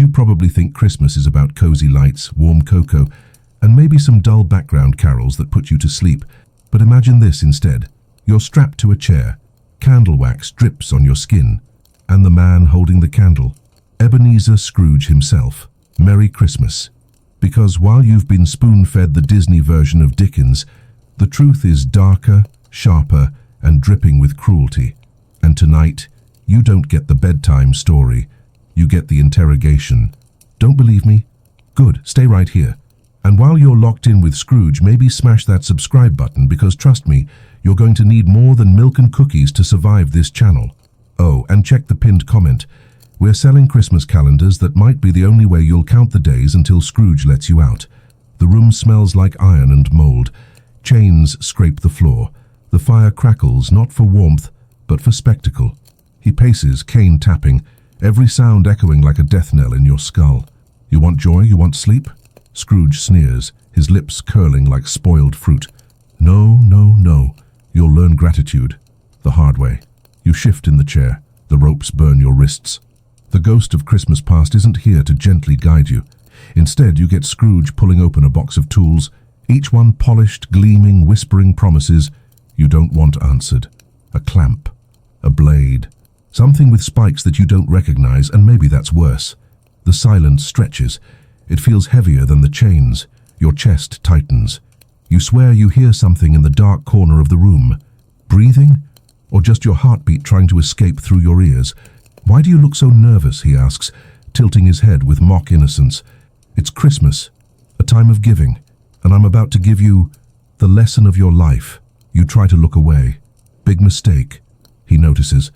You probably think Christmas is about cozy lights, warm cocoa, and maybe some dull background carols that put you to sleep. But imagine this instead. You're strapped to a chair, candle wax drips on your skin, and the man holding the candle, Ebenezer Scrooge himself. Merry Christmas. Because while you've been spoon-fed the Disney version of Dickens, the truth is darker, sharper, and dripping with cruelty. And tonight, you don't get the bedtime story. You get the interrogation. Don't believe me? Good, stay right here. And while you're locked in with Scrooge, maybe smash that subscribe button, because trust me, you're going to need more than milk and cookies to survive this channel. Oh, and check the pinned comment. We're selling Christmas calendars that might be the only way you'll count the days until Scrooge lets you out. The room smells like iron and mold. Chains scrape the floor. The fire crackles, not for warmth, but for spectacle. He paces, cane tapping, every sound echoing like a death knell in your skull. You want joy? You want sleep? Scrooge sneers, his lips curling like spoiled fruit. No, no, no. You'll learn gratitude. The hard way. You shift in the chair. The ropes burn your wrists. The ghost of Christmas past isn't here to gently guide you. Instead, you get Scrooge pulling open a box of tools, each one polished, gleaming, whispering promises you don't want answered. A clamp. A blade. Something with spikes that you don't recognize, and maybe that's worse. The silence stretches. It feels heavier than the chains. Your chest tightens. You swear you hear something in the dark corner of the room. Breathing? Or just your heartbeat trying to escape through your ears? Why do you look so nervous, he asks, tilting his head with mock innocence. It's Christmas, a time of giving, and I'm about to give you the lesson of your life. You try to look away. Big mistake. He notices.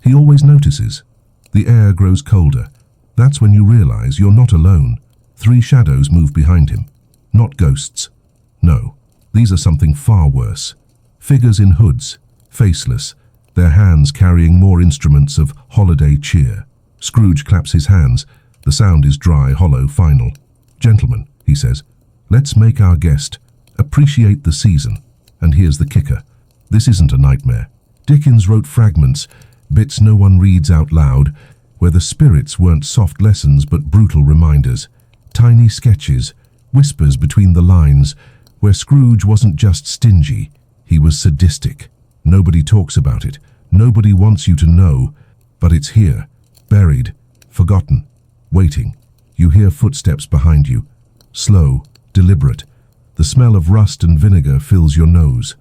He always notices. The air grows colder. That's when you realize you're not alone. 3 shadows move behind him. Not ghosts. No, these are something far worse. Figures in hoods, faceless, their hands carrying more instruments of holiday cheer. Scrooge claps his hands. The sound is dry, hollow, final. Gentlemen, he says, let's make our guest appreciate the season. And here's the kicker. This isn't a nightmare. Dickens wrote fragments, bits no one reads out loud, where the spirits weren't soft lessons but brutal reminders. Tiny sketches, whispers between the lines, where Scrooge wasn't just stingy, he was sadistic. Nobody talks about it. Nobody wants you to know. But it's here, buried, forgotten, waiting. You hear footsteps behind you. Slow, deliberate. The smell of rust and vinegar fills your nose.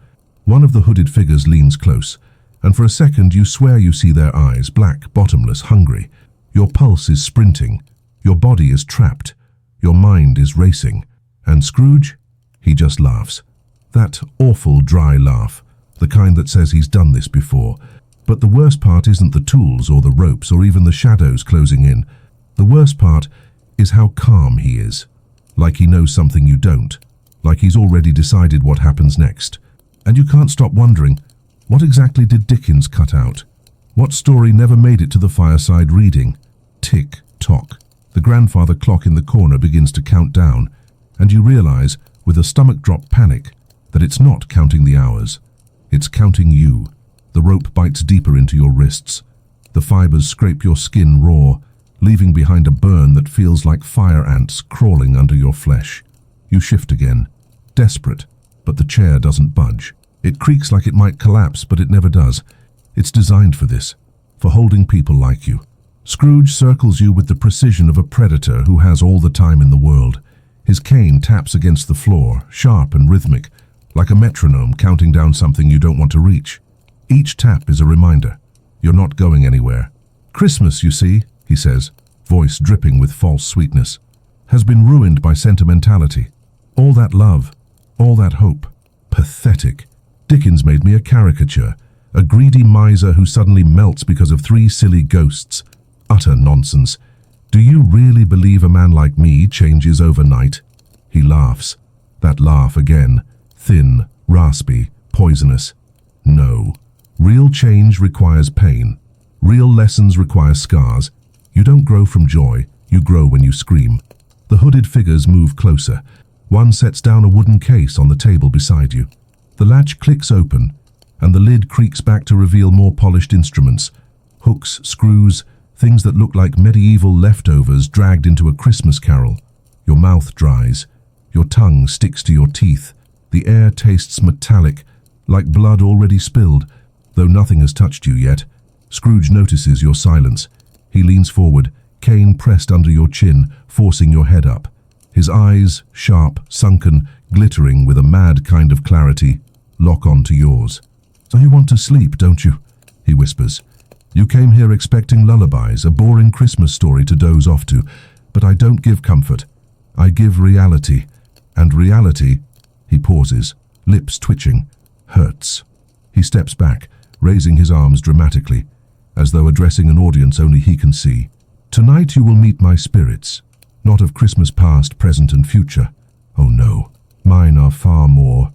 One of the hooded figures leans close, and for a second you swear you see their eyes, black, bottomless, hungry. Your pulse is sprinting. Your body is trapped. Your mind is racing. And Scrooge? He just laughs. That awful dry laugh, the kind that says he's done this before. But the worst part isn't the tools or the ropes or even the shadows closing in. The worst part is how calm he is. Like he knows something you don't. Like he's already decided what happens next. And you can't stop wondering, what exactly did Dickens cut out? What story never made it to the fireside reading? Tick-tock. The grandfather clock in the corner begins to count down, and you realize, with a stomach-drop panic, that it's not counting the hours. It's counting you. The rope bites deeper into your wrists. The fibers scrape your skin raw, leaving behind a burn that feels like fire ants crawling under your flesh. You shift again, desperate, but the chair doesn't budge. It creaks like it might collapse, but it never does. It's designed for this, for holding people like you. Scrooge circles you with the precision of a predator who has all the time in the world. His cane taps against the floor, sharp and rhythmic, like a metronome counting down something you don't want to reach. Each tap is a reminder. You're not going anywhere. Christmas, you see, he says, voice dripping with false sweetness, has been ruined by sentimentality. All that love, all that hope. Pathetic. Dickens made me a caricature, a greedy miser who suddenly melts because of 3 silly ghosts. Utter nonsense. Do you really believe a man like me changes overnight? He laughs. That laugh again. Thin, raspy, poisonous. No. Real change requires pain. Real lessons require scars. You don't grow from joy. You grow when you scream. The hooded figures move closer. One sets down a wooden case on the table beside you. The latch clicks open, and the lid creaks back to reveal more polished instruments. Hooks, screws, Things that look like medieval leftovers dragged into a Christmas carol. Your mouth dries. Your tongue sticks to your teeth. The air tastes metallic, like blood already spilled, though nothing has touched you yet. Scrooge notices your silence. He leans forward, cane pressed under your chin, forcing your head up. His eyes, sharp, sunken, glittering with a mad kind of clarity, lock onto yours. "So you want to sleep, don't you?" he whispers. "You came here expecting lullabies, a boring Christmas story to doze off to, but I don't give comfort. I give reality. And reality," he pauses, lips twitching, "hurts." He steps back, raising his arms dramatically, as though addressing an audience only he can see. "Tonight you will meet my spirits, not of Christmas past, present and future. Oh no, mine are far more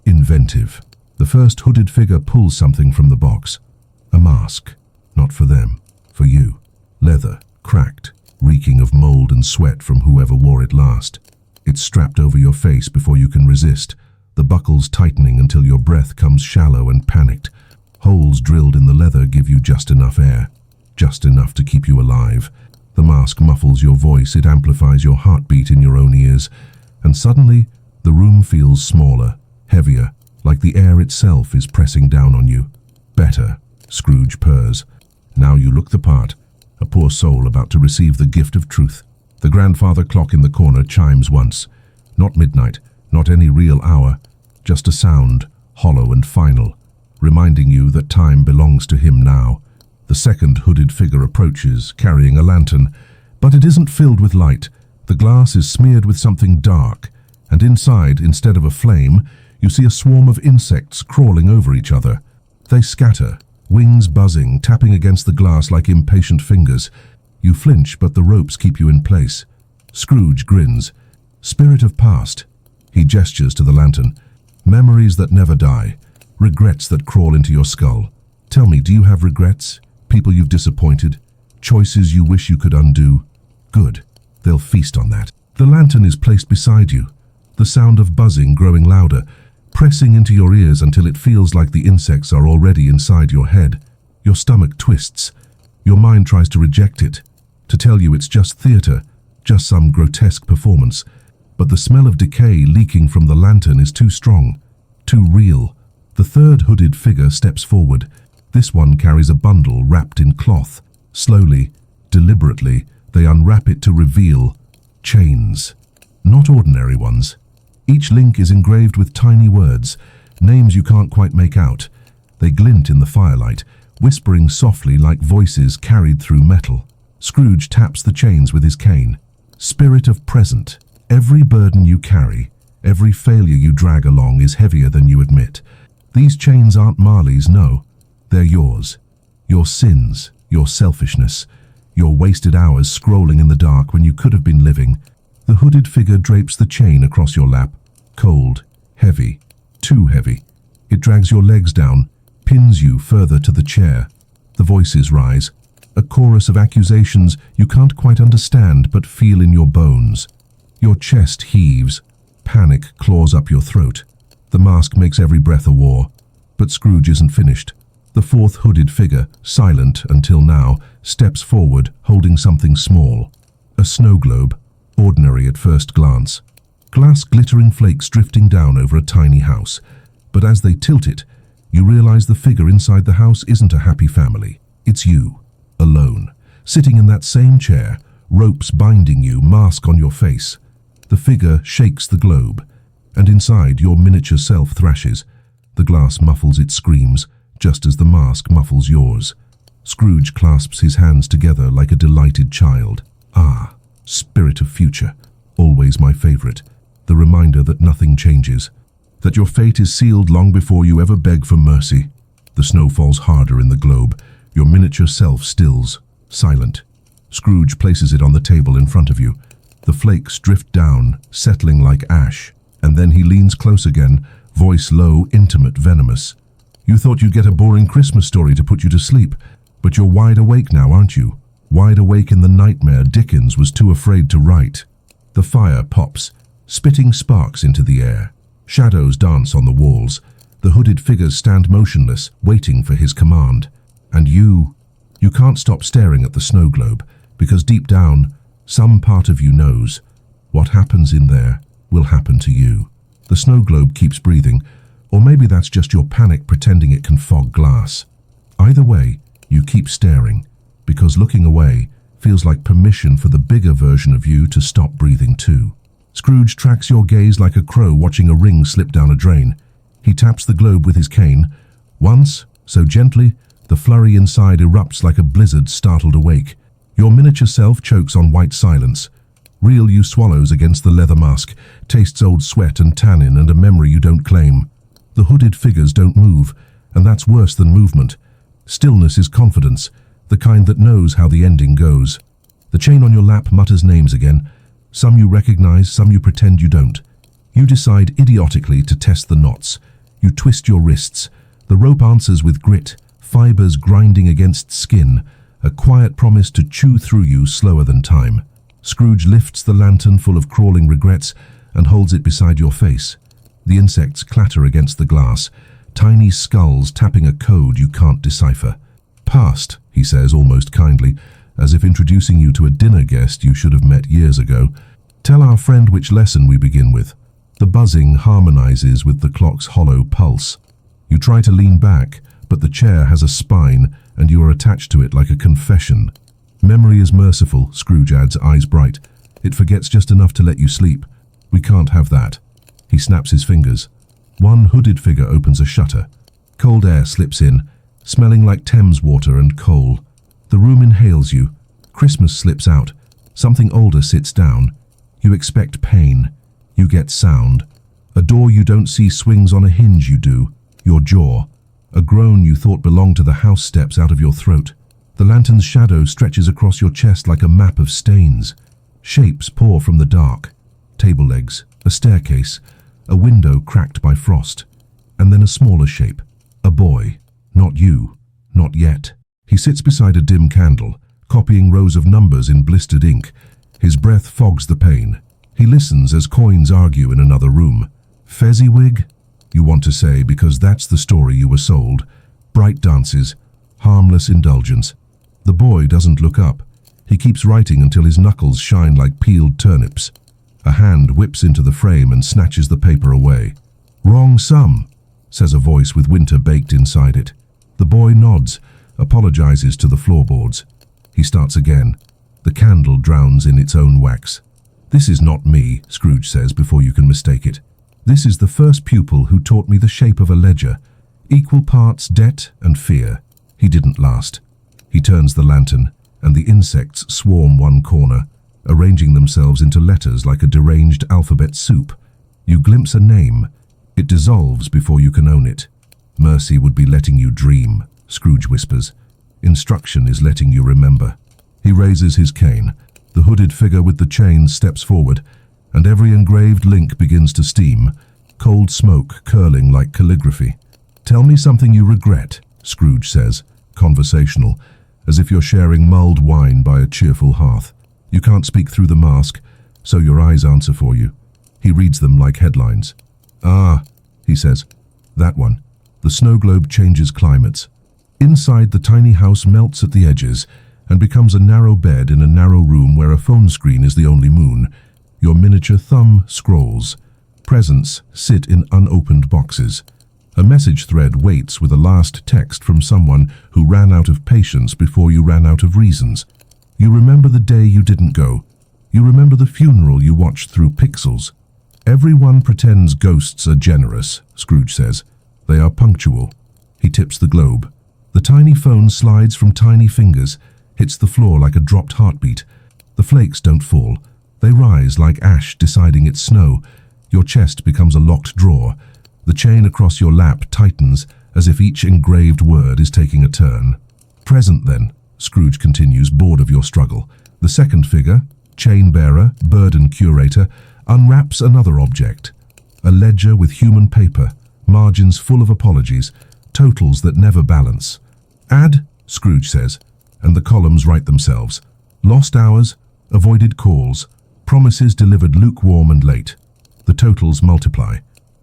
inventive." The first hooded figure pulls something from the box. A mask. Not for them, for you. Leather, cracked, reeking of mold and sweat from whoever wore it last. It's strapped over your face before you can resist, the buckles tightening until your breath comes shallow and panicked. Holes drilled in the leather give you just enough air, just enough to keep you alive. The mask muffles your voice, it amplifies your heartbeat in your own ears, and suddenly the room feels smaller, heavier, like the air itself is pressing down on you. "Better," Scrooge purrs. Now you look the part, a poor soul about to receive the gift of truth. The grandfather clock in the corner chimes once. Not midnight, not any real hour, just a sound, hollow and final, reminding you that time belongs to him now. The second hooded figure approaches, carrying a lantern, but it isn't filled with light. The glass is smeared with something dark, and inside, instead of a flame, you see a swarm of insects crawling over each other. They scatter, wings buzzing, tapping against the glass like impatient fingers. You flinch, but the ropes keep you in place. Scrooge grins. "Spirit of past." He gestures to the lantern. "Memories that never die. Regrets that crawl into your skull. Tell me, do you have regrets? People you've disappointed? Choices you wish you could undo? Good. They'll feast on that." The lantern is placed beside you. The sound of buzzing growing louder, pressing into your ears until it feels like the insects are already inside your head. Your stomach twists. Your mind tries to reject it, to tell you it's just theater, just some grotesque performance. But the smell of decay leaking from the lantern is too strong, too real. The third hooded figure steps forward. This one carries a bundle wrapped in cloth. Slowly, deliberately, they unwrap it to reveal chains. Not ordinary ones. Each link is engraved with tiny words, names you can't quite make out. They glint in the firelight, whispering softly like voices carried through metal. Scrooge taps the chains with his cane. "Spirit of present. Every burden you carry, every failure you drag along is heavier than you admit. These chains aren't Marley's, no. They're yours. Your sins, your selfishness, your wasted hours scrolling in the dark when you could have been living." The hooded figure drapes the chain across your lap. Cold, heavy, too heavy. It drags your legs down, pins you further to the chair. The voices rise, a chorus of accusations you can't quite understand but feel in your bones. Your chest heaves. Panic claws up your throat. The mask makes every breath a war. But Scrooge isn't finished. The fourth hooded figure, silent until now, steps forward, holding something small. A snow globe, ordinary at first glance. Glass glittering flakes drifting down over a tiny house. But as they tilt it, you realize the figure inside the house isn't a happy family. It's you, alone, sitting in that same chair, ropes binding you, mask on your face. The figure shakes the globe, and inside your miniature self thrashes. The glass muffles its screams, just as the mask muffles yours. Scrooge clasps his hands together like a delighted child. Ah, spirit of future, always my favorite. The reminder that nothing changes, that your fate is sealed long before you ever beg for mercy. The snow falls harder in the globe. Your miniature self stills, silent. Scrooge places it on the table in front of you. The flakes drift down, settling like ash, and then he leans close again, voice low, intimate, venomous. "You thought you'd get a boring Christmas story to put you to sleep, but you're wide awake now, aren't you? Wide awake in the nightmare Dickens was too afraid to write." The fire pops, spitting sparks into the air. Shadows dance on the walls. The hooded figures stand motionless, waiting for his command. And you You can't stop staring at the snow globe, because deep down, some part of you knows what happens in there will happen to you. The snow globe keeps breathing, or maybe that's just your panic pretending it can fog glass. Either way, you keep staring, because looking away feels like permission for the bigger version of you to stop breathing too. Scrooge tracks your gaze like a crow watching a ring slip down a drain. He taps the globe with his cane. Once, so gently, the flurry inside erupts like a blizzard startled awake. Your miniature self chokes on white silence. Real you swallows against the leather mask, tastes old sweat and tannin and a memory you don't claim. The hooded figures don't move, and that's worse than movement. Stillness is confidence, the kind that knows how the ending goes. The chain on your lap mutters names again. Some you recognize, some you pretend you don't. You decide idiotically to test the knots. You twist your wrists. The rope answers with grit, fibers grinding against skin, a quiet promise to chew through you slower than time. Scrooge lifts the lantern full of crawling regrets and holds it beside your face. The insects clatter against the glass, tiny skulls tapping a code you can't decipher. "Past," he says almost kindly, as if introducing you to a dinner guest you should have met years ago. "Tell our friend which lesson we begin with." The buzzing harmonizes with the clock's hollow pulse. You try to lean back, but the chair has a spine and you are attached to it like a confession. "Memory is merciful," Scrooge adds, eyes bright. "It forgets just enough to let you sleep. We can't have that." He snaps his fingers. One hooded figure opens a shutter. Cold air slips in, smelling like Thames water and coal. The room inhales you. Christmas slips out. Something older sits down. You expect pain. You get sound. A door you don't see swings on a hinge you do. Your jaw. A groan you thought belonged to the house steps out of your throat. The lantern's shadow stretches across your chest like a map of stains. Shapes pour from the dark. Table legs, a staircase, a window cracked by frost. And then a smaller shape. A boy. Not you. Not yet. He sits beside a dim candle, copying rows of numbers in blistered ink. His breath fogs the pain. He listens as coins argue in another room. "Fezziwig?" you want to say, because that's the story you were sold. Bright dances. Harmless indulgence. The boy doesn't look up. He keeps writing until his knuckles shine like peeled turnips. A hand whips into the frame and snatches the paper away. "Wrong sum," says a voice with winter baked inside it. The boy nods, apologizes to the floorboards. He starts again. The candle drowns in its own wax. "This is not me," Scrooge says before you can mistake it. "This is the first pupil who taught me the shape of a ledger. Equal parts debt and fear." He didn't last. He turns the lantern, and the insects swarm one corner, arranging themselves into letters like a deranged alphabet soup. You glimpse a name. It dissolves before you can own it. "Mercy would be letting you dream," Scrooge whispers. "Instruction is letting you remember." He raises his cane. The hooded figure with the chains steps forward, and every engraved link begins to steam, cold smoke curling like calligraphy. "Tell me something you regret," Scrooge says, conversational, as if you're sharing mulled wine by a cheerful hearth. You can't speak through the mask, so your eyes answer for you. He reads them like headlines. "Ah," he says, "that one." The snow globe changes climates. Inside, the tiny house melts at the edges and becomes a narrow bed in a narrow room where a phone screen is the only moon. Your miniature thumb scrolls. Presents sit in unopened boxes. A message thread waits with a last text from someone who ran out of patience before you ran out of reasons. You remember the day you didn't go. You remember the funeral you watched through pixels. "Everyone pretends ghosts are generous," Scrooge says. "They are punctual." He tips the globe. The tiny phone slides from tiny fingers, hits the floor like a dropped heartbeat. The flakes don't fall. They rise like ash deciding it's snow. Your chest becomes a locked drawer. The chain across your lap tightens as if each engraved word is taking a turn. "Present then," Scrooge continues, bored of your struggle. The second figure, chain bearer, burden curator, unwraps another object. A ledger with human paper, margins full of apologies, totals that never balance. "Add," Scrooge says, and the columns write themselves. Lost hours, avoided calls, promises delivered lukewarm and late. The totals multiply.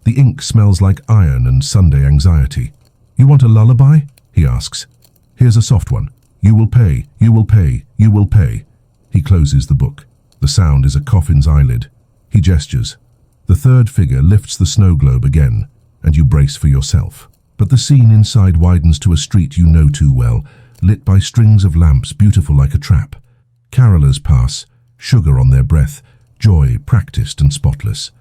The ink smells like iron and Sunday anxiety. "You want a lullaby?" he asks. "Here's a soft one." You will pay, you will pay, you will pay. He closes the book. The sound is a coffin's eyelid. He gestures. The third figure lifts the snow globe again, and you brace for yourself. But the scene inside widens to a street you know too well, lit by strings of lamps beautiful like a trap. Carolers pass, sugar on their breath, joy practiced and spotless.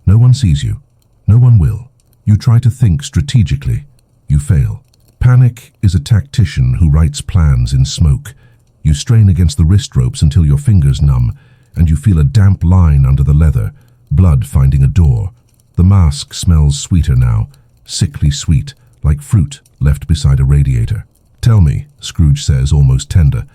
No one sees you. No one will. You try to think strategically. You fail. Panic is a tactician who writes plans in smoke. You strain against the wrist ropes until your fingers numb, and you feel a damp line under the leather, blood finding a door. The mask smells sweeter now, sickly sweet, like fruit left beside a radiator. Tell me, Scrooge says, almost tender,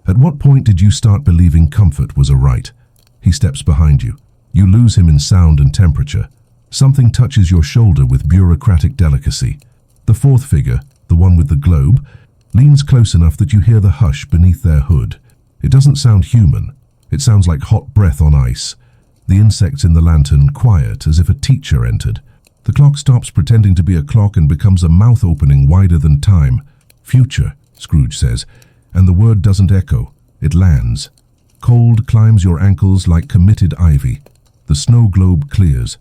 at what point did you start believing comfort was a right? He steps behind you. You lose him in sound and temperature. Something touches your shoulder with bureaucratic delicacy. The fourth figure, the one with the globe, leans close enough that you hear the hush beneath their hood. It doesn't sound human. It sounds like hot breath on ice. The insects in the lantern quiet as if a teacher entered. The clock stops pretending to be a clock and becomes a mouth opening wider than time. Future, Scrooge says, and the word doesn't echo. It lands. Cold climbs your ankles like committed ivy. The snow globe clears.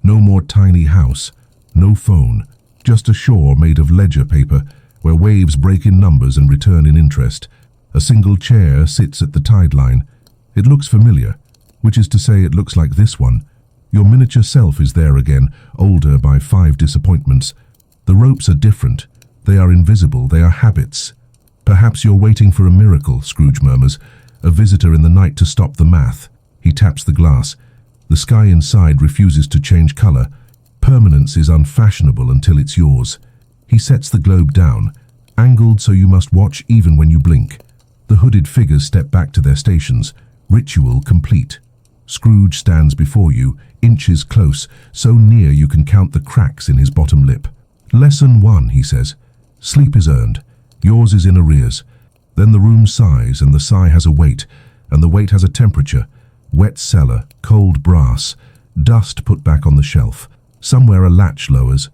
No more tiny house. No phone. Just a shore made of ledger paper where waves break in numbers and return in interest. A single chair sits at the tide line. It looks familiar, which is to say it looks like this one. Your miniature self is there again, older by 5 disappointments. The ropes are different. They are invisible. They are habits. Perhaps you're waiting for a miracle, Scrooge murmurs, a visitor in the night to stop the math. He taps the glass. The sky inside refuses to change color. Permanence is unfashionable until it's yours. He sets the globe down, angled so you must watch even when you blink. The hooded figures step back to their stations, ritual complete. Scrooge stands before you, inches close, so near you can count the cracks in his bottom lip. Lesson 1, he says. Sleep is earned. Yours is in arrears. Then the room sighs, and the sigh has a weight, and the weight has a temperature. Wet cellar, cold brass, dust put back on the shelf. Somewhere a latch lowers.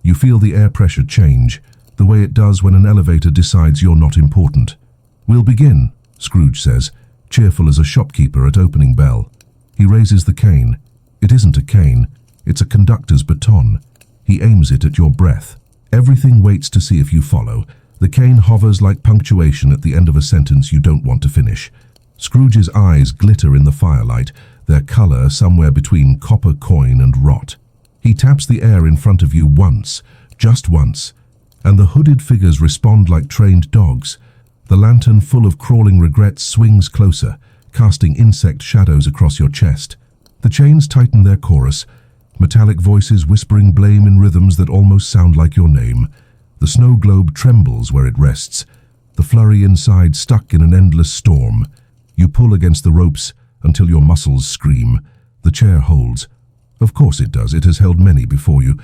You feel the air pressure change, the way it does when an elevator decides you're not important. We'll begin, Scrooge says, cheerful as a shopkeeper at opening bell. He raises the cane. It isn't a cane, it's a conductor's baton. He aims it at your breath. Everything waits to see if you follow. The cane hovers like punctuation at the end of a sentence you don't want to finish. Scrooge's eyes glitter in the firelight, their color somewhere between copper coin and rot. He taps the air in front of you once, just once, and the hooded figures respond like trained dogs. The lantern full of crawling regrets swings closer, casting insect shadows across your chest. The chains tighten their chorus, metallic voices whispering blame in rhythms that almost sound like your name. The snow globe trembles where it rests, the flurry inside stuck in an endless storm. You pull against the ropes until your muscles scream. The chair holds. Of course it does. It has held many before you.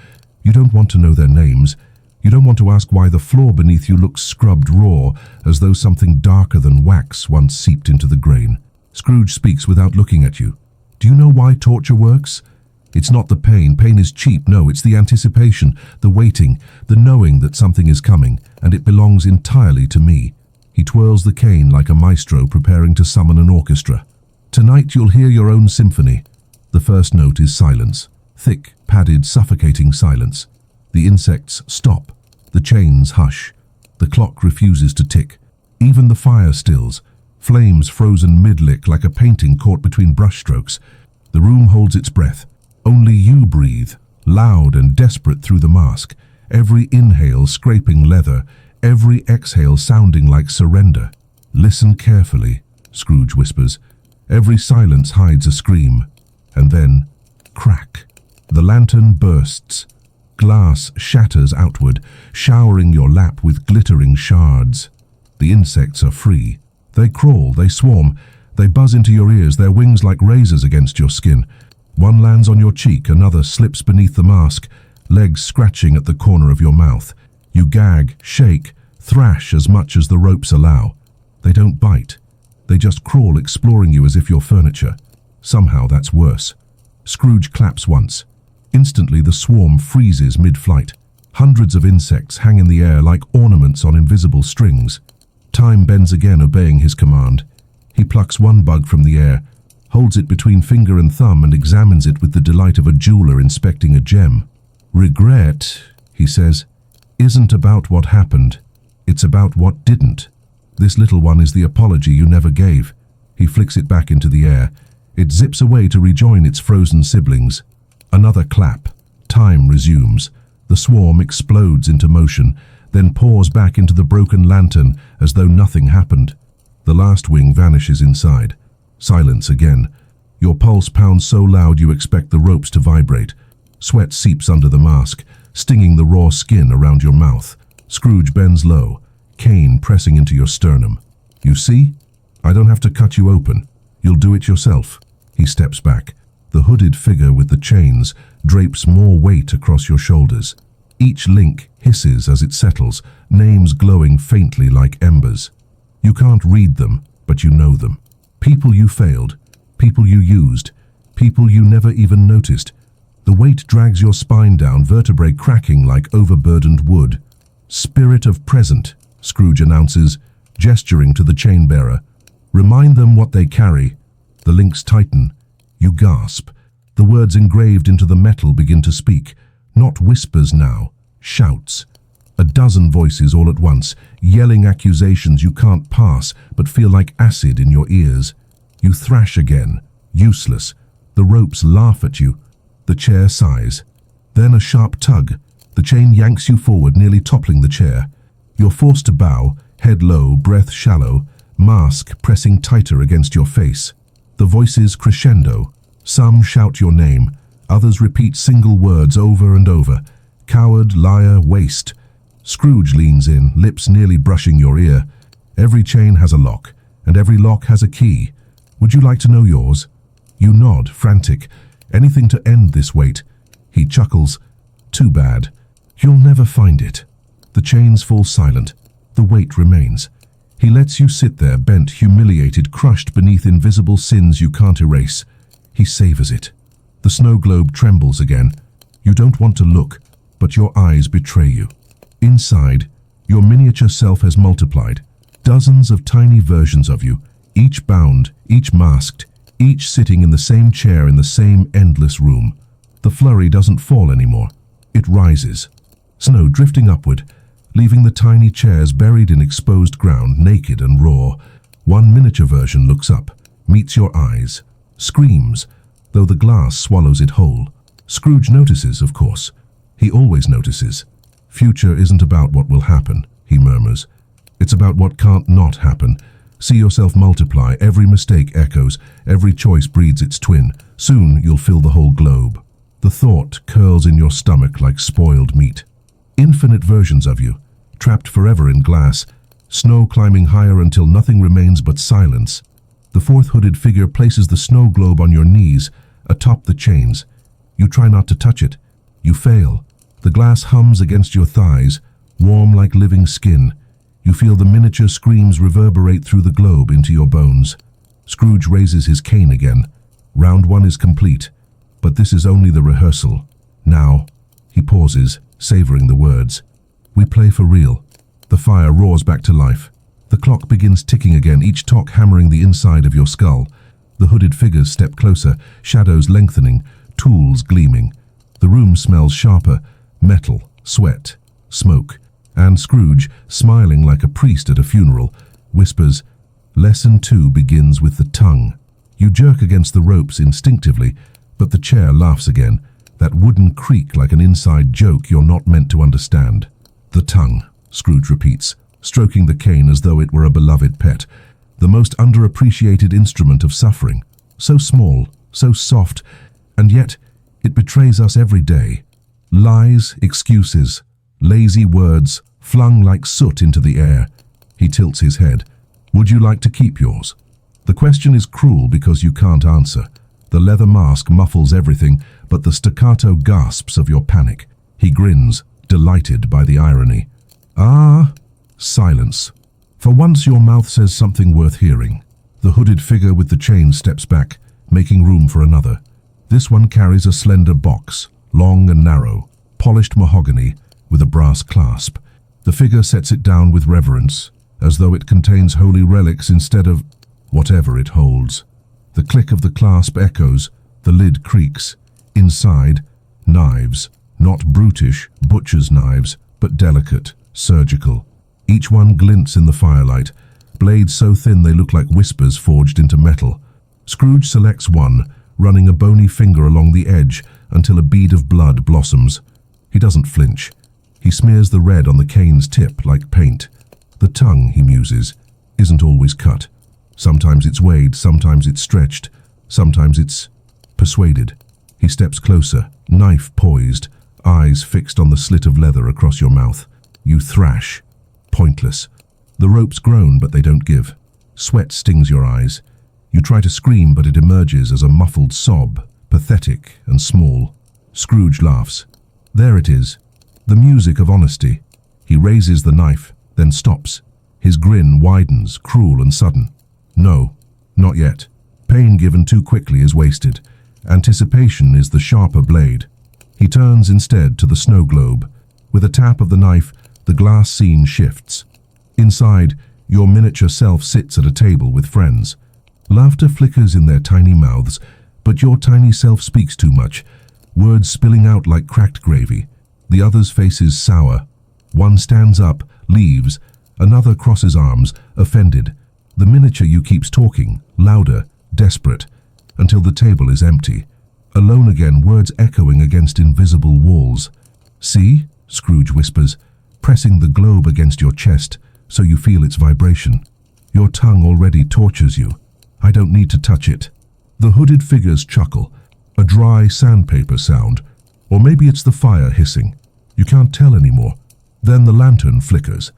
You don't want to know their names. You don't want to ask why the floor beneath you looks scrubbed raw, as though something darker than wax once seeped into the grain. Scrooge speaks without looking at you. Do you know why torture works? It's not the pain. Pain is cheap. No, it's the anticipation, the waiting, the knowing that something is coming, and it belongs entirely to me. He twirls the cane like a maestro preparing to summon an orchestra. Tonight you'll hear your own symphony. The first note is silence. Thick, padded, suffocating silence. The insects stop. The chains hush. The clock refuses to tick. Even the fire stills. Flames frozen mid-lick like a painting caught between brushstrokes. The room holds its breath. Only you breathe, loud and desperate through the mask. Every inhale scraping leather. Every exhale sounding like surrender. Listen carefully, Scrooge whispers. Every silence hides a scream. And then, crack. The lantern bursts. Glass shatters outward, showering your lap with glittering shards. The insects are free. They crawl, they swarm, they buzz into your ears, their wings like razors against your skin. One lands on your cheek, another slips beneath the mask, legs scratching at the corner of your mouth. You gag, shake, thrash as much as the ropes allow. They don't bite. They just crawl, exploring you as if you're furniture. Somehow that's worse. Scrooge claps once. Instantly the swarm freezes mid-flight. Hundreds of insects hang in the air like ornaments on invisible strings. Time bends again, obeying his command. He plucks one bug from the air, holds it between finger and thumb, and examines it with the delight of a jeweler inspecting a gem. Regret, he says, isn't about what happened. It's about what didn't. This little one is the apology you never gave. He flicks it back into the air. It zips away to rejoin its frozen siblings. Another clap. Time resumes. The swarm explodes into motion, then pours back into the broken lantern as though nothing happened. The last wing vanishes inside. Silence again. Your pulse pounds so loud you expect the ropes to vibrate. Sweat seeps under the mask, stinging the raw skin around your mouth. Scrooge bends low, cane pressing into your sternum. You see? I don't have to cut you open. You'll do it yourself. He steps back. The hooded figure with the chains drapes more weight across your shoulders. Each link hisses as it settles, names glowing faintly like embers. You can't read them, but you know them. People you failed, people you used, people you never even noticed. The weight drags your spine down, vertebrae cracking like overburdened wood. Spirit of present, Scrooge announces, gesturing to the chain-bearer. Remind them what they carry. The links tighten. You gasp. The words engraved into the metal begin to speak. Not whispers now, shouts. A dozen voices all at once, yelling accusations you can't pass but feel like acid in your ears. You thrash again, useless. The ropes laugh at you. The chair sighs. Then a sharp tug. The chain yanks you forward, nearly toppling the chair. You're forced to bow, head low, breath shallow, mask pressing tighter against your face. The voices crescendo. Some shout your name. Others repeat single words over and over. Coward, liar, waste. Scrooge leans in, lips nearly brushing your ear. Every chain has a lock, and every lock has a key. Would you like to know yours? You nod, frantic. Anything to end this wait. He chuckles. Too bad. You'll never find it. The chains fall silent. The weight remains. He lets you sit there, bent, humiliated, crushed beneath invisible sins you can't erase. He savors it. The snow globe trembles again. You don't want to look, but your eyes betray you. Inside, your miniature self has multiplied. Dozens of tiny versions of you, each bound, each masked, each sitting in the same chair in the same endless room. The flurry doesn't fall anymore. It rises. Snow drifting upward, leaving the tiny chairs buried in exposed ground, naked and raw. One miniature version looks up, meets your eyes, screams, though the glass swallows it whole. Scrooge notices, of course. He always notices. Future isn't about what will happen, he murmurs. It's about what can't not happen. See yourself multiply. Every mistake echoes. Every choice breeds its twin. Soon you'll fill the whole globe. The thought curls in your stomach like spoiled meat. Infinite versions of you, trapped forever in glass, snow climbing higher until nothing remains but silence. The fourth hooded figure places the snow globe on your knees, atop the chains. You try not to touch it. You fail. The glass hums against your thighs, warm like living skin. You feel the miniature screams reverberate through the globe into your bones. Scrooge raises his cane again. Round one is complete, but this is only the rehearsal. Now, he pauses, savoring the words. We play for real. The fire roars back to life. The clock begins ticking again, each tock hammering the inside of your skull. The hooded figures step closer, shadows lengthening, tools gleaming. The room smells sharper, metal, sweat, smoke. And Scrooge, smiling like a priest at a funeral, whispers, Lesson 2 begins with the tongue. You jerk against the ropes instinctively, but the chair laughs again, that wooden creak like an inside joke you're not meant to understand. The tongue, Scrooge repeats, stroking the cane as though it were a beloved pet, the most underappreciated instrument of suffering. So small, so soft, and yet it betrays us every day. Lies, excuses, lazy words, flung like soot into the air. He tilts his head. Would you like to keep yours? The question is cruel because you can't answer. The leather mask muffles everything but the staccato gasps of your panic. He grins, delighted by the irony. Ah, silence. For once your mouth says something worth hearing. The hooded figure with the chain steps back, making room for another. This one carries a slender box, long and narrow, polished mahogany with a brass clasp. The figure sets it down with reverence, as though it contains holy relics instead of whatever it holds. The click of the clasp echoes, the lid creaks. Inside, knives, not brutish, butcher's knives, but delicate, surgical. Each one glints in the firelight, blades so thin they look like whispers forged into metal. Scrooge selects one, running a bony finger along the edge until a bead of blood blossoms. He doesn't flinch. He smears the red on the cane's tip like paint. The tongue, he muses, isn't always cut. Sometimes it's weighed, sometimes it's stretched, sometimes it's persuaded. He steps closer, knife poised, eyes fixed on the slit of leather across your mouth. You thrash. Pointless. The ropes groan, but they don't give. Sweat stings your eyes. You try to scream, but it emerges as a muffled sob, pathetic and small. Scrooge laughs. There it is. The music of honesty. He raises the knife, then stops. His grin widens, cruel and sudden. No, not yet. Pain given too quickly is wasted. Anticipation is the sharper blade. He turns instead to the snow globe. With a tap of the knife, the glass scene shifts. Inside, your miniature self sits at a table with friends. Laughter flickers in their tiny mouths, but your tiny self speaks too much, words spilling out like cracked gravy. The other's face is sour. One stands up, leaves. Another crosses arms, offended. The miniature you keeps talking, louder, desperate, until the table is empty. Alone again, words echoing against invisible walls. See? Scrooge whispers, pressing the globe against your chest so you feel its vibration. Your tongue already tortures you. I don't need to touch it. The hooded figures chuckle, a dry sandpaper sound, or maybe it's the fire hissing. You can't tell anymore. Then the lantern flickers.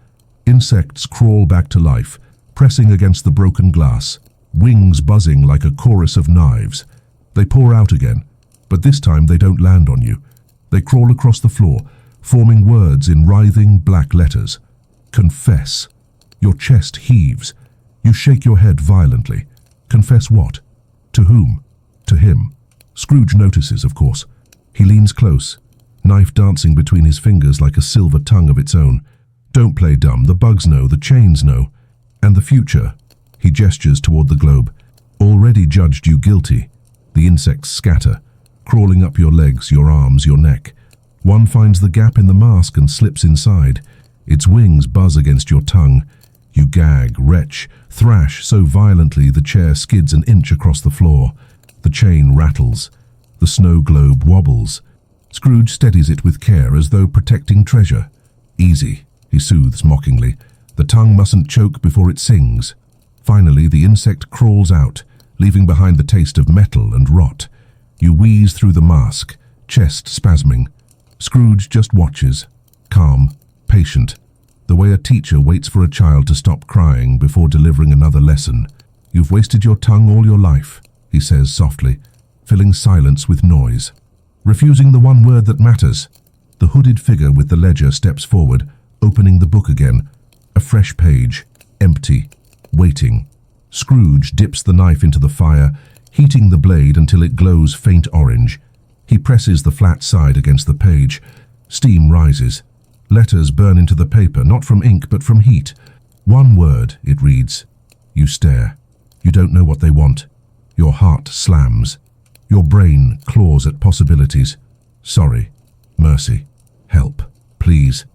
Insects crawl back to life, pressing against the broken glass, wings buzzing like a chorus of knives. They pour out again, but this time they don't land on you. They crawl across the floor, forming words in writhing black letters. Confess. Your chest heaves. You shake your head violently. Confess what? To whom? To him. Scrooge notices, of course. He leans close, knife dancing between his fingers like a silver tongue of its own. Don't play dumb. The bugs know, the chains know. And the future, he gestures toward the globe, already judged you guilty. The insects scatter, crawling up your legs, your arms, your neck. One finds the gap in the mask and slips inside. Its wings buzz against your tongue. You gag, retch, thrash so violently the chair skids an inch across the floor. The chain rattles. The snow globe wobbles. Scrooge steadies it with care as though protecting treasure. Easy, he soothes mockingly. The tongue mustn't choke before it sings. Finally, the insect crawls out, leaving behind the taste of metal and rot. You wheeze through the mask, chest spasming. Scrooge just watches, calm, patient, the way a teacher waits for a child to stop crying before delivering another lesson. You've wasted your tongue all your life, he says softly, filling silence with noise. Refusing the one word that matters. The hooded figure with the ledger steps forward, opening the book again. A fresh page, empty, waiting. Scrooge dips the knife into the fire, heating the blade until it glows faint orange. He presses the flat side against the page. Steam rises. Letters burn into the paper, not from ink but from heat. One word, it reads. You stare. You don't know what they want. Your heart slams. Your brain claws at possibilities. Sorry. Mercy. Help. Please.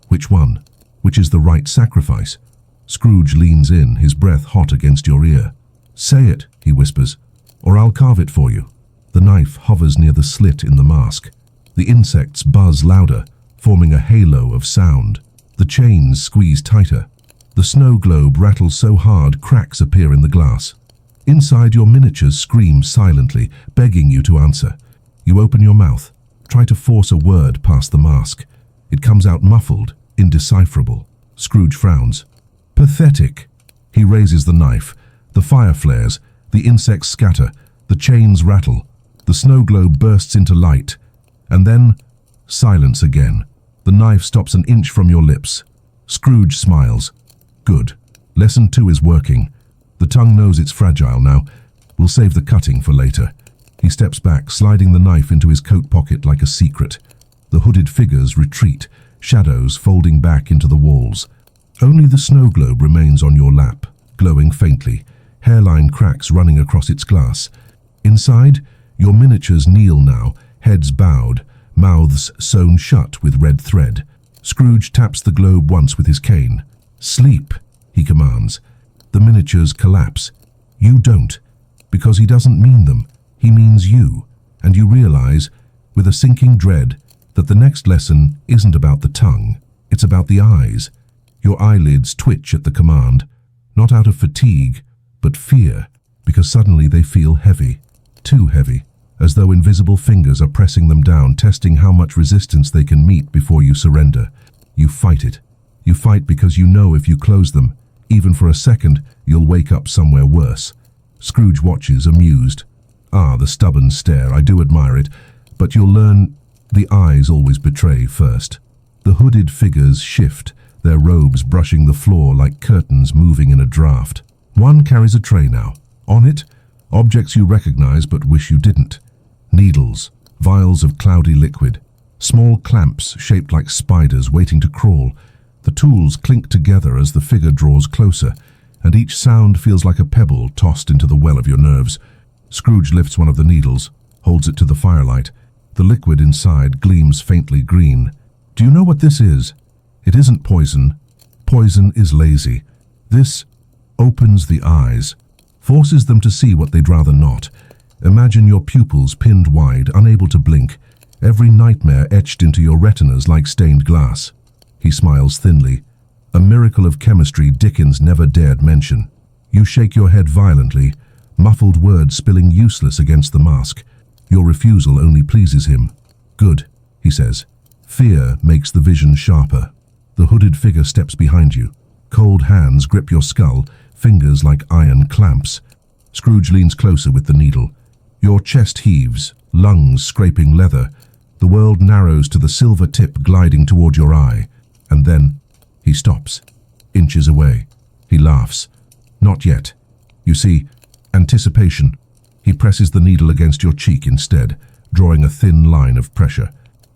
Which one? Which is the right sacrifice? Scrooge leans in, his breath hot against your ear. Say it, he whispers, or I'll carve it for you. The knife hovers near the slit in the mask. The insects buzz louder, forming a halo of sound. The chains squeeze tighter. The snow globe rattles so hard cracks appear in the glass. Inside, your miniatures scream silently, begging you to answer. You open your mouth, try to force a word past the mask. It comes out muffled, indecipherable. Scrooge frowns. Pathetic. He raises the knife. The fire flares. The insects scatter. The chains rattle. The snow globe bursts into light. And then, silence again. The knife stops an inch from your lips. Scrooge smiles. Good. Lesson 2 is working. The tongue knows it's fragile now. We'll save the cutting for later. He steps back, sliding the knife into his coat pocket like a secret. The hooded figures retreat, shadows folding back into the walls. Only the snow globe remains on your lap, glowing faintly, hairline cracks running across its glass. Inside, your miniatures kneel now, heads bowed, mouths sewn shut with red thread. Scrooge taps the globe once with his cane. "Sleep," he commands. The miniatures collapse. You don't, because he doesn't mean them. He means you, and you realize, with a sinking dread, that the next lesson isn't about the tongue, it's about the eyes. Your eyelids twitch at the command, not out of fatigue, but fear, because suddenly they feel heavy, too heavy, as though invisible fingers are pressing them down, testing how much resistance they can meet before you surrender. You fight it. You fight because you know if you close them, even for a second, you'll wake up somewhere worse. Scrooge watches, amused. Ah, the stubborn stare, I do admire it, but you'll learn the eyes always betray first. The hooded figures shift, their robes brushing the floor like curtains moving in a draft. One carries a tray now. On it, objects you recognize but wish you didn't. Needles, vials of cloudy liquid, small clamps shaped like spiders waiting to crawl. The tools clink together as the figure draws closer, and each sound feels like a pebble tossed into the well of your nerves. Scrooge lifts one of the needles, holds it to the firelight. The liquid inside gleams faintly green. Do you know what this is? It isn't poison. Poison is lazy. This opens the eyes, forces them to see what they'd rather not. Imagine your pupils pinned wide, unable to blink, every nightmare etched into your retinas like stained glass. He smiles thinly. A miracle of chemistry Dickens never dared mention. You shake your head violently, muffled words spilling useless against the mask. Your refusal only pleases him. Good, he says. Fear makes the vision sharper. The hooded figure steps behind you. Cold hands grip your skull, fingers like iron clamps. Scrooge leans closer with the needle. Your chest heaves, lungs scraping leather. The world narrows to the silver tip gliding toward your eye. And then he stops, inches away. He laughs. Not yet. You see, anticipation. He presses the needle against your cheek instead, drawing a thin line of pressure.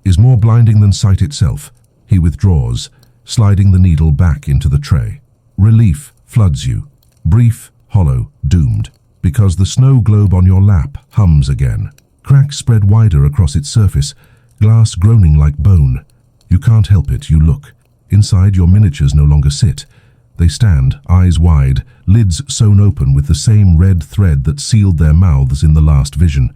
Is more blinding than sight itself. He withdraws, sliding the needle back into the tray. Relief floods you. Brief, hollow, doomed. Because the snow globe on your lap hums again. Cracks spread wider across its surface, glass groaning like bone. You can't help it, you look. Inside, your miniatures no longer sit. They stand, eyes wide, lids sewn open with the same red thread that sealed their mouths in the last vision.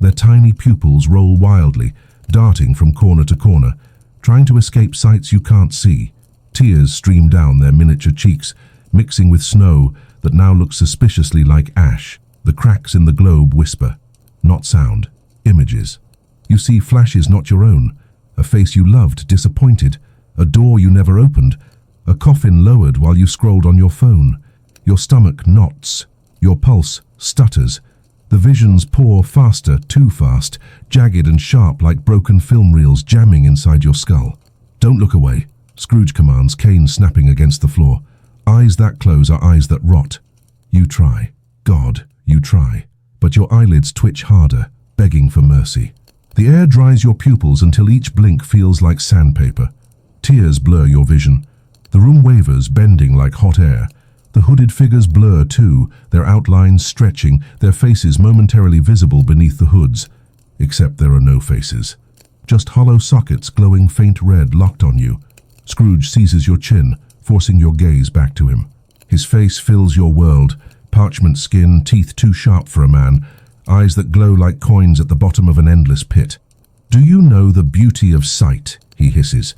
Their tiny pupils roll wildly, darting from corner to corner, trying to escape sights you can't see. Tears stream down their miniature cheeks, mixing with snow that now looks suspiciously like ash. The cracks in the globe whisper. Not sound. Images. You see flashes not your own. A face you loved, disappointed. A door you never opened. A coffin lowered while you scrolled on your phone. Your stomach knots. Your pulse stutters. The visions pour faster, too fast, jagged and sharp like broken film reels jamming inside your skull. Don't look away, Scrooge commands, cane snapping against the floor. Eyes that close are eyes that rot. You try. God, you try. But your eyelids twitch harder, begging for mercy. The air dries your pupils until each blink feels like sandpaper. Tears blur your vision. The room wavers, bending like hot air. The hooded figures blur too, their outlines stretching, their faces momentarily visible beneath the hoods. Except there are no faces. Just hollow sockets glowing faint red locked on you. Scrooge seizes your chin, forcing your gaze back to him. His face fills your world, parchment skin, teeth too sharp for a man, eyes that glow like coins at the bottom of an endless pit. Do you know the beauty of sight? He hisses.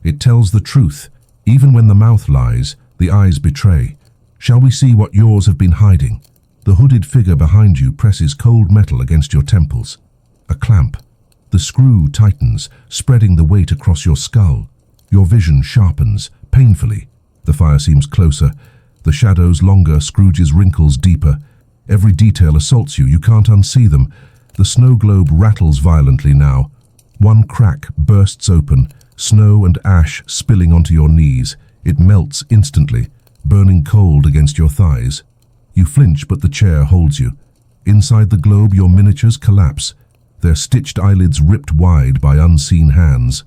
It tells the truth. Even when the mouth lies, the eyes betray. Shall we see what yours have been hiding? The hooded figure behind you presses cold metal against your temples. A clamp. The screw tightens, spreading the weight across your skull. Your vision sharpens, painfully. The fire seems closer. The shadows longer, Scrooge's wrinkles deeper. Every detail assaults you, you can't unsee them. The snow globe rattles violently now. One crack bursts open, snow and ash spilling onto your knees. It melts instantly, burning cold against your thighs. You flinch, but the chair holds you. Inside the globe, your miniatures collapse, their stitched eyelids ripped wide by unseen hands.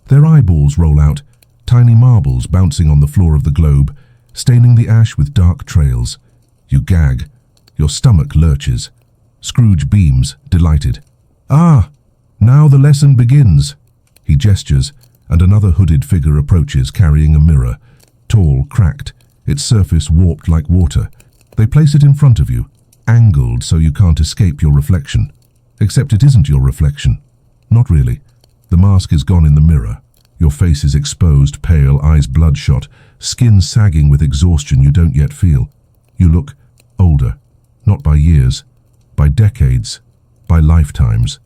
Their eyeballs roll out, tiny marbles bouncing on the floor of the globe, staining the ash with dark trails. You gag. Your stomach lurches. Scrooge beams, delighted. "Ah, now the lesson begins." He gestures, and another hooded figure approaches carrying a mirror. Tall, cracked, its surface warped like water. They place it in front of you, angled so you can't escape your reflection. Except it isn't your reflection. Not really. The mask is gone in the mirror. Your face is exposed, pale, eyes bloodshot, skin sagging with exhaustion you don't yet feel. You look older, not by years, by decades, by lifetimes.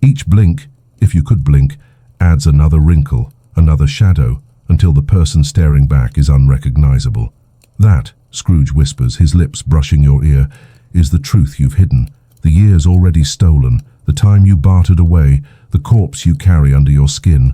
Each blink, if you could blink, adds another wrinkle, another shadow, until the person staring back is unrecognizable. That, Scrooge whispers, his lips brushing your ear, is the truth you've hidden, the years already stolen, the time you bartered away, the corpse you carry under your skin.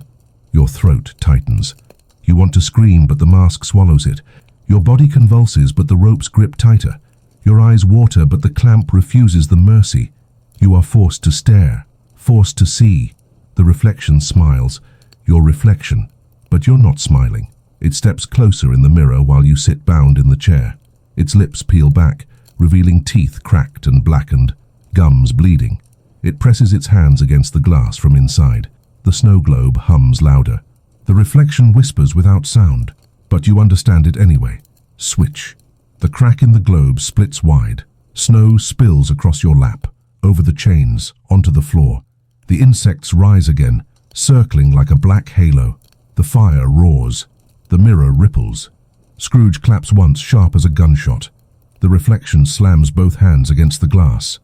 Your throat tightens. You want to scream, but the mask swallows it. Your body convulses, but the ropes grip tighter. Your eyes water, but the clamp refuses the mercy. You are forced to stare, forced to see. The reflection smiles. Your reflection. But you're not smiling. It steps closer in the mirror while you sit bound in the chair. Its lips peel back, revealing teeth cracked and blackened, gums bleeding. It presses its hands against the glass from inside. The snow globe hums louder. The reflection whispers without sound, but you understand it anyway. Switch. The crack in the globe splits wide. Snow spills across your lap, over the chains, onto the floor. The insects rise again, circling like a black halo. The fire roars. The mirror ripples. Scrooge claps once, sharp as a gunshot. The reflection slams both hands against the glass.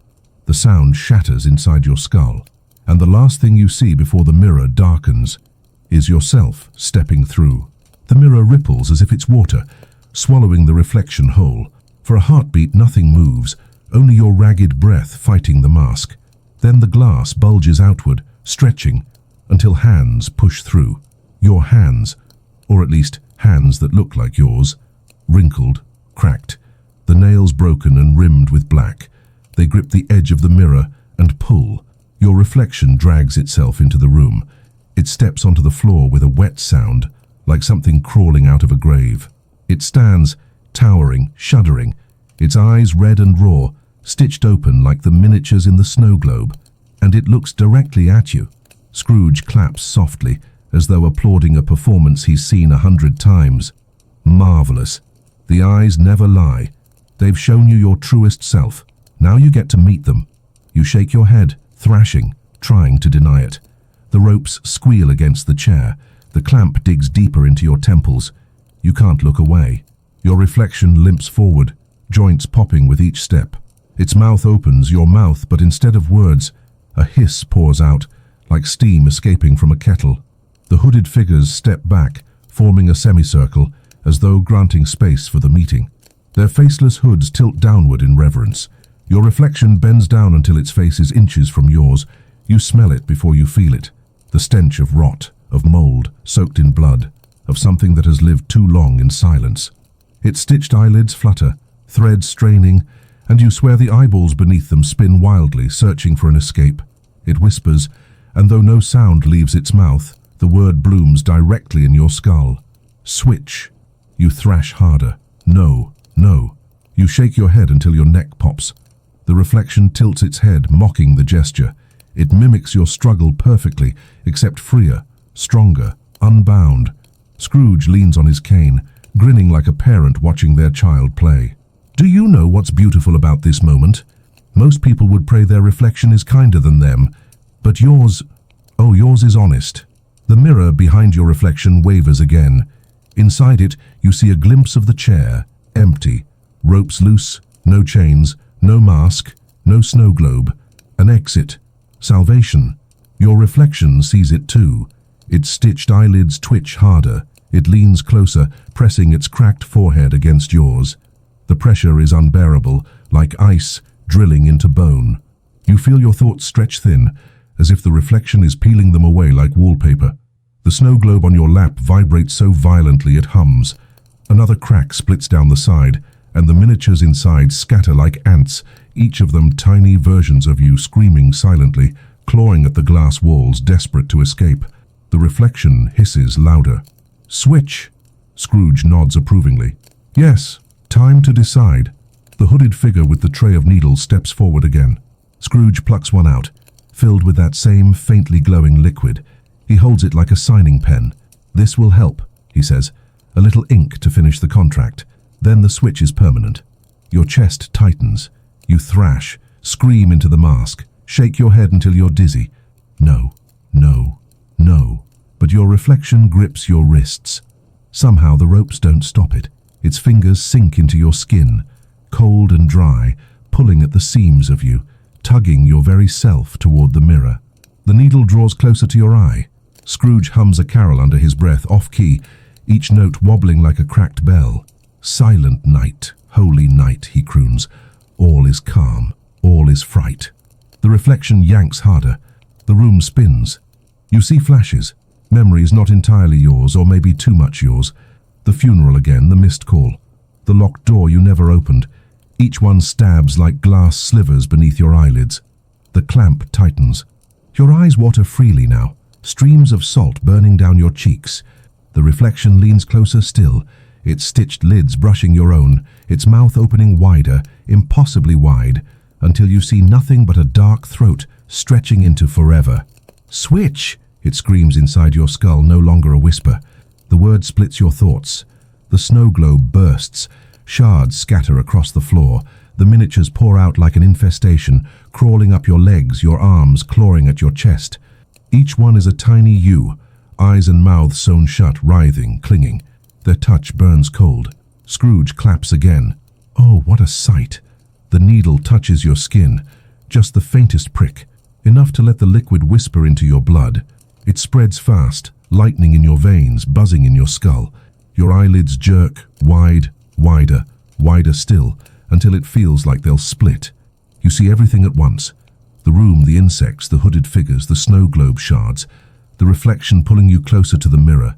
The sound shatters inside your skull, and the last thing you see before the mirror darkens is yourself stepping through. The mirror ripples as if it's water, swallowing the reflection whole. For a heartbeat, nothing moves, only your ragged breath fighting the mask. Then the glass bulges outward, stretching, until hands push through. Your hands, or at least hands that look like yours, wrinkled, cracked, the nails broken and rimmed with black. They grip the edge of the mirror and pull. Your reflection drags itself into the room. It steps onto the floor with a wet sound, like something crawling out of a grave. It stands, towering, shuddering, its eyes red and raw, stitched open like the miniatures in the snow globe, and it looks directly at you. Scrooge claps softly, as though applauding a performance he's seen 100 times. Marvelous. The eyes never lie. They've shown you your truest self. Now you get to meet them. You shake your head, thrashing, trying to deny it. The ropes squeal against the chair. The clamp digs deeper into your temples. You can't look away. Your reflection limps forward, joints popping with each step. Its mouth opens, your mouth, but instead of words, a hiss pours out, like steam escaping from a kettle. The hooded figures step back, forming a semicircle, as though granting space for the meeting. Their faceless hoods tilt downward in reverence. Your reflection bends down until its face is inches from yours. You smell it before you feel it. The stench of rot, of mold, soaked in blood, of something that has lived too long in silence. Its stitched eyelids flutter, threads straining, and you swear the eyeballs beneath them spin wildly, searching for an escape. It whispers, and though no sound leaves its mouth, the word blooms directly in your skull. Switch. You thrash harder. No, no. You shake your head until your neck pops. The reflection tilts its head, mocking the gesture. It mimics your struggle perfectly, except freer, stronger, unbound. Scrooge leans on his cane, grinning like a parent watching their child play. Do you know what's beautiful about this moment? Most people would pray their reflection is kinder than them, but yours, oh, yours is honest. The mirror behind your reflection wavers again. Inside it, you see a glimpse of the chair, empty, ropes loose, no chains, no mask, no snow globe, an exit, salvation. Your reflection sees it too. Its stitched eyelids twitch harder. It leans closer, pressing its cracked forehead against yours. The pressure is unbearable, like ice drilling into bone. You feel your thoughts stretch thin, as if the reflection is peeling them away like wallpaper. The snow globe on your lap vibrates so violently it hums. Another crack splits down the side, and the miniatures inside scatter like ants, each of them tiny versions of you screaming silently, clawing at the glass walls, desperate to escape. The reflection hisses louder. Switch! Scrooge nods approvingly. Yes, time to decide. The hooded figure with the tray of needles steps forward again. Scrooge plucks one out, filled with that same faintly glowing liquid. He holds it like a signing pen. This will help, he says. A little ink to finish the contract. Then the switch is permanent. Your chest tightens. You thrash, scream into the mask, shake your head until you're dizzy. No, no, no. But your reflection grips your wrists. Somehow the ropes don't stop it. Its fingers sink into your skin, cold and dry, pulling at the seams of you, tugging your very self toward the mirror. The needle draws closer to your eye. Scrooge hums a carol under his breath, off-key, each note wobbling like a cracked bell. Silent night, holy night, he croons. All is calm, all is fright. The reflection yanks harder. The room spins. You see flashes. Memories not entirely yours, or maybe too much yours. The funeral again, the missed call. The locked door you never opened. Each one stabs like glass slivers beneath your eyelids. The clamp tightens. Your eyes water freely now, streams of salt burning down your cheeks. The reflection leans closer still, its stitched lids brushing your own, its mouth opening wider, impossibly wide, until you see nothing but a dark throat stretching into forever. Switch! It screams inside your skull, no longer a whisper. The word splits your thoughts. The snow globe bursts. Shards scatter across the floor. The miniatures pour out like an infestation, crawling up your legs, your arms, clawing at your chest. Each one is a tiny you, eyes and mouths sewn shut, writhing, clinging. Their touch burns cold. Scrooge claps again. Oh, what a sight! The needle touches your skin, just the faintest prick, enough to let the liquid whisper into your blood. It spreads fast, lightning in your veins, buzzing in your skull. Your eyelids jerk, wide, wider, wider still, until it feels like they'll split. You see everything at once. The room, the insects, the hooded figures, the snow globe shards, the reflection pulling you closer to the mirror.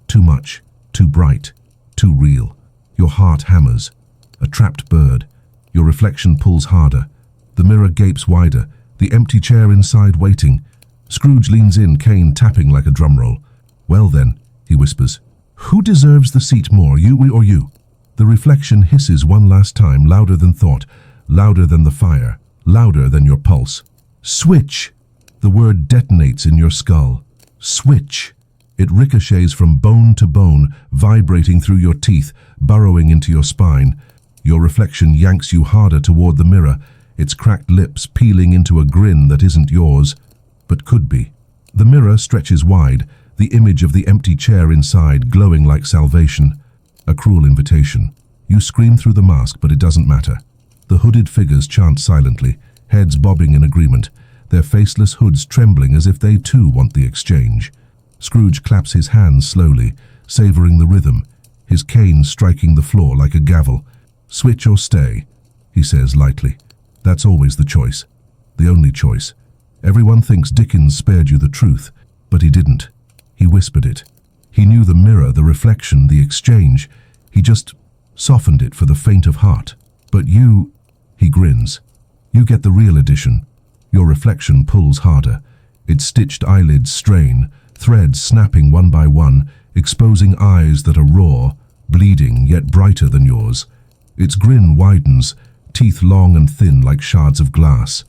Too much, too bright, too real. Your heart hammers. A trapped bird. Your reflection pulls harder. The mirror gapes wider, the empty chair inside waiting. Scrooge leans in, cane tapping like a drumroll. Well then, he whispers, who deserves the seat more, you or you? The reflection hisses one last time, louder than thought, louder than the fire, louder than your pulse. Switch! The word detonates in your skull. Switch! It ricochets from bone to bone, vibrating through your teeth, burrowing into your spine. Your reflection yanks you harder toward the mirror, its cracked lips peeling into a grin that isn't yours, but could be. The mirror stretches wide, the image of the empty chair inside glowing like salvation. A cruel invitation. You scream through the mask, but it doesn't matter. The hooded figures chant silently, heads bobbing in agreement, their faceless hoods trembling as if they too want the exchange. Scrooge claps his hands slowly, savoring the rhythm, his cane striking the floor like a gavel. Switch or stay, he says lightly. That's always the choice. The only choice. Everyone thinks Dickens spared you the truth, but he didn't. He whispered it. He knew the mirror, the reflection, the exchange. He just softened it for the faint of heart. But you, he grins. You get the real edition. Your reflection pulls harder. Its stitched eyelids strain, threads snapping one by one, exposing eyes that are raw, bleeding yet brighter than yours. Its grin widens, teeth long and thin like shards of glass.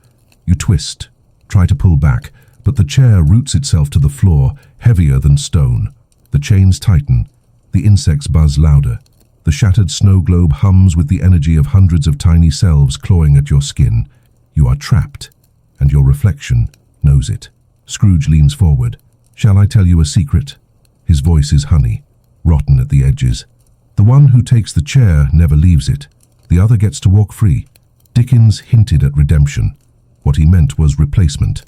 You twist, try to pull back, but the chair roots itself to the floor, heavier than stone. The chains tighten. The insects buzz louder. The shattered snow globe hums with the energy of hundreds of tiny selves clawing at your skin. You are trapped, and your reflection knows it. Scrooge leans forward. Shall I tell you a secret? His voice is honey, rotten at the edges. The one who takes the chair never leaves it. The other gets to walk free. Dickens hinted at redemption. What he meant was replacement.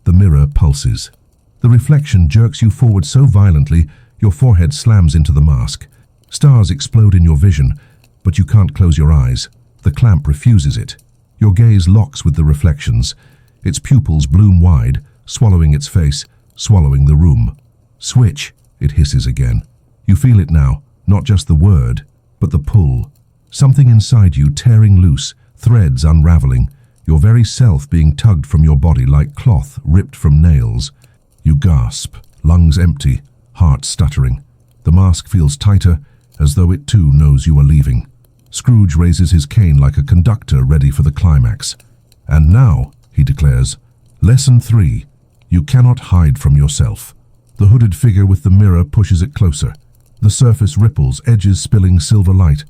The mirror pulses. The reflection jerks you forward so violently, your forehead slams into the mask. Stars explode in your vision, but you can't close your eyes. The clamp refuses it. Your gaze locks with the reflections. Its pupils bloom wide, swallowing its face, swallowing the room. Switch, it hisses again. You feel it now, not just the word, but the pull. Something inside you tearing loose, threads unraveling, your very self being tugged from your body like cloth ripped from nails. You gasp, lungs empty, heart stuttering. The mask feels tighter, as though it too knows you are leaving. Scrooge raises his cane like a conductor ready for the climax. "And now," he declares, "Lesson 3. You cannot hide from yourself." The hooded figure with the mirror pushes it closer. The surface ripples, edges spilling silver light.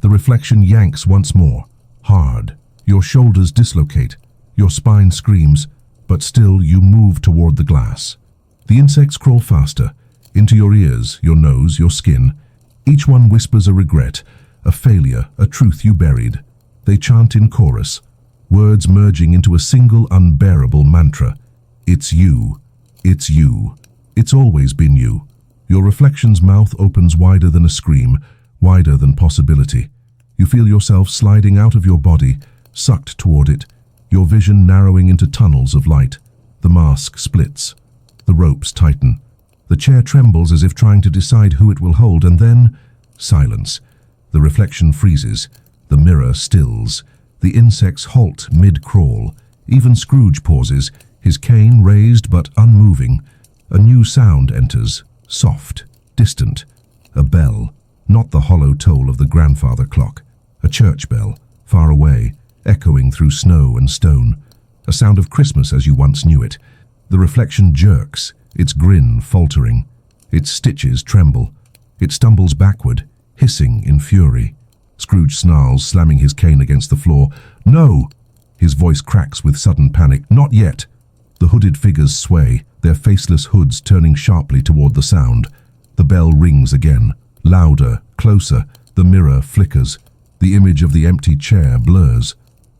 The reflection yanks once more. Hard. Your shoulders dislocate. Your spine screams, but still you move toward the glass. The insects crawl faster, into your ears, your nose, your skin. Each one whispers a regret, a failure, a truth you buried. They chant in chorus, words merging into a single unbearable mantra. It's you. It's you. It's always been you. Your reflection's mouth opens wider than a scream, wider than possibility. You feel yourself sliding out of your body, sucked toward it, your vision narrowing into tunnels of light. The mask splits. The ropes tighten. The chair trembles as if trying to decide who it will hold, and then silence. The reflection freezes. The mirror stills. The insects halt mid-crawl. Even Scrooge pauses, his cane raised but unmoving. A new sound enters, soft, distant. A bell, not the hollow toll of the grandfather clock. A church bell, far away, echoing through snow and stone. A sound of Christmas as you once knew it. The reflection jerks, its grin faltering. Its stitches tremble. It stumbles backward, hissing in fury. Scrooge snarls, slamming his cane against the floor. "No!" His voice cracks with sudden panic. "Not yet!" The hooded figures sway, their faceless hoods turning sharply toward the sound. The bell rings again. Louder, closer. The mirror flickers. The image of the empty chair blurs.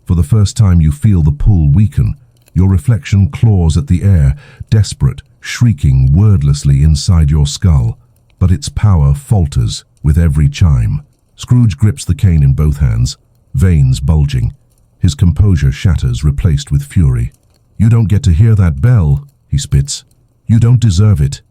For the first time you feel the pull weaken. Your reflection claws at the air, desperate, shrieking wordlessly inside your skull. But its power falters with every chime. Scrooge grips the cane in both hands, veins bulging. His composure shatters, replaced with fury. "You don't get to hear that bell," he spits. "You don't deserve it."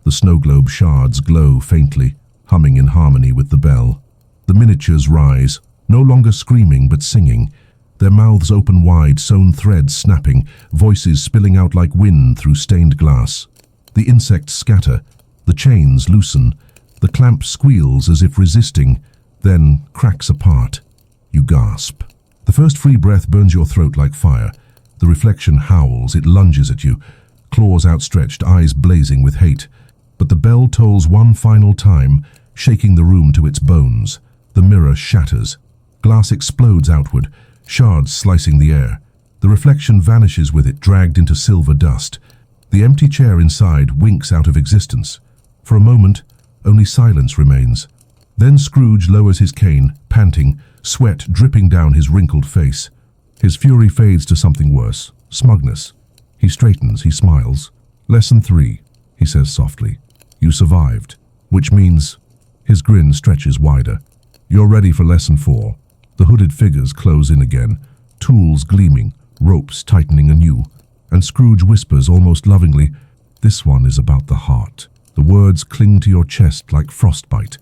The snow globe shards glow faintly, humming in harmony with the bell. The miniatures rise, no longer screaming but singing. Their mouths open wide, sewn threads snapping, voices spilling out like wind through stained glass. The insects scatter, the chains loosen, the clamp squeals as if resisting, then cracks apart. You gasp. The first free breath burns your throat like fire. The reflection howls, it lunges at you, claws outstretched, eyes blazing with hate. But the bell tolls one final time, shaking the room to its bones. The mirror shatters. Glass explodes outward, shards slicing the air. The reflection vanishes with it, dragged into silver dust. The empty chair inside winks out of existence. For a moment, only silence remains. Then Scrooge lowers his cane, panting, sweat dripping down his wrinkled face. His fury fades to something worse, smugness. He straightens, he smiles. "Lesson 3, he says softly. "You survived." Which means... His grin stretches wider. "You're ready for lesson 4. The hooded figures close in again, tools gleaming, ropes tightening anew. And Scrooge whispers almost lovingly, "This one is about the heart." The words cling to your chest like frostbite.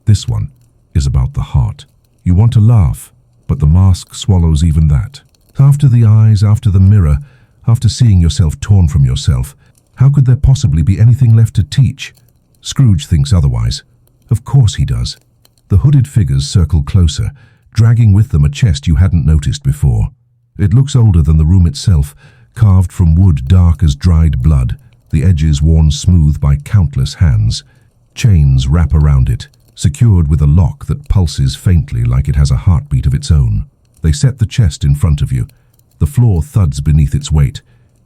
This one is about the heart. You want to laugh, but the mask swallows even that. After the eyes, after the mirror, after seeing yourself torn from yourself, how could there possibly be anything left to teach? Scrooge thinks otherwise. Of course he does. The hooded figures circle closer, dragging with them a chest you hadn't noticed before. It looks older than the room itself, carved from wood dark as dried blood, the edges worn smooth by countless hands. Chains wrap around it, secured with a lock that pulses faintly like it has a heartbeat of its own. They set the chest in front of you. The floor thuds beneath its weight.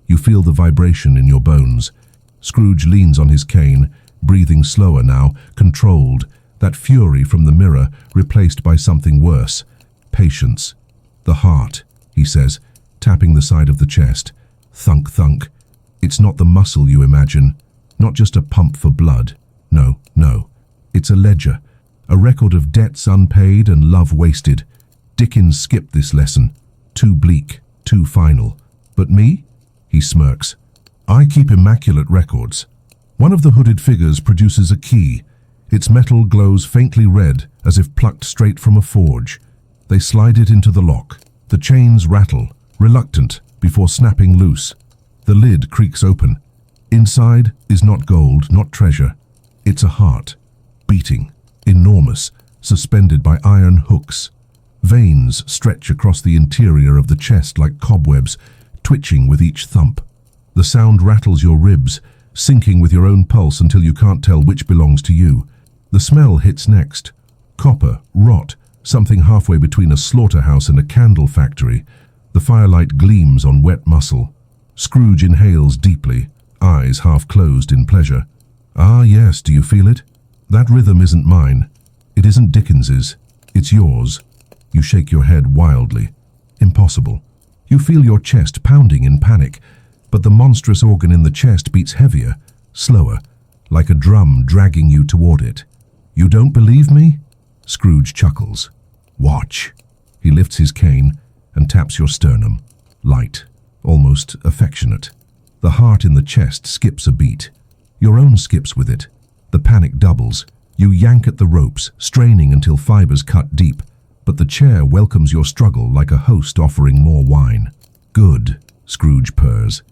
You feel the vibration in your bones. Scrooge leans on his cane, breathing slower now, controlled, that fury from the mirror replaced by something worse. Patience. "The heart," he says, tapping the side of the chest. Thunk, thunk. It's not the muscle you imagine, not just a pump for blood. No, no. It's a ledger, a record of debts unpaid and love wasted. Dickens skipped this lesson. Too bleak, too final. But me? He smirks. I keep immaculate records. One of the hooded figures produces a key. Its metal glows faintly red, as if plucked straight from a forge. They slide it into the lock. The chains rattle, reluctant, before snapping loose. The lid creaks open. Inside is not gold, not treasure. It's a heart. beating, enormous, suspended by iron hooks. Veins stretch across the interior of the chest like cobwebs, twitching with each thump. The sound rattles your ribs, syncing with your own pulse until you can't tell which belongs to you. The smell hits next. Copper, rot, something halfway between a slaughterhouse and a candle factory. The firelight gleams on wet muscle. Scrooge inhales deeply, eyes half closed in pleasure. Ah yes, do you feel it? That rhythm isn't mine. It isn't Dickens's. It's yours. You shake your head wildly. Impossible. You feel your chest pounding in panic, but the monstrous organ in the chest beats heavier, slower, like a drum dragging you toward it. You don't believe me? Scrooge chuckles. Watch. He lifts his cane and taps your sternum. Light, almost affectionate. The heart in the chest skips a beat. Your own skips with it. The panic doubles. You yank at the ropes, straining until fibers cut deep, but the chair welcomes your struggle like a host offering more wine. Good, Scrooge purrs.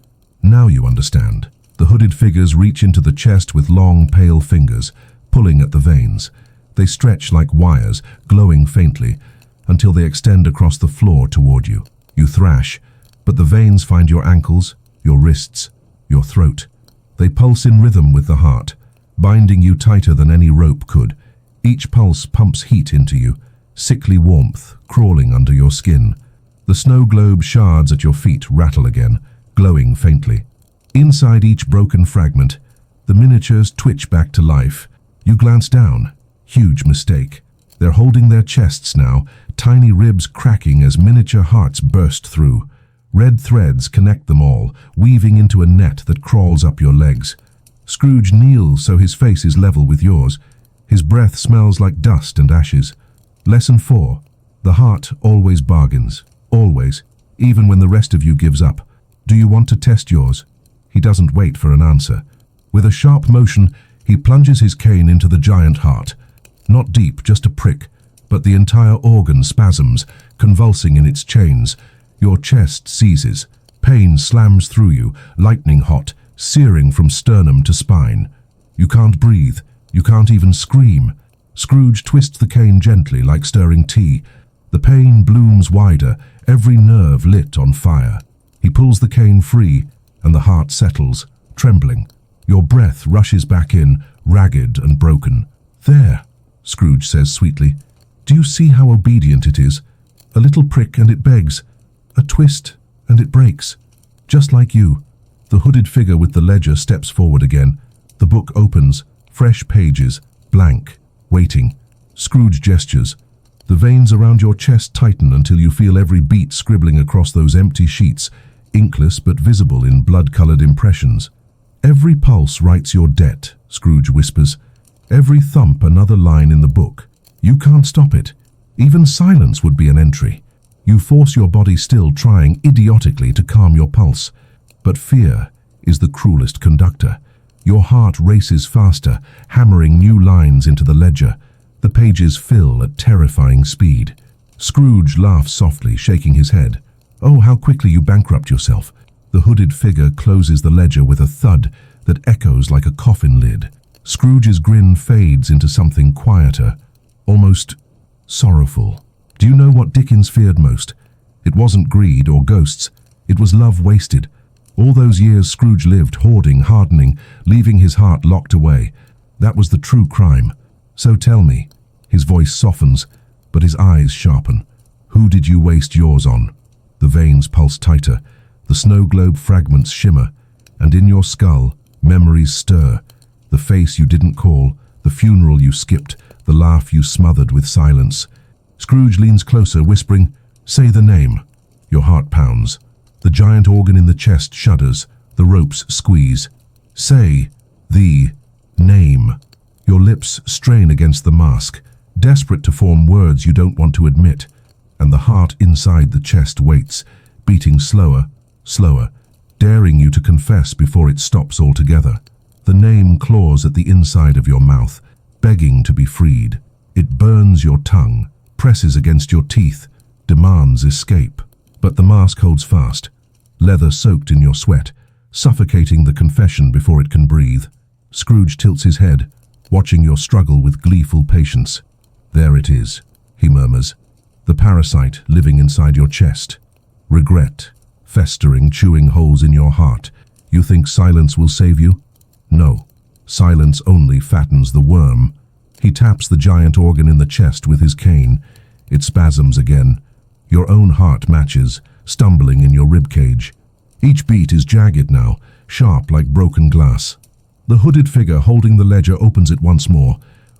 Now you understand. The hooded figures reach into the chest with long, pale fingers, pulling at the veins. They stretch like wires, glowing faintly, until they extend across the floor toward you. You thrash, but the veins find your ankles, your wrists, your throat. They pulse in rhythm with the heart, binding you tighter than any rope could. Each pulse pumps heat into you, sickly warmth crawling under your skin. The snow globe shards at your feet rattle again, glowing faintly. Inside each broken fragment, the miniatures twitch back to life. You glance down. Huge mistake. They're holding their chests now, tiny ribs cracking as miniature hearts burst through. Red threads connect them all, weaving into a net that crawls up your legs. Scrooge kneels so his face is level with yours. His breath smells like dust and ashes. Lesson 4. The heart always bargains. Always. Even when the rest of you gives up. Do you want to test yours? He doesn't wait for an answer. With a sharp motion, he plunges his cane into the giant heart. Not deep, just a prick, but the entire organ spasms, convulsing in its chains. Your chest seizes. Pain slams through you, lightning hot, searing from sternum to spine. You can't breathe. You can't even scream. Scrooge twists the cane gently, like stirring tea. The pain blooms wider, every nerve lit on fire. He pulls the cane free, and the heart settles, trembling. Your breath rushes back in, ragged and broken. There, Scrooge says sweetly. Do you see how obedient it is? A little prick and it begs. A twist and it breaks. Just like you. The hooded figure with the ledger steps forward again. The book opens, fresh pages, blank, waiting. Scrooge gestures. The veins around your chest tighten until you feel every beat scribbling across those empty sheets, inkless but visible in blood-colored impressions. Every pulse writes your debt, Scrooge whispers. Every thump another line in the book. You can't stop it. Even silence would be an entry. You force your body still, trying idiotically to calm your pulse. But fear is the cruelest conductor. Your heart races faster, hammering new lines into the ledger. The pages fill at terrifying speed. Scrooge laughs softly, shaking his head. Oh, how quickly you bankrupt yourself. The hooded figure closes the ledger with a thud that echoes like a coffin lid. Scrooge's grin fades into something quieter, almost sorrowful. Do you know what Dickens feared most? It wasn't greed or ghosts. It was love wasted. All those years Scrooge lived, hoarding, hardening, leaving his heart locked away. That was the true crime. So tell me. His voice softens, but his eyes sharpen. Who did you waste yours on? The veins pulse tighter. The snow globe fragments shimmer. And in your skull, memories stir. The face you didn't call, the funeral you skipped, the laugh you smothered with silence. Scrooge leans closer, whispering, "Say the name." Your heart pounds. The giant organ in the chest shudders. The ropes squeeze. Say the name. Your lips strain against the mask, desperate to form words you don't want to admit. And the heart inside the chest waits, beating slower, slower, daring you to confess before it stops altogether. The name claws at the inside of your mouth, begging to be freed. It burns your tongue, presses against your teeth, demands escape. But the mask holds fast, leather soaked in your sweat, suffocating the confession before it can breathe. Scrooge tilts his head. watching your struggle with gleeful patience. There it is, he murmurs, the parasite living inside your chest. Regret, festering, chewing holes in your heart. You think silence will save you? No, silence only fattens the worm. He taps the giant organ in the chest with his cane. It spasms again. Your own heart matches, stumbling in your ribcage. Each beat is jagged now, sharp like broken glass. The hooded figure holding the ledger opens it once more.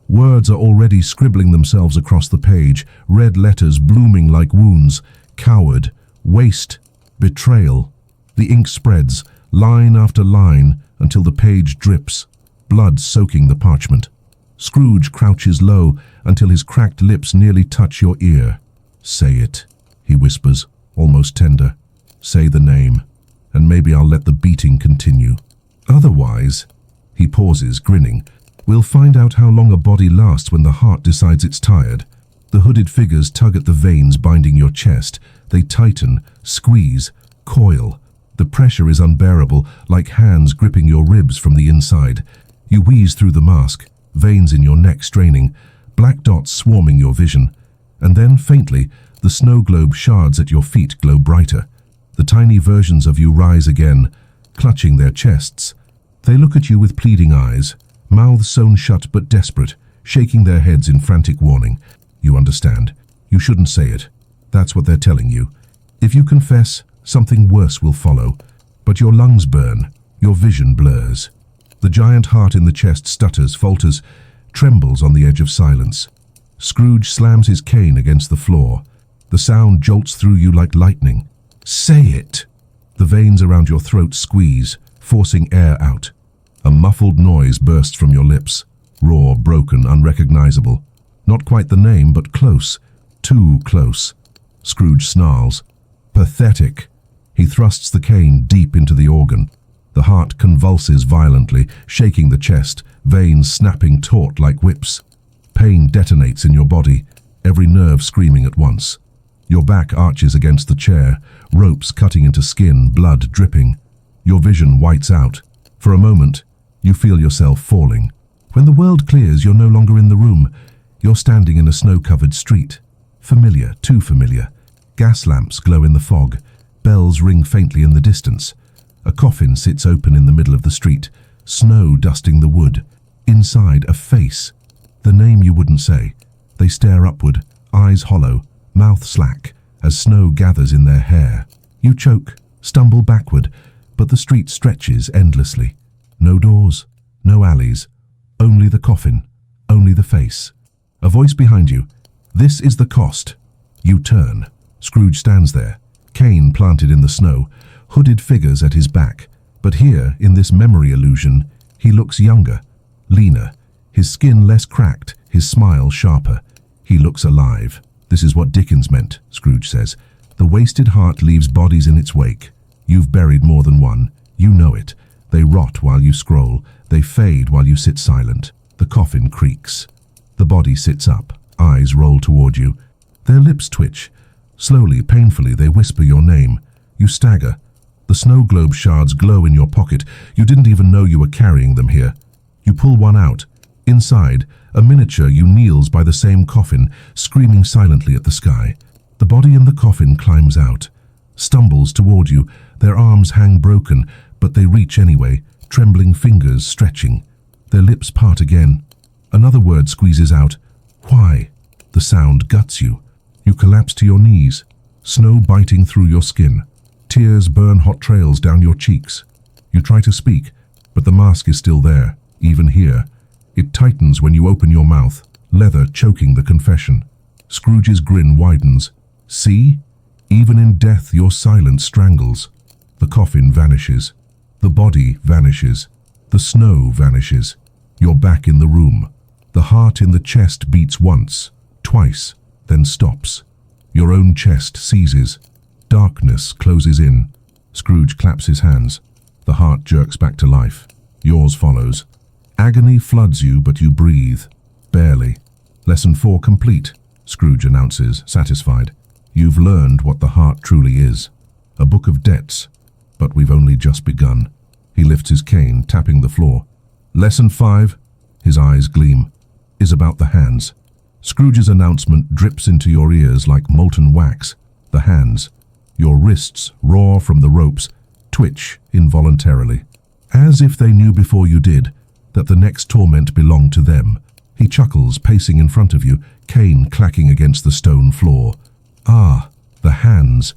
Words are already scribbling themselves across the page, red letters blooming like wounds. Coward, waste, betrayal. The ink spreads, line after line, until the page drips, blood soaking the parchment. Scrooge crouches low until his cracked lips nearly touch your ear. Say it, he whispers, almost tender. Say the name, and maybe I'll let the beating continue. Otherwise, he pauses, grinning, we'll find out how long a body lasts when the heart decides it's tired. The hooded figures tug at the veins binding your chest. They tighten, squeeze, coil. The pressure is unbearable, like hands gripping your ribs from the inside. You wheeze through the mask, veins in your neck straining, black dots swarming your vision. And then, faintly, the snow globe shards at your feet glow brighter. The tiny versions of you rise again, clutching their chests. They look at you with pleading eyes, mouths sewn shut but desperate, shaking their heads in frantic warning. You understand. You shouldn't say it. That's what they're telling you. If you confess, something worse will follow. But your lungs burn, your vision blurs. The giant heart in the chest stutters, falters, trembles on the edge of silence. Scrooge slams his cane against the floor. The sound jolts through you like lightning. Say it! The veins around your throat squeeze, forcing air out. A muffled noise bursts from your lips, raw, broken, unrecognizable. Not quite the name, but close. Too close. Scrooge snarls. Pathetic. He thrusts the cane deep into the organ. The heart convulses violently, shaking the chest, veins snapping taut like whips. Pain detonates in your body, every nerve screaming at once. Your back arches against the chair, ropes cutting into skin, blood dripping. Your vision whites out. For a moment, you feel yourself falling. When the world clears, you're no longer in the room. You're standing in a snow-covered street. Familiar, too familiar. Gas lamps glow in the fog. Bells ring faintly in the distance. A coffin sits open in the middle of the street, snow dusting the wood. Inside, a face. The name you wouldn't say. They stare upward, eyes hollow, mouth slack, as snow gathers in their hair. You choke, stumble backward, but the street stretches endlessly. No doors, no alleys, only the coffin, only the face. A voice behind you. This is the cost. You turn. Scrooge stands there, cane planted in the snow, hooded figures at his back. But here, in this memory illusion, he looks younger, leaner, his skin less cracked, his smile sharper. He looks alive. This is what Dickens meant, Scrooge says. The wasted heart leaves bodies in its wake. You've buried more than one. You know it. They rot while you scroll. They fade while you sit silent. The coffin creaks. The body sits up. Eyes roll toward you. Their lips twitch. Slowly, painfully, they whisper your name. You stagger. The snow globe shards glow in your pocket. You didn't even know you were carrying them here. You pull one out. Inside, a miniature you kneels by the same coffin, screaming silently at the sky. The body in the coffin climbs out, stumbles toward you. Their arms hang broken, but they reach anyway, trembling fingers stretching. Their lips part again. Another word squeezes out. Why? The sound guts you. You collapse to your knees, snow biting through your skin. Tears burn hot trails down your cheeks. You try to speak, but the mask is still there, even here. It tightens when you open your mouth, leather choking the confession. Scrooge's grin widens. See? Even in death your silence strangles. The coffin vanishes. The body vanishes. The snow vanishes. You're back in the room. The heart in the chest beats once, twice, then stops. Your own chest seizes. Darkness closes in. Scrooge claps his hands. The heart jerks back to life. Yours follows. Agony floods you, but you breathe. Barely. Lesson 4 complete, Scrooge announces, satisfied. You've learned what the heart truly is. A book of debts. But we've only just begun. He lifts his cane, tapping the floor. Lesson 5. his eyes gleam, is about the hands. Scrooge's announcement drips into your ears like molten wax. The hands. Your wrists, raw from the ropes, twitch involuntarily, as if they knew before you did that the next torment belonged to them. He chuckles, pacing in front of you, cane clacking against the stone floor. Ah, the hands.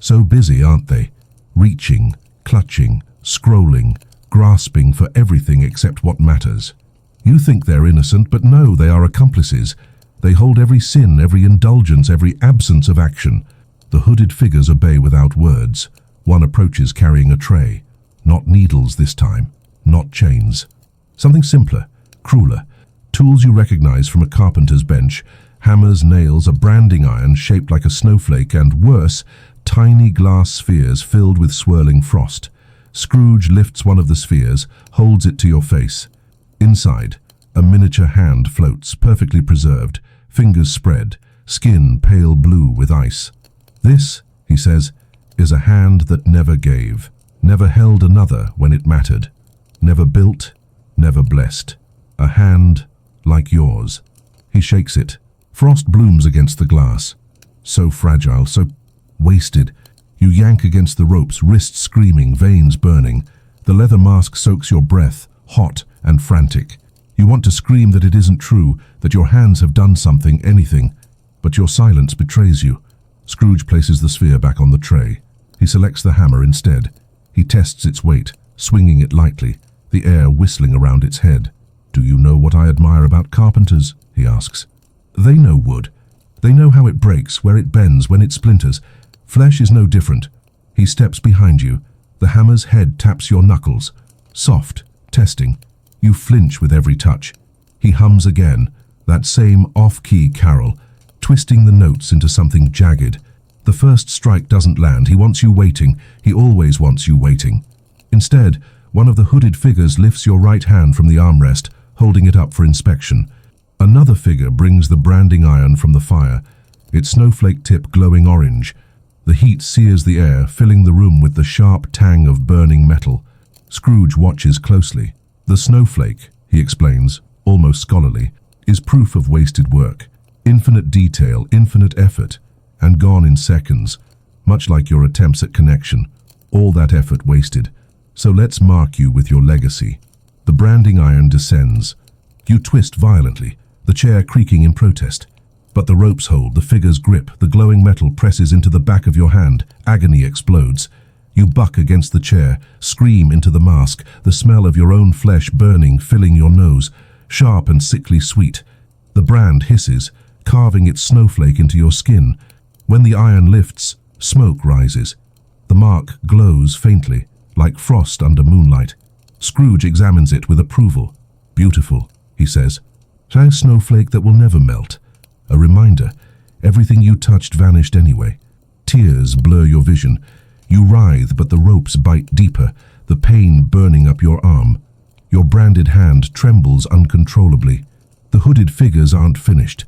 So busy, aren't they? Reaching, clutching, scrolling, grasping for everything except what matters. You think they're innocent, but no, they are accomplices. They hold every sin, every indulgence, every absence of action. The hooded figures obey without words. One approaches carrying a tray. Not needles this time, not chains. Something simpler, crueler. Tools you recognize from a carpenter's bench. Hammers, nails, a branding iron shaped like a snowflake, and worse, tiny glass spheres filled with swirling frost. Scrooge lifts one of the spheres, holds it to your face. Inside, a miniature hand floats, perfectly preserved, fingers spread, skin pale blue with ice. This, he says, is a hand that never gave, never held another when it mattered, never built, never blessed. A hand like yours. He shakes it. Frost blooms against the glass. So fragile, so wasted. You yank against the ropes, wrists screaming, veins burning. The leather mask soaks your breath, hot and frantic. You want to scream that it isn't true, that your hands have done something, anything. But your silence betrays you. Scrooge places the sphere back on the tray. He selects the hammer instead. He tests its weight, swinging it lightly, the air whistling around its head. "Do you know what I admire about carpenters?" he asks. "They know wood. They know how it breaks, where it bends, when it splinters. Flesh is no different." He steps behind you. The hammer's head taps your knuckles. Soft, testing. You flinch with every touch. He hums again, that same off-key carol, twisting the notes into something jagged. The first strike doesn't land. He wants you waiting. He always wants you waiting. Instead, one of the hooded figures lifts your right hand from the armrest, holding it up for inspection. Another figure brings the branding iron from the fire, its snowflake tip glowing orange. The heat sears the air, filling the room with the sharp tang of burning metal. Scrooge watches closely. The snowflake, he explains, almost scholarly, is proof of wasted work. Infinite detail, infinite effort, and gone in seconds, much like your attempts at connection. All that effort wasted. So let's mark you with your legacy. The branding iron descends. You twist violently, the chair creaking in protest. But the ropes hold, the figures grip, the glowing metal presses into the back of your hand. Agony explodes. You buck against the chair, scream into the mask, the smell of your own flesh burning, filling your nose, sharp and sickly sweet. The brand hisses, carving its snowflake into your skin. When the iron lifts, smoke rises. The mark glows faintly, like frost under moonlight. Scrooge examines it with approval. "Beautiful," he says. "A snowflake that will never melt. A reminder, everything you touched vanished anyway. Tears blur your vision. You writhe, but the ropes bite deeper, the pain burning up your arm. Your branded hand trembles uncontrollably. The hooded figures aren't finished.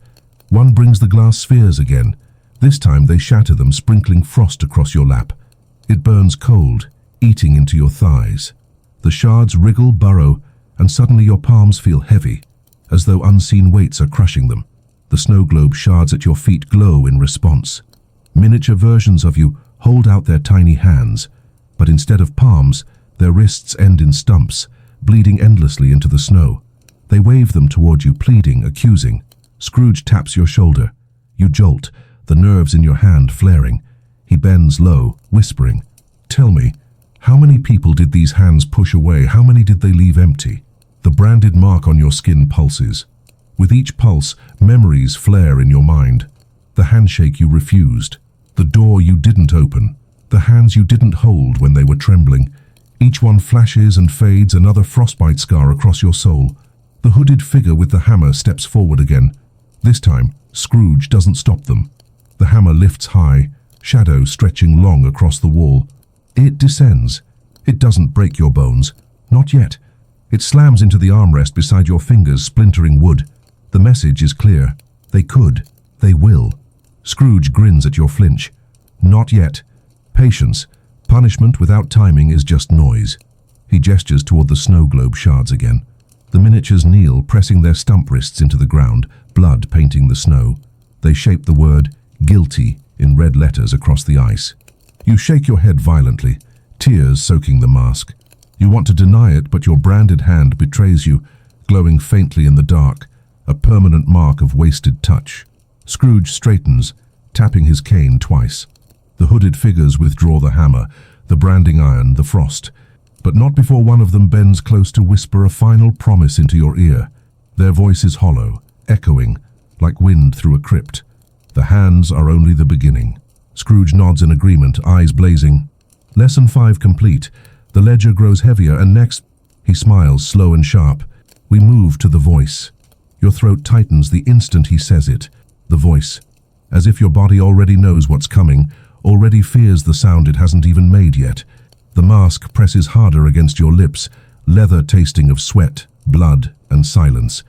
One brings the glass spheres again. This time they shatter them, sprinkling frost across your lap. It burns cold, eating into your thighs. The shards wriggle, burrow, and suddenly your palms feel heavy, as though unseen weights are crushing them. The snow globe shards at your feet glow in response. Miniature versions of you hold out their tiny hands, but instead of palms, their wrists end in stumps, bleeding endlessly into the snow. They wave them toward you, pleading, accusing. Scrooge taps your shoulder. You jolt, the nerves in your hand flaring. He bends low, whispering, "Tell me, how many people did these hands push away? How many did they leave empty?" The branded mark on your skin pulses. With each pulse, memories flare in your mind. The handshake you refused, the door you didn't open, the hands you didn't hold when they were trembling. Each one flashes and fades, another frostbite scar across your soul. The hooded figure with the hammer steps forward again. This time, Scrooge doesn't stop them. The hammer lifts high, shadow stretching long across the wall. It descends. It doesn't break your bones. Not yet. It slams into the armrest beside your fingers, splintering wood. The message is clear. They could. They will. Scrooge grins at your flinch. Not yet. Patience. Punishment without timing is just noise. He gestures toward the snow globe shards again. The miniatures kneel, pressing their stump wrists into the ground, blood painting the snow. They shape the word guilty in red letters across the ice. You shake your head violently, tears soaking the mask. You want to deny it, but your branded hand betrays you, glowing faintly in the dark, a permanent mark of wasted touch. Scrooge straightens, tapping his cane twice. The hooded figures withdraw the hammer, the branding iron, the frost, but not before one of them bends close to whisper a final promise into your ear. Their voice is hollow, echoing, like wind through a crypt. The hands are only the beginning. Scrooge nods in agreement, eyes blazing. Lesson 5 complete. The ledger grows heavier, and next, he smiles, slow and sharp. We move to the voice. Your throat tightens the instant he says it. The voice, as if your body already knows what's coming, already fears the sound it hasn't even made yet. The mask presses harder against your lips, leather tasting of sweat, blood, and silence.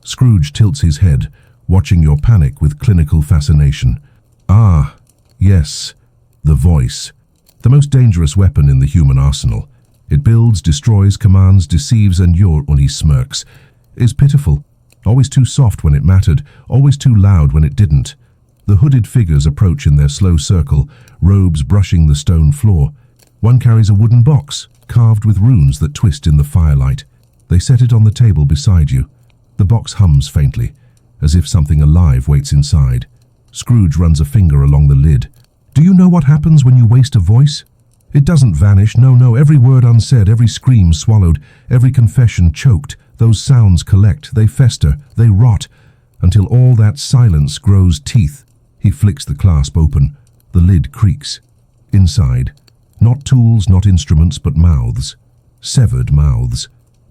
Scrooge tilts his head, watching your panic with clinical fascination. Ah, yes, the voice. The most dangerous weapon in the human arsenal. It builds, destroys, commands, deceives, and when he smirks, is pitiful. Always too soft when it mattered, always too loud when it didn't. The hooded figures approach in their slow circle, robes brushing the stone floor. One carries a wooden box, carved with runes that twist in the firelight. They set it on the table beside you. The box hums faintly, as if something alive waits inside. Scrooge runs a finger along the lid. Do you know what happens when you waste a voice? It doesn't vanish, no, every word unsaid, every scream swallowed, every confession choked. Those sounds collect, they fester, they rot, until all that silence grows teeth. He flicks the clasp open. The lid creaks. Inside, not tools, not instruments, but mouths. Severed mouths.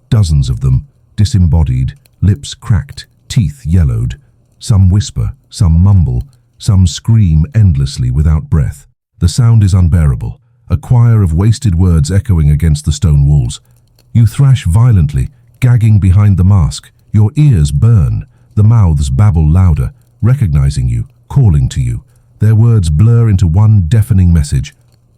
Dozens of them, disembodied, lips cracked, teeth yellowed. Some whisper, some mumble, some scream endlessly without breath. The sound is unbearable, a choir of wasted words echoing against the stone walls. You thrash violently, gagging behind the mask. Your ears burn. The mouths babble louder, recognizing you, calling to you. Their words blur into one deafening message.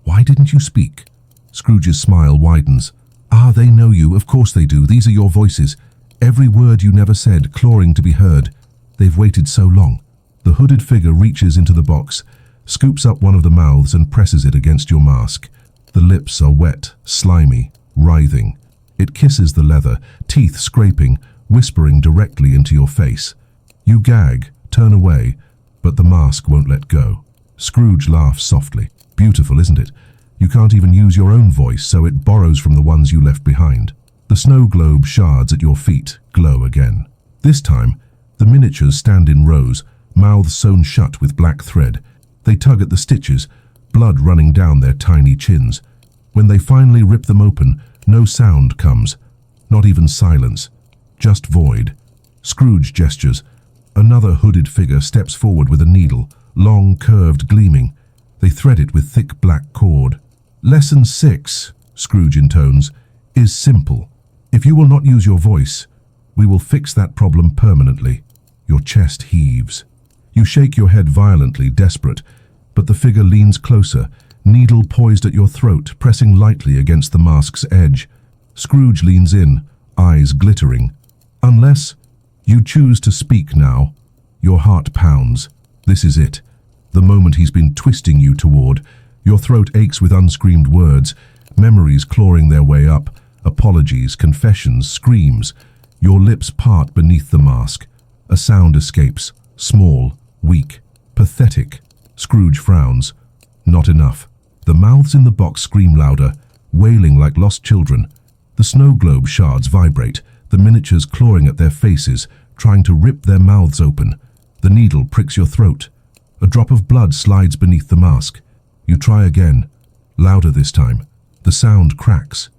Why didn't you speak? Scrooge's smile widens. Ah, they know you, of course they do. These are your voices. Every word you never said, clawing to be heard. They've waited so long. The hooded figure reaches into the box, scoops up one of the mouths and presses it against your mask. The lips are wet, slimy, writhing. It kisses the leather, teeth scraping, whispering directly into your face. You gag, turn away, but the mask won't let go. Scrooge laughs softly. Beautiful, isn't it? You can't even use your own voice, so it borrows from the ones you left behind. The snow globe shards at your feet glow again. This time, the miniatures stand in rows, mouths sewn shut with black thread. They tug at the stitches, blood running down their tiny chins. When they finally rip them open, no sound comes, not even silence, just void. Scrooge gestures. Another hooded figure steps forward with a needle, long, curved, gleaming. They thread it with thick black cord. Lesson 6, Scrooge intones, is simple. If you will not use your voice, we will fix that problem permanently. Your chest heaves. You shake your head violently, desperate, but the figure leans closer, needle poised at your throat, pressing lightly against the mask's edge. Scrooge leans in, eyes glittering. Unless you choose to speak now. Your heart pounds. This is it. The moment he's been twisting you toward. Your throat aches with unscreamed words, memories clawing their way up, apologies, confessions, screams. Your lips part beneath the mask. A sound escapes, small, weak, pathetic. Scrooge frowns. Not enough. The mouths in the box scream louder, wailing like lost children. The snow globe shards vibrate, the miniatures clawing at their faces, trying to rip their mouths open. The needle pricks your throat. A drop of blood slides beneath the mask. You try again, louder this time. The sound cracks.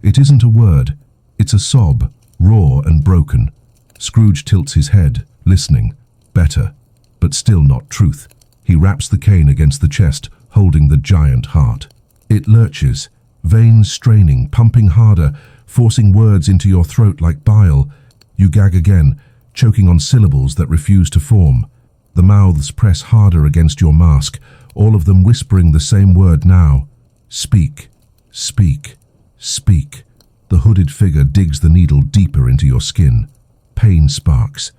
It isn't a word. It's a sob, raw and broken. Scrooge tilts his head, listening. Better, but still not truth. He raps the cane against the chest, holding the giant heart. It lurches, veins straining, pumping harder, forcing words into your throat like bile. You gag again, choking on syllables that refuse to form. The mouths press harder against your mask, all of them whispering the same word now. Speak, speak, speak. The hooded figure digs the needle deeper into your skin. Pain sparks.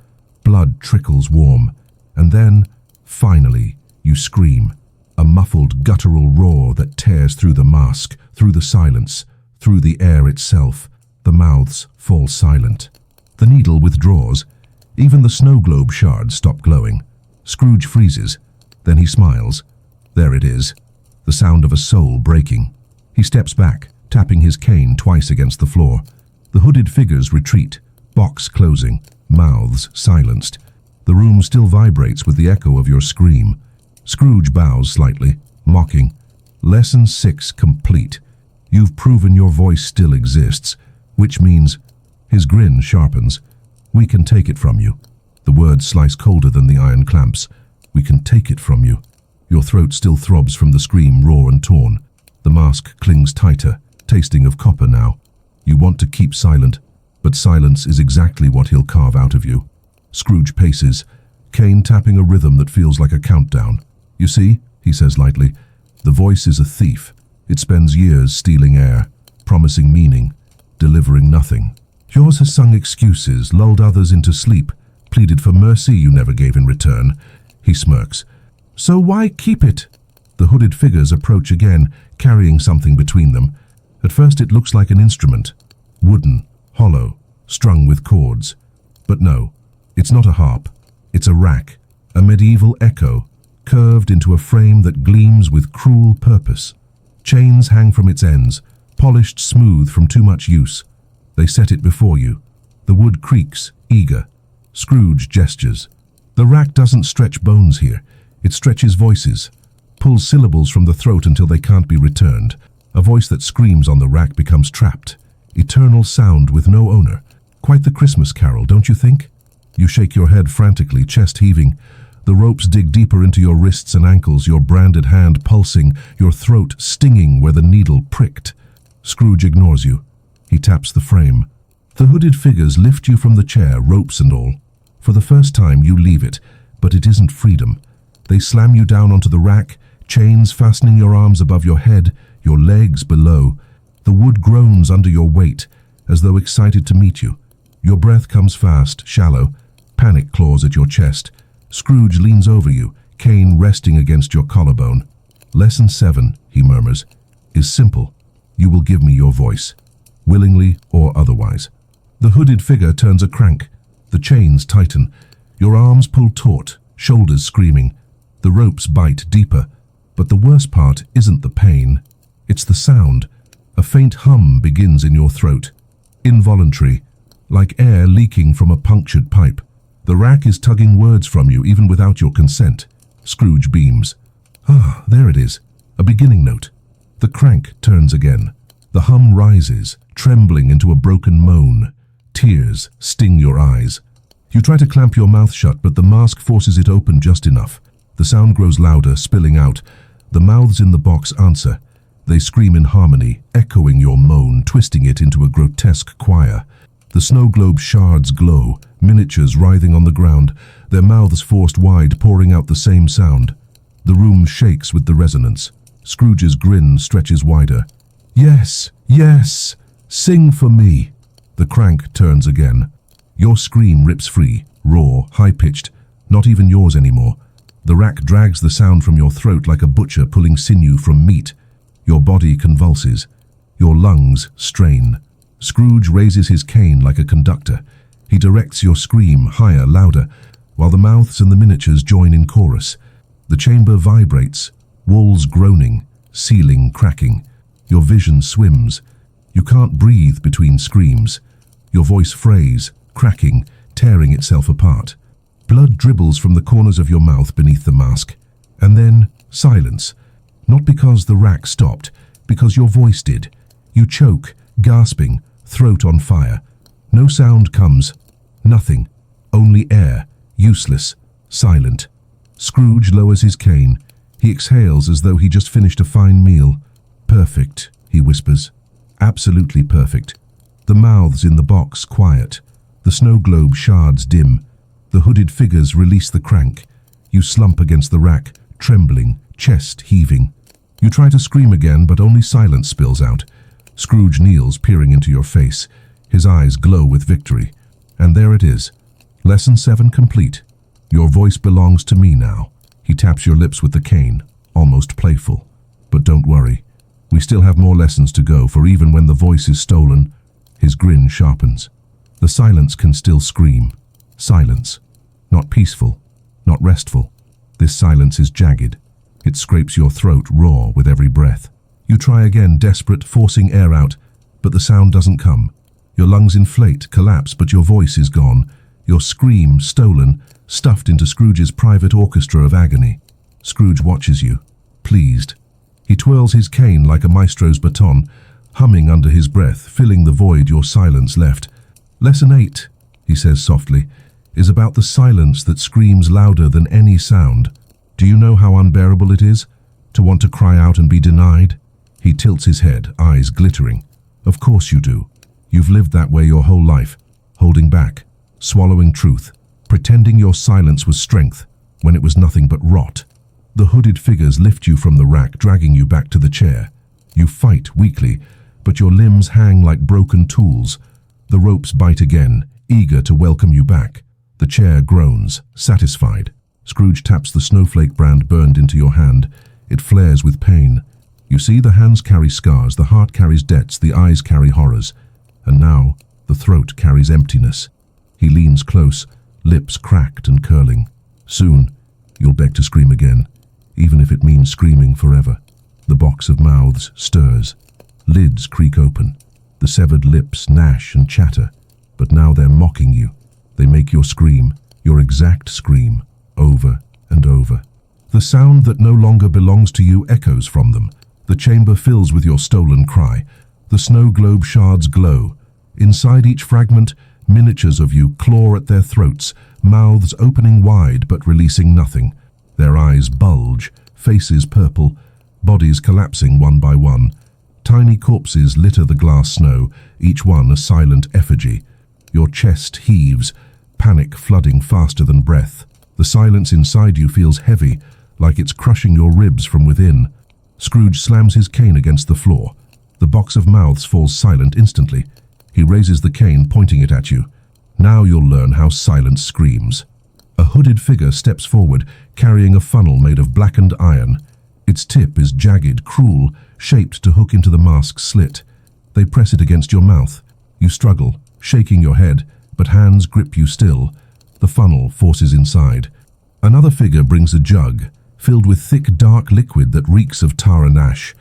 Blood trickles warm. And then, finally, you scream. A muffled, guttural roar that tears through the mask, through the silence, through the air itself. The mouths fall silent. The needle withdraws. Even the snow globe shards stop glowing. Scrooge freezes. Then he smiles. There it is. The sound of a soul breaking. He steps back, tapping his cane twice against the floor. The hooded figures retreat, box closing, mouths silenced. The room still vibrates with the echo of your scream. Scrooge bows slightly, mocking. Lesson 6 complete. You've proven your voice still exists, which means... His grin sharpens. We can take it from you. The words slice colder than the iron clamps. We can take it from you. Your throat still throbs from the scream, raw and torn. The mask clings tighter, tasting of copper now. You want to keep silent, but silence is exactly what he'll carve out of you. Scrooge paces, cane tapping a rhythm that feels like a countdown. You see, he says lightly, the voice is a thief. It spends years stealing air, promising meaning, delivering nothing. Yours has sung excuses, lulled others into sleep, pleaded for mercy you never gave in return. He smirks. So why keep it? The hooded figures approach again, carrying something between them. At first it looks like an instrument. Wooden, hollow, strung with cords. But no, it's not a harp. It's a rack, a medieval echo, curved into a frame that gleams with cruel purpose. Chains hang from its ends, polished smooth from too much use. They set it before you. The wood creaks, eager. Scrooge gestures. The rack doesn't stretch bones here. It stretches voices, pulls syllables from the throat until they can't be returned. A voice that screams on the rack becomes trapped. Eternal sound with no owner. Quite the Christmas carol, don't you think? You shake your head frantically, chest heaving. The ropes dig deeper into your wrists and ankles, your branded hand pulsing, your throat stinging where the needle pricked. Scrooge ignores you. He taps the frame. The hooded figures lift you from the chair, ropes and all. For the first time you leave it, but it isn't freedom. They slam you down onto the rack, chains fastening your arms above your head, your legs below. The wood groans under your weight, as though excited to meet you. Your breath comes fast, shallow. Panic claws at your chest. Scrooge leans over you, cane resting against your collarbone. Lesson 7, he murmurs, is simple. You will give me your voice, willingly or otherwise. The hooded figure turns a crank. The chains tighten. Your arms pull taut, shoulders screaming. The ropes bite deeper. But the worst part isn't the pain. It's the sound. A faint hum begins in your throat. Involuntary, like air leaking from a punctured pipe. The rack is tugging words from you even without your consent. Scrooge beams. Ah, there it is. A beginning note. The crank turns again. The hum rises, trembling into a broken moan. Tears sting your eyes. You try to clamp your mouth shut, but the mask forces it open just enough. The sound grows louder, spilling out. The mouths in the box answer. They scream in harmony, echoing your moan, twisting it into a grotesque choir. The snow globe shards glow, miniatures writhing on the ground, their mouths forced wide, pouring out the same sound. The room shakes with the resonance. Scrooge's grin stretches wider. Yes, yes, sing for me. The crank turns again. Your scream rips free, raw, high-pitched, not even yours anymore. The rack drags the sound from your throat like a butcher pulling sinew from meat. Your body convulses. Your lungs strain. Scrooge raises his cane like a conductor. He directs your scream higher, louder, while the mouths and the miniatures join in chorus. The chamber vibrates, walls groaning, ceiling cracking. Your vision swims. You can't breathe between screams. Your voice frays, cracking, tearing itself apart. Blood dribbles from the corners of your mouth beneath the mask. And then silence. Not because the rack stopped, because your voice did. You choke, gasping, throat on fire. No sound comes. Nothing. Only air. Useless. Silent. Scrooge lowers his cane. He exhales as though he just finished a fine meal. Perfect, he whispers. Absolutely perfect. The mouths in the box quiet. The snow globe shards dim. The hooded figures release the crank. You slump against the rack, trembling, chest heaving. You try to scream again, but only silence spills out. Scrooge kneels, peering into your face. His eyes glow with victory. And there it is. Lesson 7 complete. Your voice belongs to me now. He taps your lips with the cane, almost playful. But don't worry. We still have more lessons to go, for even when the voice is stolen, his grin sharpens. The silence can still scream. Silence. Not peaceful, not restful. This silence is jagged. It scrapes your throat raw with every breath. You try again, desperate, forcing air out, but the sound doesn't come. Your lungs inflate, collapse, but your voice is gone. Your scream, stolen, stuffed into Scrooge's private orchestra of agony. Scrooge watches you, pleased. He twirls his cane like a maestro's baton, humming under his breath, filling the void your silence left. Lesson 8, he says softly, is about the silence that screams louder than any sound. Do you know how unbearable it is to want to cry out and be denied? He tilts his head, eyes glittering. Of course you do. You've lived that way your whole life, holding back, swallowing truth, pretending your silence was strength when it was nothing but rot. The hooded figures lift you from the rack, dragging you back to the chair. You fight weakly, but your limbs hang like broken tools. The ropes bite again, eager to welcome you back. The chair groans, satisfied. Scrooge taps the snowflake brand burned into your hand. It flares with pain. You see, the hands carry scars, the heart carries debts, the eyes carry horrors. And now, the throat carries emptiness. He leans close, lips cracked and curling. Soon, you'll beg to scream again, even if it means screaming forever. The box of mouths stirs. Lids creak open. The severed lips gnash and chatter. But now they're mocking you. They make your scream, your exact scream, over and over. The sound that no longer belongs to you echoes from them. The chamber fills with your stolen cry. The snow globe shards glow. Inside each fragment, miniatures of you claw at their throats, mouths opening wide but releasing nothing. Their eyes bulge, faces purple, bodies collapsing one by one. Tiny corpses litter the glass snow, each one a silent effigy. Your chest heaves, panic flooding faster than breath. The silence inside you feels heavy, like it's crushing your ribs from within. Scrooge slams his cane against the floor. The box of mouths falls silent instantly. He raises the cane, pointing it at you. Now you'll learn how silence screams. A hooded figure steps forward, carrying a funnel made of blackened iron. Its tip is jagged, cruel, shaped to hook into the mask's slit. They press it against your mouth. You struggle, shaking your head, but hands grip you still. The funnel forces inside. Another figure brings a jug, filled with thick, dark liquid that reeks of tar and ash.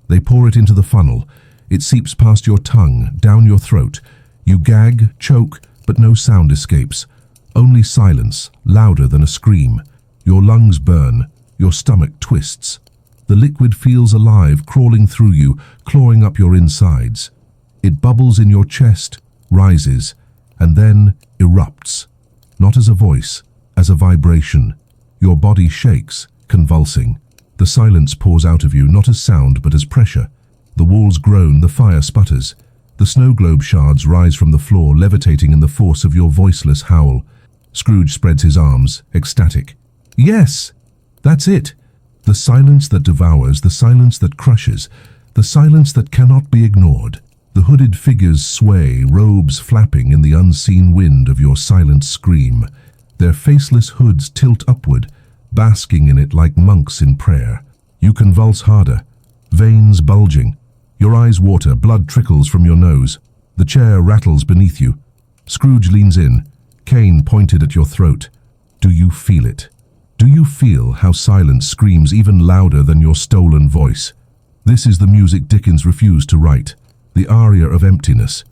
They pour it into the funnel. It seeps past your tongue, down your throat. You gag, choke, but no sound escapes. Only silence, louder than a scream. Your lungs burn. Your stomach twists. The liquid feels alive, crawling through you, clawing up your insides. It bubbles in your chest, rises, and then erupts. Not as a voice, as a vibration. Your body shakes, convulsing. The silence pours out of you, not as sound, but as pressure. The walls groan, the fire sputters. The snow globe shards rise from the floor, levitating in the force of your voiceless howl. Scrooge spreads his arms, ecstatic. Yes! That's it! The silence that devours, the silence that crushes, the silence that cannot be ignored. The hooded figures sway, robes flapping in the unseen wind of your silent scream. Their faceless hoods tilt upward, basking in it like monks in prayer. You convulse harder, veins bulging. Your eyes water, blood trickles from your nose. The chair rattles beneath you. Scrooge leans in, cane pointed at your throat. Do you feel it? Do you feel how silence screams even louder than your stolen voice? This is the music Dickens refused to write, the aria of emptiness.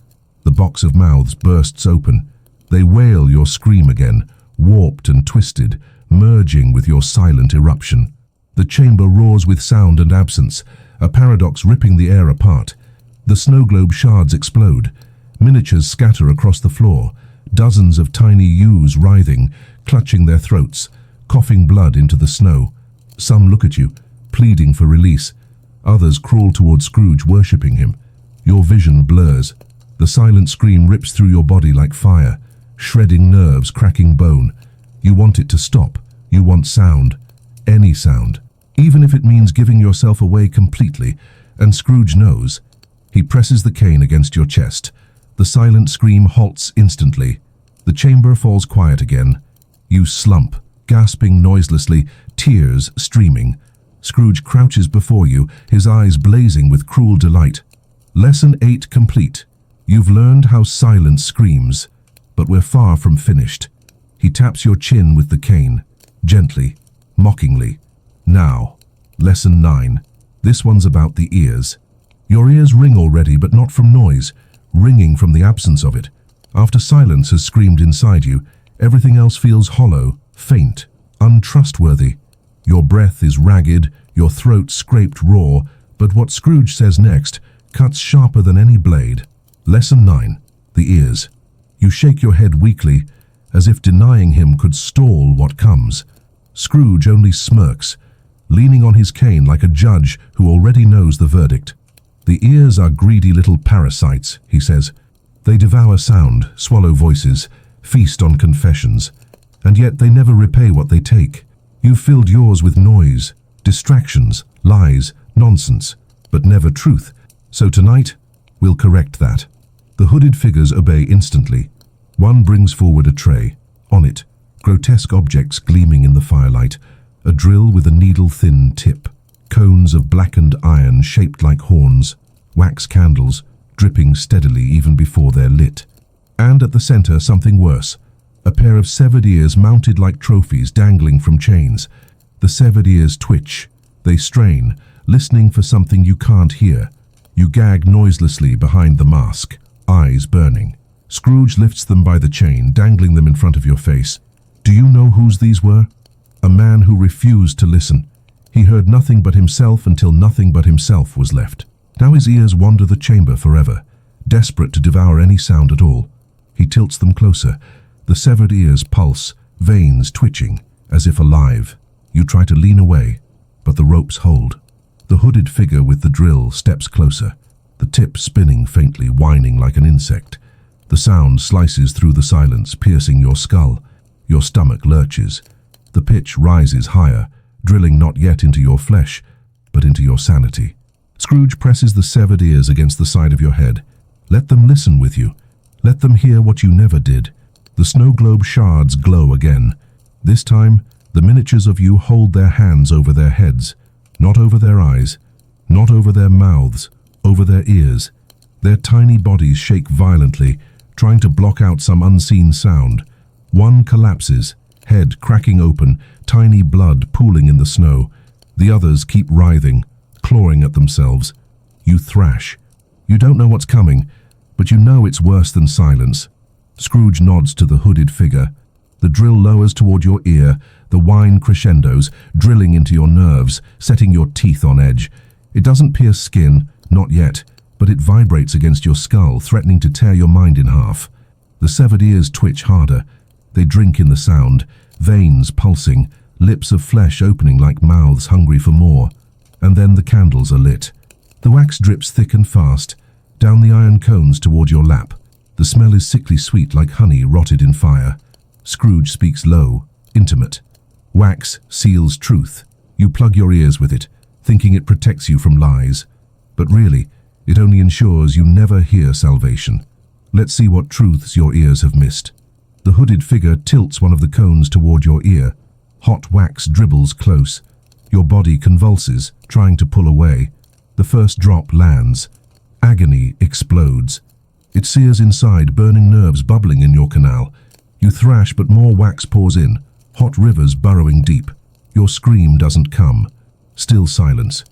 The box of mouths bursts open. They wail your scream again, warped and twisted, merging with your silent eruption. The chamber roars with sound and absence, a paradox ripping the air apart. The snow globe shards explode. Miniatures scatter across the floor, dozens of tiny yous writhing, clutching their throats, coughing blood into the snow. Some look at you, pleading for release. Others crawl toward Scrooge, worshipping him. Your vision blurs. The silent scream rips through your body like fire, shredding nerves, cracking bone. You want it to stop. You want sound. Any sound. Even if it means giving yourself away completely. And Scrooge knows. He presses the cane against your chest. The silent scream halts instantly. The chamber falls quiet again. You slump, gasping noiselessly, tears streaming. Scrooge crouches before you, his eyes blazing with cruel delight. Lesson 8 complete. You've learned how silence screams, but we're far from finished. He taps your chin with the cane, gently, mockingly. Now, lesson 9. This one's about the ears. Your ears ring already, but not from noise, ringing from the absence of it. After silence has screamed inside you, everything else feels hollow, faint, untrustworthy. Your breath is ragged, your throat scraped raw, but what Scrooge says next cuts sharper than any blade. Lesson 9. The ears. You shake your head weakly, as if denying him could stall what comes. Scrooge only smirks, leaning on his cane like a judge who already knows the verdict. The ears are greedy little parasites, he says. They devour sound, swallow voices, feast on confessions, and yet they never repay what they take. You've filled yours with noise, distractions, lies, nonsense, but never truth. So tonight, we'll correct that. The hooded figures obey instantly. One brings forward a tray. On it, grotesque objects gleaming in the firelight, a drill with a needle-thin tip, cones of blackened iron shaped like horns, wax candles dripping steadily even before they're lit. And at the center, something worse, a pair of severed ears mounted like trophies dangling from chains. The severed ears twitch. They strain, listening for something you can't hear. You gag noiselessly behind the mask, eyes burning. Scrooge lifts them by the chain, dangling them in front of your face. Do you know whose these were? A man who refused to listen. He heard nothing but himself until nothing but himself was left. Now his ears wander the chamber forever, desperate to devour any sound at all. He tilts them closer. The severed ears pulse, veins twitching, as if alive. You try to lean away, but the ropes hold. The hooded figure with the drill steps closer, the tip spinning faintly, whining like an insect. The sound slices through the silence, piercing your skull. Your stomach lurches. The pitch rises higher, drilling not yet into your flesh, but into your sanity. Scrooge presses the severed ears against the side of your head. Let them listen with you. Let them hear what you never did. The snow globe shards glow again. This time, the miniatures of you hold their hands over their heads, not over their eyes, not over their mouths, over their ears. Their tiny bodies shake violently, trying to block out some unseen sound. One collapses, head cracking open, tiny blood pooling in the snow. The others keep writhing, clawing at themselves. You thrash. You don't know what's coming, but you know it's worse than silence. Scrooge nods to the hooded figure. The drill lowers toward your ear, the whine crescendos, drilling into your nerves, setting your teeth on edge. It doesn't pierce skin, not yet, but it vibrates against your skull, threatening to tear your mind in half. The severed ears twitch harder. They drink in the sound, veins pulsing, lips of flesh opening like mouths hungry for more. And then the candles are lit. The wax drips thick and fast, down the iron cones toward your lap. The smell is sickly sweet like honey rotted in fire. Scrooge speaks low, intimate. Wax seals truth. You plug your ears with it, thinking it protects you from lies. But really, it only ensures you never hear salvation. Let's see what truths your ears have missed. The hooded figure tilts one of the cones toward your ear. Hot wax dribbles close. Your body convulses, trying to pull away. The first drop lands. Agony explodes. It sears inside, burning nerves bubbling in your canal. You thrash, but more wax pours in, hot rivers burrowing deep. Your scream doesn't come. Still silence.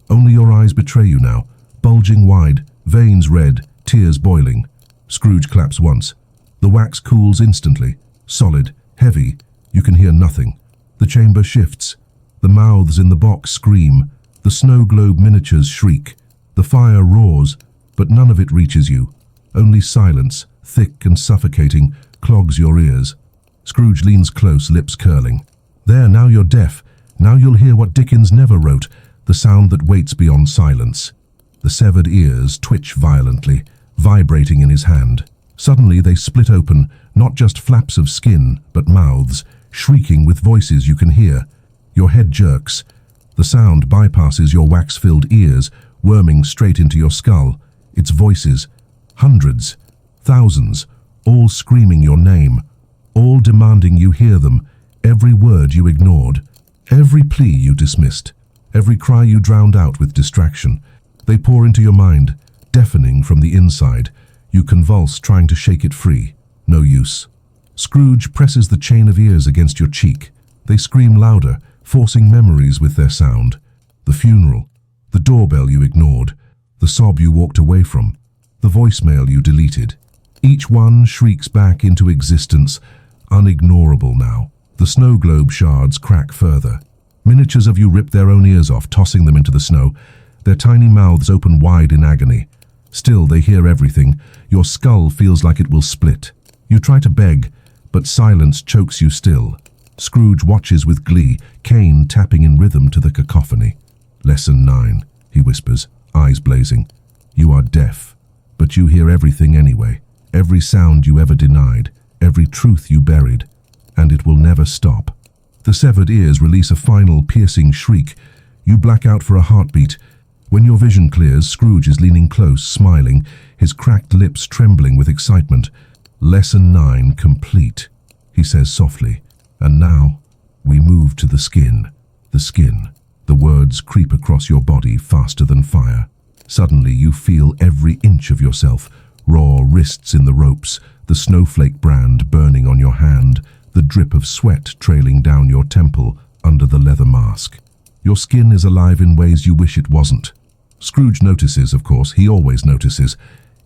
Only your eyes betray you now, bulging wide, veins red, tears boiling. Scrooge claps once. The wax cools instantly, solid, heavy. You can hear nothing. The chamber shifts. The mouths in the box scream. The snow globe miniatures shriek. The fire roars, but none of it reaches you. Only silence, thick and suffocating, clogs your ears. Scrooge leans close, lips curling. There, now you're deaf. Now you'll hear what Dickens never wrote, the sound that waits beyond silence. The severed ears twitch violently, vibrating in his hand. Suddenly they split open, not just flaps of skin, but mouths, shrieking with voices you can hear. Your head jerks. The sound bypasses your wax-filled ears, worming straight into your skull. It's voices, hundreds, thousands, all screaming your name, all demanding you hear them, every word you ignored, every plea you dismissed, every cry you drowned out with distraction. They pour into your mind, deafening from the inside. You convulse, trying to shake it free. No use. Scrooge presses the chain of ears against your cheek. They scream louder, forcing memories with their sound. The funeral, the doorbell you ignored, the sob you walked away from, the voicemail you deleted. Each one shrieks back into existence, unignorable now. The snow globe shards crack further. Miniatures of you rip their own ears off, tossing them into the snow, their tiny mouths open wide in agony. Still, they hear everything. Your skull feels like it will split. You try to beg, but silence chokes you still. Scrooge watches with glee, cane tapping in rhythm to the cacophony. Lesson 9, he whispers, eyes blazing. You are deaf, but you hear everything anyway. Every sound you ever denied, every truth you buried, and it will never stop. The severed ears release a final piercing shriek. You black out for a heartbeat. When your vision clears, Scrooge is leaning close, smiling, his cracked lips trembling with excitement. Lesson 9 complete, he says softly. And now, we move to the skin. The skin. The words creep across your body faster than fire. Suddenly you feel every inch of yourself, raw wrists in the ropes, the snowflake brand burning on your hand, the drip of sweat trailing down your temple under the leather mask. Your skin is alive in ways you wish it wasn't. Scrooge notices, of course, he always notices.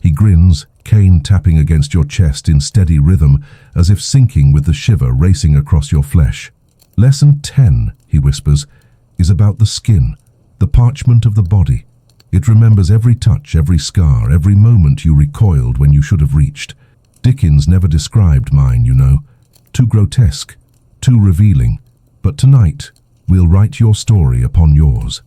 He grins, cane tapping against your chest in steady rhythm, as if syncing with the shiver racing across your flesh. Lesson 10, he whispers, is about the skin, the parchment of the body. It remembers every touch, every scar, every moment you recoiled when you should have reached. Dickens never described mine, you know. Too grotesque, too revealing. But tonight, we'll write your story upon yours.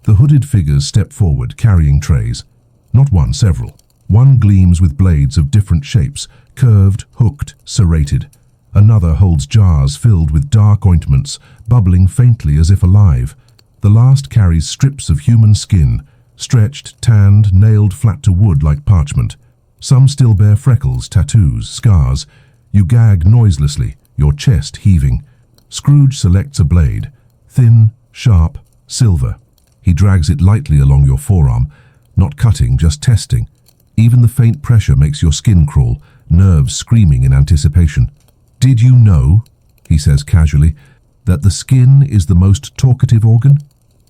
The hooded figures step forward, carrying trays. Not one, several. One gleams with blades of different shapes, curved, hooked, serrated. Another holds jars filled with dark ointments, bubbling faintly as if alive. The last carries strips of human skin, stretched, tanned, nailed flat to wood like parchment. Some still bear freckles, tattoos, scars. You gag noiselessly, your chest heaving. Scrooge selects a blade, thin, sharp, silver. He drags it lightly along your forearm, not cutting, just testing. Even the faint pressure makes your skin crawl, nerves screaming in anticipation. Did you know, he says casually, that the skin is the most talkative organ?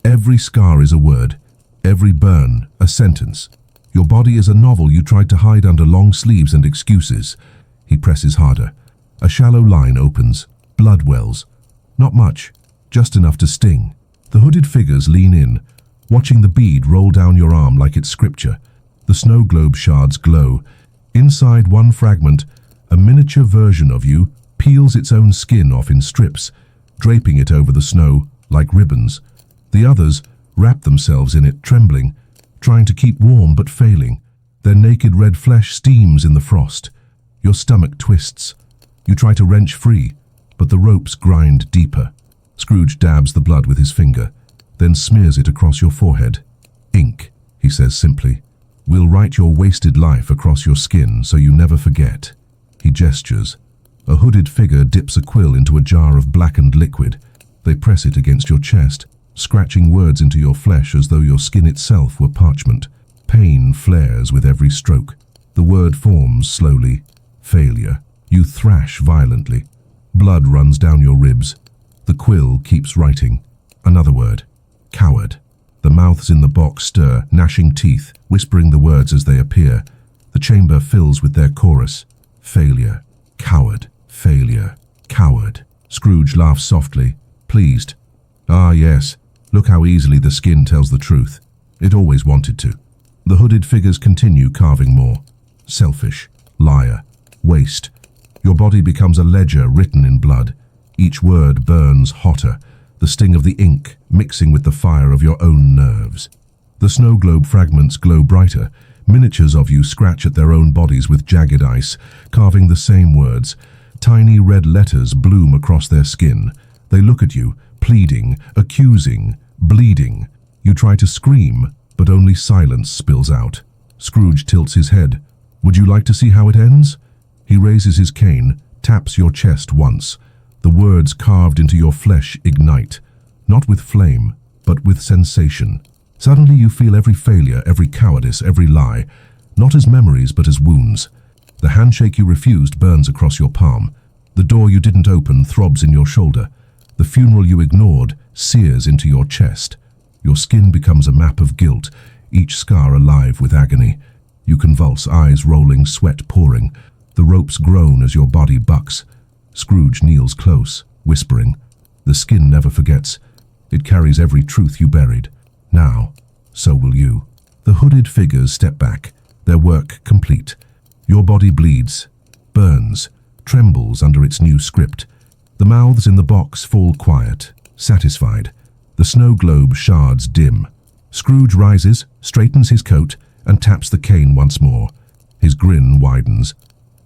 Every scar is a word, every burn a sentence. Your body is a novel you tried to hide under long sleeves and excuses. He presses harder. A shallow line opens. Blood wells. Not much, just enough to sting. The hooded figures lean in, watching the bead roll down your arm like it's scripture. The snow globe shards glow. Inside one fragment, a miniature version of you peels its own skin off in strips, draping it over the snow like ribbons. The others wrap themselves in it, trembling, trying to keep warm but failing. Their naked red flesh steams in the frost. Your stomach twists. You try to wrench free, but the ropes grind deeper. Scrooge dabs the blood with his finger, then smears it across your forehead. Ink, he says simply. We'll write your wasted life across your skin so you never forget. He gestures. A hooded figure dips a quill into a jar of blackened liquid. They press it against your chest, scratching words into your flesh as though your skin itself were parchment. Pain flares with every stroke. The word forms slowly. Failure. You thrash violently. Blood runs down your ribs. The quill keeps writing. Another word. Coward. The mouths in the box stir, gnashing teeth, whispering the words as they appear. The chamber fills with their chorus. Failure. Coward. Failure. Coward. Scrooge laughs softly, pleased. Ah, yes. Look how easily the skin tells the truth. It always wanted to. The hooded figures continue carving more. Selfish. Liar. Waste. Your body becomes a ledger written in blood. Each word burns hotter, the sting of the ink mixing with the fire of your own nerves. The snow globe fragments glow brighter. Miniatures of you scratch at their own bodies with jagged ice, carving the same words. Tiny red letters bloom across their skin. They look at you, pleading, accusing, bleeding. You try to scream, but only silence spills out. Scrooge tilts his head. Would you like to see how it ends? He raises his cane, taps your chest once. The words carved into your flesh ignite, not with flame, but with sensation. Suddenly you feel every failure, every cowardice, every lie, not as memories but as wounds. The handshake you refused burns across your palm. The door you didn't open throbs in your shoulder. The funeral you ignored sears into your chest. Your skin becomes a map of guilt, each scar alive with agony. You convulse, eyes rolling, sweat pouring. The ropes groan as your body bucks. Scrooge kneels close, whispering. The skin never forgets. It carries every truth you buried. Now, so will you. The hooded figures step back, their work complete. Your body bleeds, burns, trembles under its new script. The mouths in the box fall quiet, satisfied. The snow globe shards dim. Scrooge rises, straightens his coat, and taps the cane once more. His grin widens.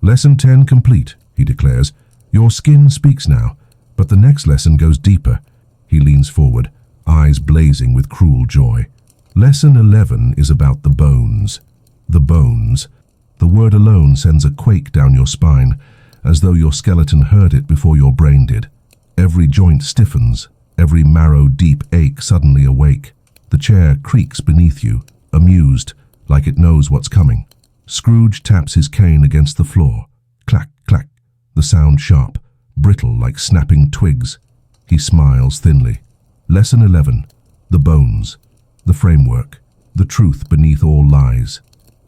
Lesson 10 complete, he declares. Your skin speaks now, but the next lesson goes deeper. He leans forward, eyes blazing with cruel joy. Lesson 11 is about the bones. The bones. The word alone sends a quake down your spine, as though your skeleton heard it before your brain did. Every joint stiffens, every marrow-deep ache suddenly awake. The chair creaks beneath you, amused, like it knows what's coming. Scrooge taps his cane against the floor. Clack, clack, the sound sharp, brittle like snapping twigs. He smiles thinly. Lesson 11. The bones. The framework. The truth beneath all lies.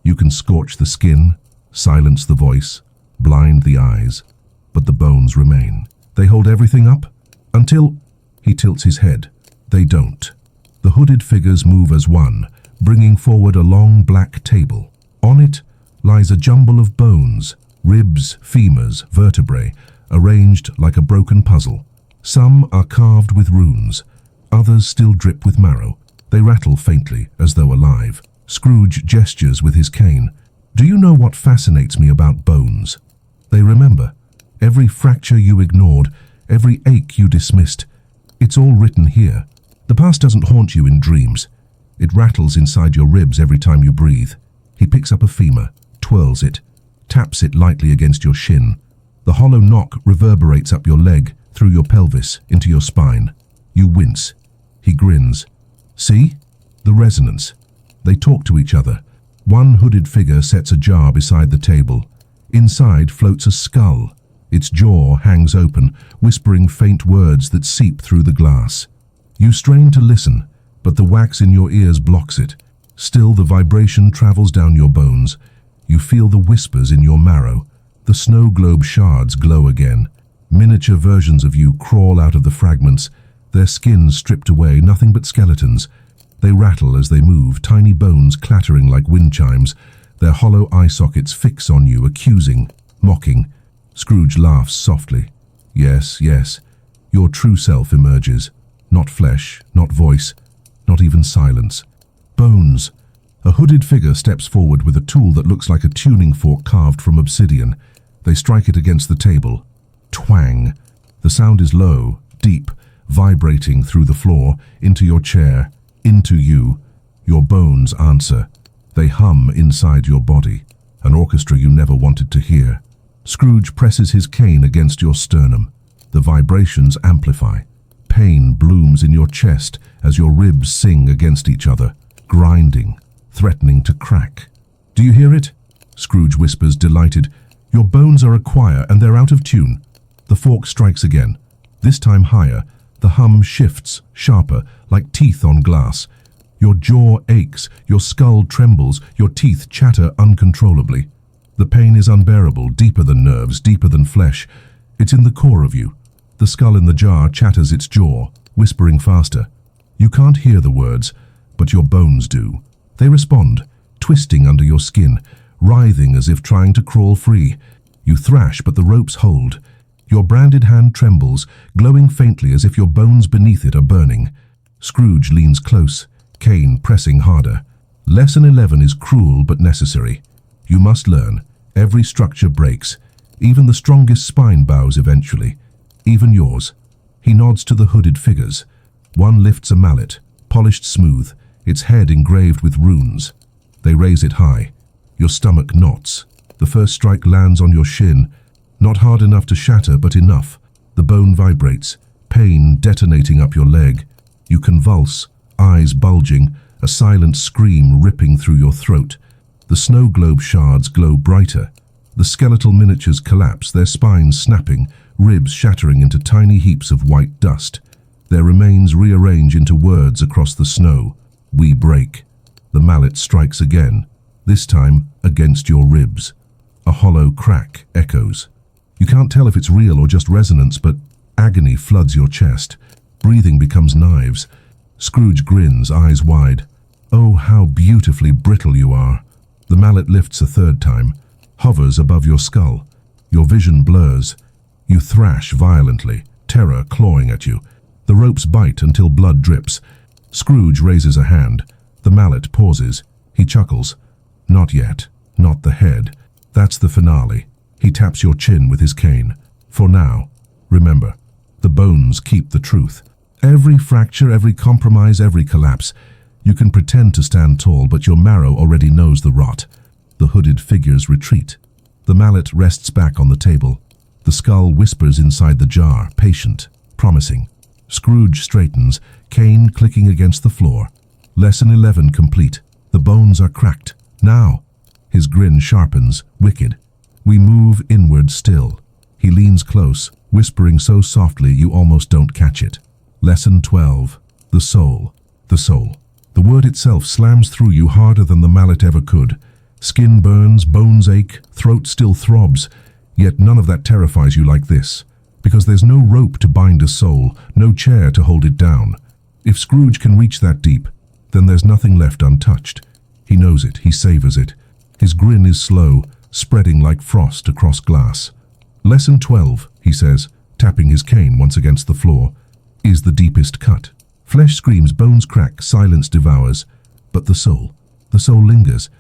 You can scorch the skin, silence the voice, blind the eyes, but the bones remain. They hold everything up until... He tilts his head. They don't. The hooded figures move as one, bringing forward a long black table. On it lies a jumble of bones, ribs, femurs, vertebrae, arranged like a broken puzzle. Some are carved with runes, others still drip with marrow. They rattle faintly, as though alive. Scrooge gestures with his cane. Do you know what fascinates me about bones? They remember. Every fracture you ignored, every ache you dismissed. It's all written here. The past doesn't haunt you in dreams. It rattles inside your ribs every time you breathe. He picks up a femur, twirls it, taps it lightly against your shin. The hollow knock reverberates up your leg, through your pelvis, into your spine. You wince. He grins. See? The resonance. They talk to each other. One hooded figure sets a jar beside the table. Inside floats a skull. Its jaw hangs open, whispering faint words that seep through the glass. You strain to listen, but the wax in your ears blocks it. Still, the vibration travels down your bones. You feel the whispers in your marrow. The snow globe shards glow again. Miniature versions of you crawl out of the fragments, their skins stripped away, nothing but skeletons. They rattle as they move, tiny bones clattering like wind chimes. Their hollow eye sockets fix on you, accusing, mocking. Scrooge laughs softly. Yes, yes, your true self emerges. Not flesh, not voice, not even silence. Bones. A hooded figure steps forward with a tool that looks like a tuning fork carved from obsidian. They strike it against the table. Twang. The sound is low, deep, vibrating through the floor, into your chair, into you. Your bones answer. They hum inside your body, an orchestra you never wanted to hear. Scrooge presses his cane against your sternum. The vibrations amplify. Pain blooms in your chest as your ribs sing against each other, grinding, threatening to crack. Do you hear it? Scrooge whispers, delighted. Your bones are a choir and they're out of tune. The fork strikes again, this time higher. The hum shifts, sharper, like teeth on glass. Your jaw aches, your skull trembles, your teeth chatter uncontrollably. The pain is unbearable, deeper than nerves, deeper than flesh. It's in the core of you. The skull in the jar chatters its jaw, whispering faster. You can't hear the words, but your bones do. They respond, twisting under your skin, writhing as if trying to crawl free. You thrash, but the ropes hold. Your branded hand trembles, glowing faintly as if your bones beneath it are burning. Scrooge leans close, cane pressing harder. Lesson 11 is cruel but necessary. You must learn. Every structure breaks. Even the strongest spine bows eventually. Even yours. He nods to the hooded figures. One lifts a mallet, polished smooth, its head engraved with runes. They raise it high, Your stomach knots. The first strike lands on your shin. Not hard enough to shatter, but enough. The bone vibrates, pain detonating up your leg. You convulse, eyes bulging, a silent scream ripping through your throat. The snow globe shards glow brighter. The skeletal miniatures collapse, their spines snapping, ribs shattering into tiny heaps of white dust. Their remains rearrange into words across the snow. We break. The mallet strikes again, this time against your ribs. A hollow crack echoes. You can't tell if it's real or just resonance, but agony floods your chest. Breathing becomes knives. Scrooge grins, eyes wide. Oh, how beautifully brittle you are. The mallet lifts a third time, hovers above your skull. Your vision blurs. You thrash violently, terror clawing at you. The ropes bite until blood drips. Scrooge raises a hand. The mallet pauses. He chuckles. Not yet. Not the head. That's the finale. He taps your chin with his cane. For now. Remember, the bones keep the truth. Every fracture, every compromise, every collapse. You can pretend to stand tall, but your marrow already knows the rot. The hooded figures retreat. The mallet rests back on the table. The skull whispers inside the jar, patient, promising. Scrooge straightens, cane clicking against the floor. Lesson 11 complete. The bones are cracked. Now. His grin sharpens, wicked. We move inward still. He leans close, whispering so softly you almost don't catch it. Lesson 12. The soul. The soul. The word itself slams through you harder than the mallet ever could. Skin burns, bones ache, throat still throbs. Yet none of that terrifies you like this. Because there's no rope to bind a soul, no chair to hold it down. If Scrooge can reach that deep, then there's nothing left untouched. He knows it, he savors it. His grin is slow, spreading like frost across glass. Lesson 12, he says, tapping his cane once against the floor, is the deepest cut. Flesh screams, bones crack, silence devours. But the soul lingers.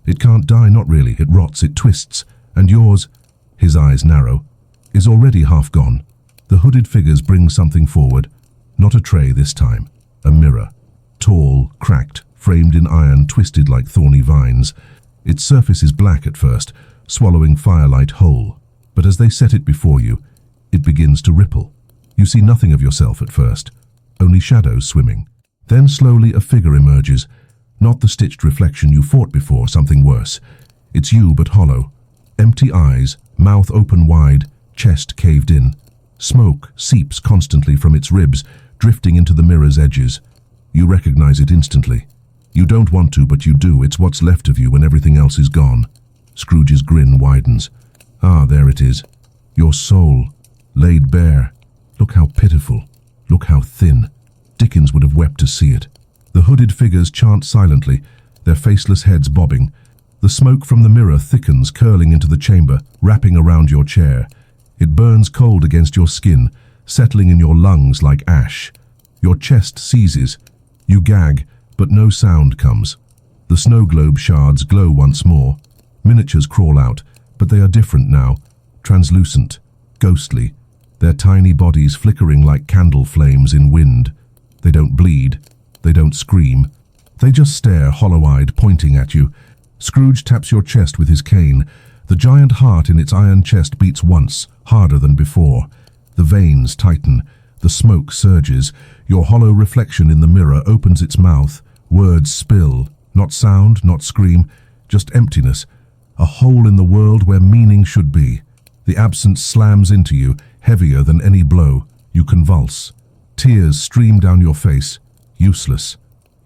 It can't die, not really, it rots, it twists. And yours, his eyes narrow, is already half gone. The hooded figures bring something forward. Not a tray this time, a mirror. Tall, cracked, framed in iron, twisted like thorny vines. Its surface is black at first, swallowing firelight whole. But as they set it before you, it begins to ripple. You see nothing of yourself at first, only shadows swimming. Then slowly a figure emerges, not the stitched reflection you fought before, something worse. It's you but hollow. Empty eyes, mouth open wide, chest caved in. Smoke seeps constantly from its ribs, drifting into the mirror's edges. You recognize it instantly. You don't want to, but you do. It's what's left of you when everything else is gone. Scrooge's grin widens. Ah, there it is. Your soul, laid bare. Look how pitiful. Look how thin. Dickens would have wept to see it. The hooded figures chant silently, their faceless heads bobbing. The smoke from the mirror thickens, curling into the chamber, wrapping around your chair. It burns cold against your skin, settling in your lungs like ash. Your chest seizes. You gag, but no sound comes. The snow globe shards glow once more. Miniatures crawl out, but they are different now. Translucent, ghostly, their tiny bodies flickering like candle flames in wind. They don't bleed. They don't scream. They just stare hollow-eyed, pointing at you. Scrooge taps your chest with his cane. The giant heart in its iron chest beats once, harder than before. The veins tighten. The smoke surges. Your hollow reflection in the mirror opens its mouth. Words spill. Not sound, not scream, just emptiness. A hole in the world where meaning should be. The absence slams into you, heavier than any blow. You convulse. Tears stream down your face. Useless.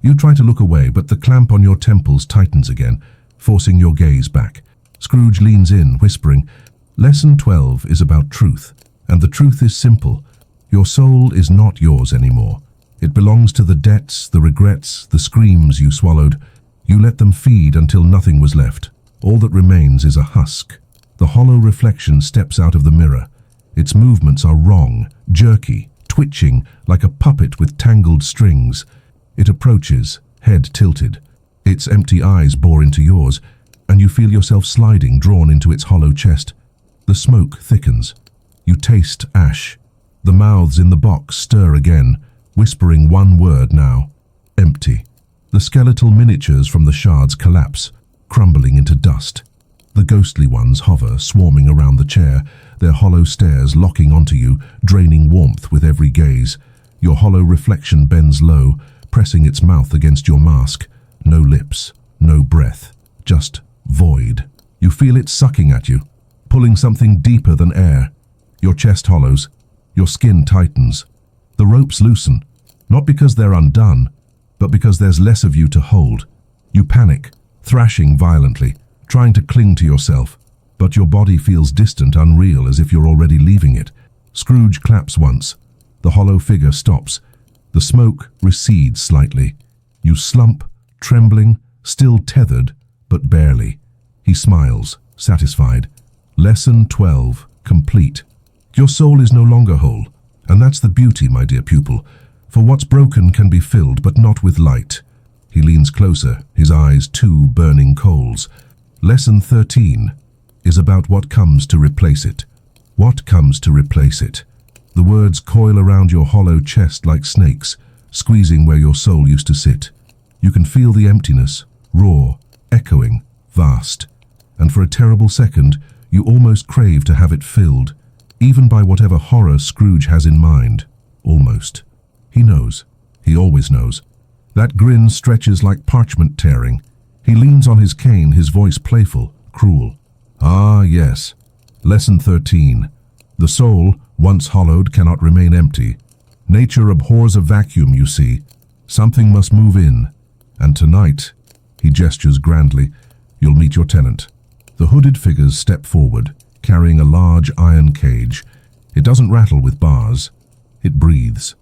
You try to look away, but the clamp on your temples tightens again, forcing your gaze back. Scrooge leans in, whispering, Lesson 12 is about truth, and the truth is simple. Your soul is not yours anymore. It belongs to the debts, the regrets, the screams you swallowed. You let them feed until nothing was left. All that remains is a husk. The hollow reflection steps out of the mirror. Its movements are wrong, jerky, twitching like a puppet with tangled strings. It approaches, head tilted. Its empty eyes bore into yours, and you feel yourself sliding, drawn into its hollow chest. The smoke thickens. You taste ash. The mouths in the box stir again, whispering one word now. Empty. The skeletal miniatures from the shards collapse. crumbling into dust. The ghostly ones hover, swarming around the chair, their hollow stares locking onto you, draining warmth with every gaze. Your hollow reflection bends low, pressing its mouth against your mask. No lips, no breath, just void. You feel it sucking at you, pulling something deeper than air. Your chest hollows, your skin tightens. The ropes loosen, not because they're undone, but because there's less of you to hold. You panic, thrashing violently, trying to cling to yourself, but your body feels distant, unreal, as if you're already leaving it. Scrooge claps once. The hollow figure stops. The smoke recedes slightly. You slump, trembling, still tethered, but barely. He smiles, satisfied. Lesson 12, complete. Your soul is no longer whole, and that's the beauty, my dear pupil, for what's broken can be filled, but not with light. He leans closer, his eyes two burning coals. Lesson 13 is about what comes to replace it. What comes to replace it? The words coil around your hollow chest like snakes, squeezing where your soul used to sit. You can feel the emptiness, raw, echoing, vast. And for a terrible second, you almost crave to have it filled, even by whatever horror Scrooge has in mind. Almost. He knows. He always knows. That grin stretches like parchment tearing. He leans on his cane, his voice playful, cruel. Ah, yes. Lesson 13. The soul, once hollowed, cannot remain empty. Nature abhors a vacuum, you see. Something must move in. And tonight, he gestures grandly, you'll meet your tenant. The hooded figures step forward, carrying a large iron cage. It doesn't rattle with bars. It breathes.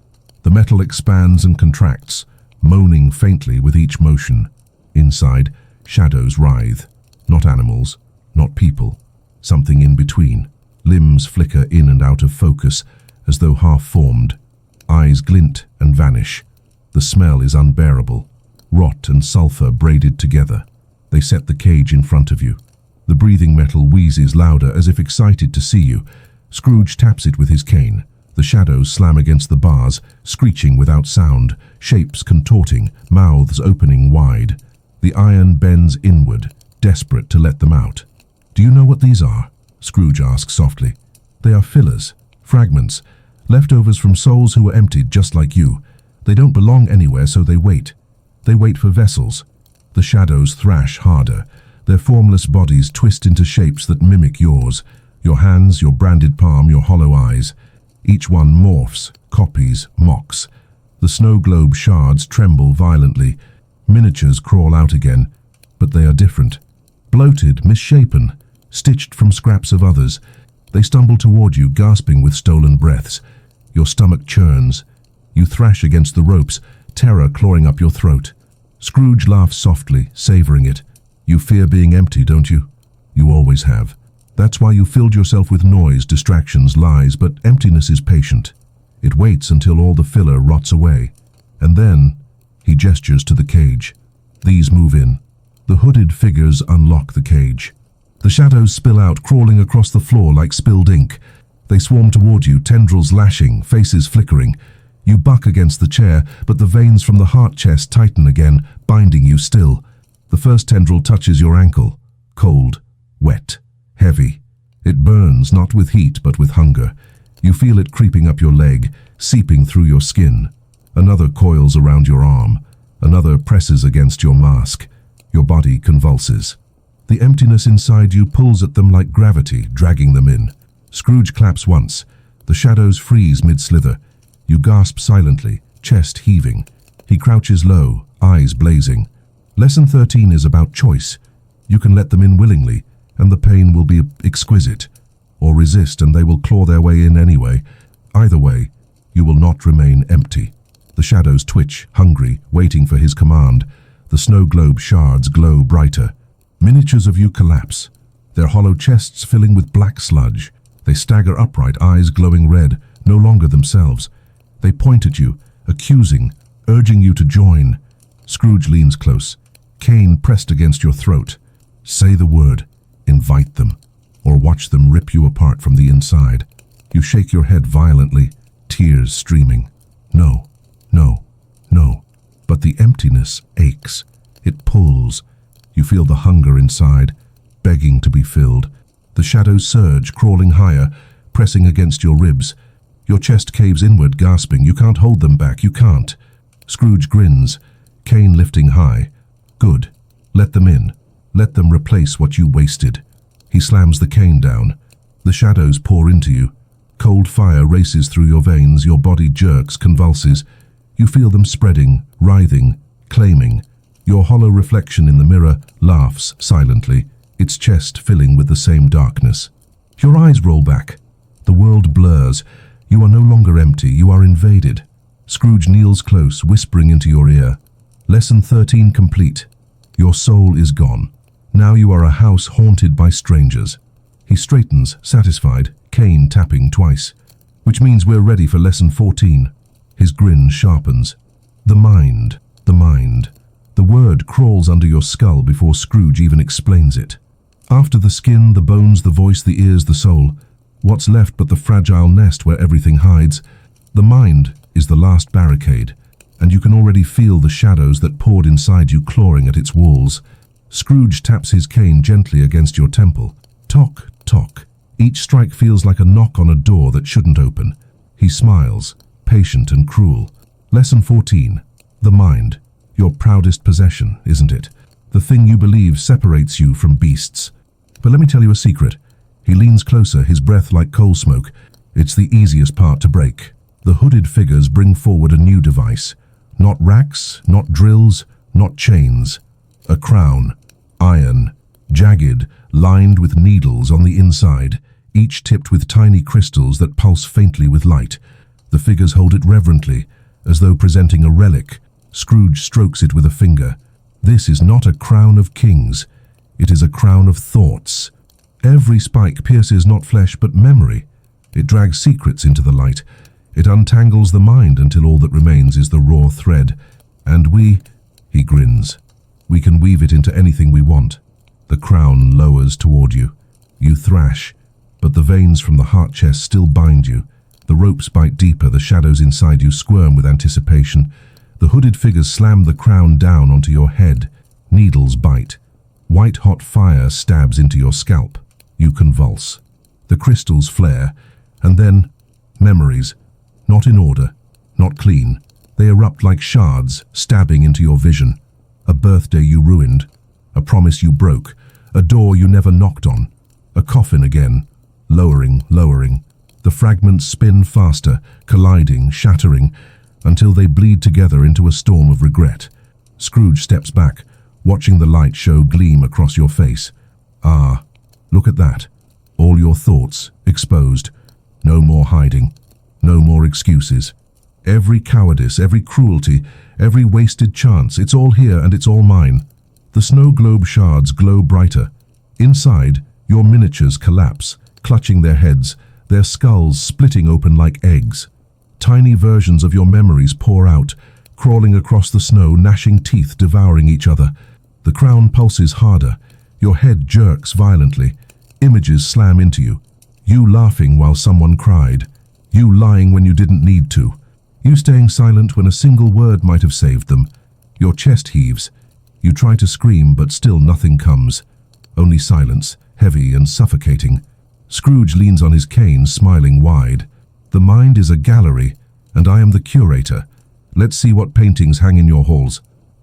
The metal expands and contracts, moaning faintly with each motion. Inside, shadows writhe. Not animals, not people. Something in between. Limbs flicker in and out of focus, as though half-formed. Eyes glint and vanish. The smell is unbearable. Rot and sulfur braided together. They set the cage in front of you. The breathing metal wheezes louder, as if excited to see you. Scrooge taps it with his cane. The shadows slam against the bars, screeching without sound, shapes contorting, mouths opening wide. The iron bends inward, desperate to let them out. Do you know what these are? Scrooge asks softly. They are fillers, fragments, leftovers from souls who were emptied just like you. They don't belong anywhere, so they wait. They wait for vessels. The shadows thrash harder. Their formless bodies twist into shapes that mimic yours. Your hands, your branded palm, your hollow eyes. Each one morphs, copies, mocks. The snow globe shards tremble violently. Miniatures crawl out again, but they are different. Bloated, misshapen, stitched from scraps of others. They stumble toward you, gasping with stolen breaths. Your stomach churns. You thrash against the ropes, terror clawing up your throat. Scrooge laughs softly, savoring it. You fear being empty, don't you? You always have. That's why you filled yourself with noise, distractions, lies, but emptiness is patient. It waits until all the filler rots away. And then, he gestures to the cage. These move in. The hooded figures unlock the cage. The shadows spill out, crawling across the floor like spilled ink. They swarm toward you, tendrils lashing, faces flickering. You buck against the chair, but the veins from the heart chest tighten again, binding you still. The first tendril touches your ankle. Cold, wet, heavy. It burns, not with heat, but with hunger. You feel it creeping up your leg, seeping through your skin. Another coils around your arm. Another presses against your mask. Your body convulses. The emptiness inside you pulls at them like gravity, dragging them in. Scrooge claps once. The shadows freeze mid-slither. You gasp silently, chest heaving. He crouches low, eyes blazing. Lesson 13 is about choice. You can let them in willingly, and the pain will be exquisite. Or resist, and they will claw their way in anyway. Either way, you will not remain empty. The shadows twitch, hungry, waiting for his command. The snow globe shards glow brighter. Miniatures of you collapse, their hollow chests filling with black sludge. They stagger upright, eyes glowing red, no longer themselves. They point at you, accusing, urging you to join. Scrooge leans close, cane pressed against your throat. Say the word, invite them, or watch them rip you apart from the inside. You shake your head violently, tears streaming. No, no, no. But the emptiness aches. It pulls. You feel the hunger inside, begging to be filled. The shadows surge, crawling higher, pressing against your ribs. Your chest caves inward, gasping. You can't hold them back, you can't. Scrooge grins, cane lifting high. Good. Let them in. Let them replace what you wasted. He slams the cane down. The shadows pour into you. Cold fire races through your veins, your body jerks, convulses. You feel them spreading, writhing, claiming. Your hollow reflection in the mirror laughs silently, its chest filling with the same darkness. Your eyes roll back. The world blurs. You are no longer empty, you are invaded. Scrooge kneels close, whispering into your ear. Lesson 13 complete. Your soul is gone. Now you are a house haunted by strangers. He straightens, satisfied, cane tapping twice. Which means we're ready for lesson 14. His grin sharpens. The mind, the mind. The word crawls under your skull before Scrooge even explains it. After the skin, the bones, the voice, the ears, the soul, what's left but the fragile nest where everything hides? The mind is the last barricade, and you can already feel the shadows that poured inside you clawing at its walls. Scrooge taps his cane gently against your temple. Tock, tock. Each strike feels like a knock on a door that shouldn't open. He smiles, patient and cruel. Lesson 14. The mind. Your proudest possession, isn't it? The thing you believe separates you from beasts. But let me tell you a secret. He leans closer, his breath like coal smoke. It's the easiest part to break. The hooded figures bring forward a new device. Not racks, not drills, not chains. A crown. Iron. Jagged, lined with needles on the inside, each tipped with tiny crystals that pulse faintly with light. The figures hold it reverently, as though presenting a relic. Scrooge strokes it with a finger. This is not a crown of kings. It is a crown of thoughts. Every spike pierces not flesh but memory. It drags secrets into the light. It untangles the mind until all that remains is the raw thread. And he grins, we can weave it into anything we want. The crown lowers toward you. You thrash, but the veins from the heart chest still bind you. The ropes bite deeper, the shadows inside you squirm with anticipation. The hooded figures slam the crown down onto your head. Needles bite. White-hot fire stabs into your scalp. You convulse. The crystals flare, and then memories. Not in order, not clean. They erupt like shards, stabbing into your vision. A birthday you ruined. A promise you broke. A door you never knocked on. A coffin again. Lowering, lowering. The fragments spin faster, colliding, shattering, until they bleed together into a storm of regret. Scrooge steps back, watching the light show gleam across your face. Ah, look at that. All your thoughts, exposed. No more hiding. No more excuses. Every cowardice, every cruelty, every wasted chance, it's all here and it's all mine. The snow globe shards glow brighter. Inside, your miniatures collapse, clutching their heads, their skulls splitting open like eggs. Tiny versions of your memories pour out, crawling across the snow, gnashing teeth, devouring each other. The crown pulses harder. Your head jerks violently. Images slam into you. You laughing while someone cried. You lying when you didn't need to. You staying silent when a single word might have saved them. Your chest heaves. You try to scream, but still nothing comes. Only silence, heavy and suffocating. Scrooge leans on his cane, smiling wide. The mind is a gallery, and I am the curator. Let's see what paintings hang in your halls.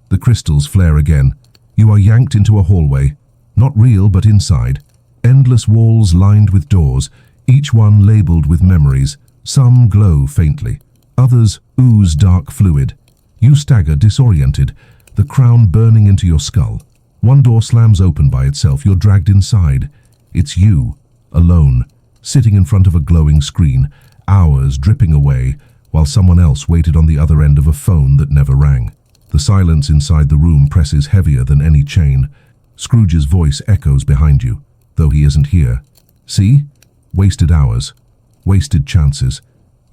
The crystals flare again. You are yanked into a hallway. Not real, but inside. Endless walls lined with doors, each one labeled with memories. Some glow faintly. Others ooze dark fluid. You stagger, disoriented, the crown burning into your skull. One door slams open by itself. You're dragged inside. It's you, alone, sitting in front of a glowing screen, hours dripping away, while someone else waited on the other end of a phone that never rang. The silence inside the room presses heavier than any chain. Scrooge's voice echoes behind you, though he isn't here. See? Wasted hours. Wasted chances.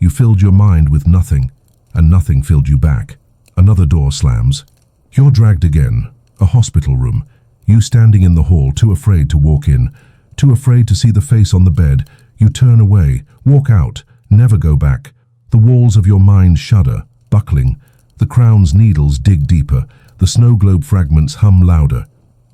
You filled your mind with nothing, and nothing filled you back. Another door slams. You're dragged again. A hospital room. You standing in the hall, too afraid to walk in, too afraid to see the face on the bed. You turn away, walk out, never go back. The walls of your mind shudder, buckling. The crown's needles dig deeper. The snow globe fragments hum louder.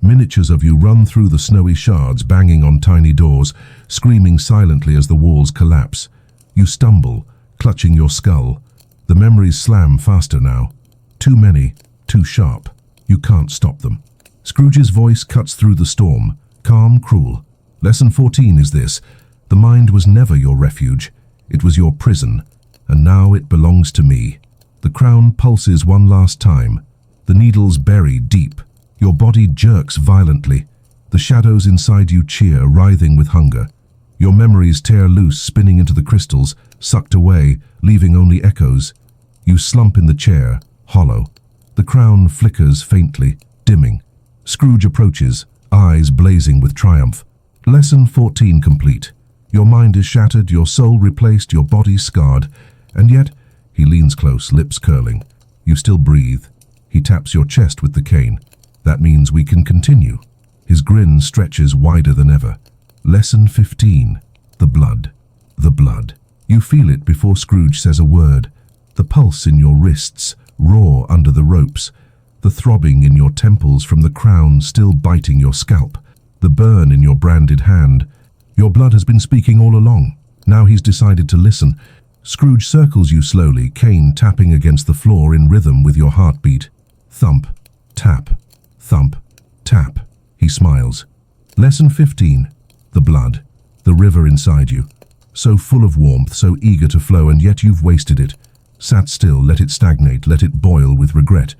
Miniatures of you run through the snowy shards, banging on tiny doors, screaming silently as the walls collapse. You stumble, clutching your skull. The memories slam faster now. Too many, too sharp. You can't stop them. Scrooge's voice cuts through the storm, calm, cruel. Lesson 14 is this: the mind was never your refuge. It was your prison, and now it belongs to me. The crown pulses one last time. The needles bury deep. Your body jerks violently. The shadows inside you cheer, writhing with hunger. Your memories tear loose, spinning into the crystals, sucked away, leaving only echoes. You slump in the chair, hollow. The crown flickers faintly, dimming. Scrooge approaches, eyes blazing with triumph. Lesson 14 complete. Your mind is shattered, your soul replaced, your body scarred. And yet, he leans close, lips curling. You still breathe. He taps your chest with the cane. That means we can continue. His grin stretches wider than ever. Lesson 15. The blood. The blood. You feel it before Scrooge says a word. The pulse in your wrists, raw under the ropes. The throbbing in your temples from the crown still biting your scalp. The burn in your branded hand. Your blood has been speaking all along. Now he's decided to listen. Scrooge circles you slowly, cane tapping against the floor in rhythm with your heartbeat. Thump, tap, thump, tap. He smiles. Lesson 15. The blood. The river inside you. So full of warmth, so eager to flow, and yet you've wasted it. Sat still, let it stagnate, let it boil with regret.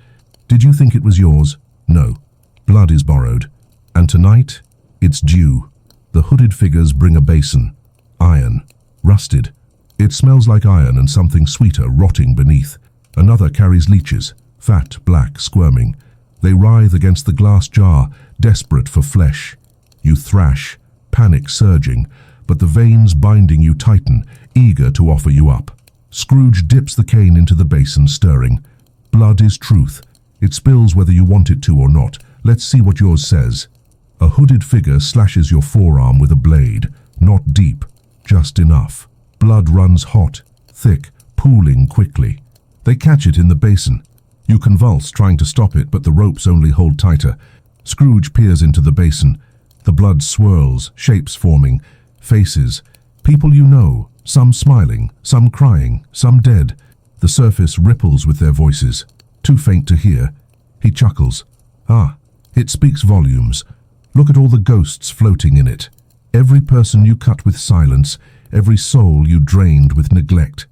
Did you think it was yours? No. Blood is borrowed. And tonight, it's due. The hooded figures bring a basin. Iron. Rusted. It smells like iron and something sweeter rotting beneath. Another carries leeches. Fat, black, squirming. They writhe against the glass jar, desperate for flesh. You thrash, panic surging, but the veins binding you tighten, eager to offer you up. Scrooge dips the cane into the basin, stirring. Blood is truth. It spills whether you want it to or not. Let's see what yours says. A hooded figure slashes your forearm with a blade. Not deep, just enough. Blood runs hot, thick, pooling quickly. They catch it in the basin. You convulse, trying to stop it, but the ropes only hold tighter. Scrooge peers into the basin. The blood swirls, shapes forming, faces. People you know, some smiling, some crying, some dead. The surface ripples with their voices. Too faint to hear. He chuckles. Ah, it speaks volumes. Look at all the ghosts floating in it. Every person you cut with silence, every soul you drained with neglect.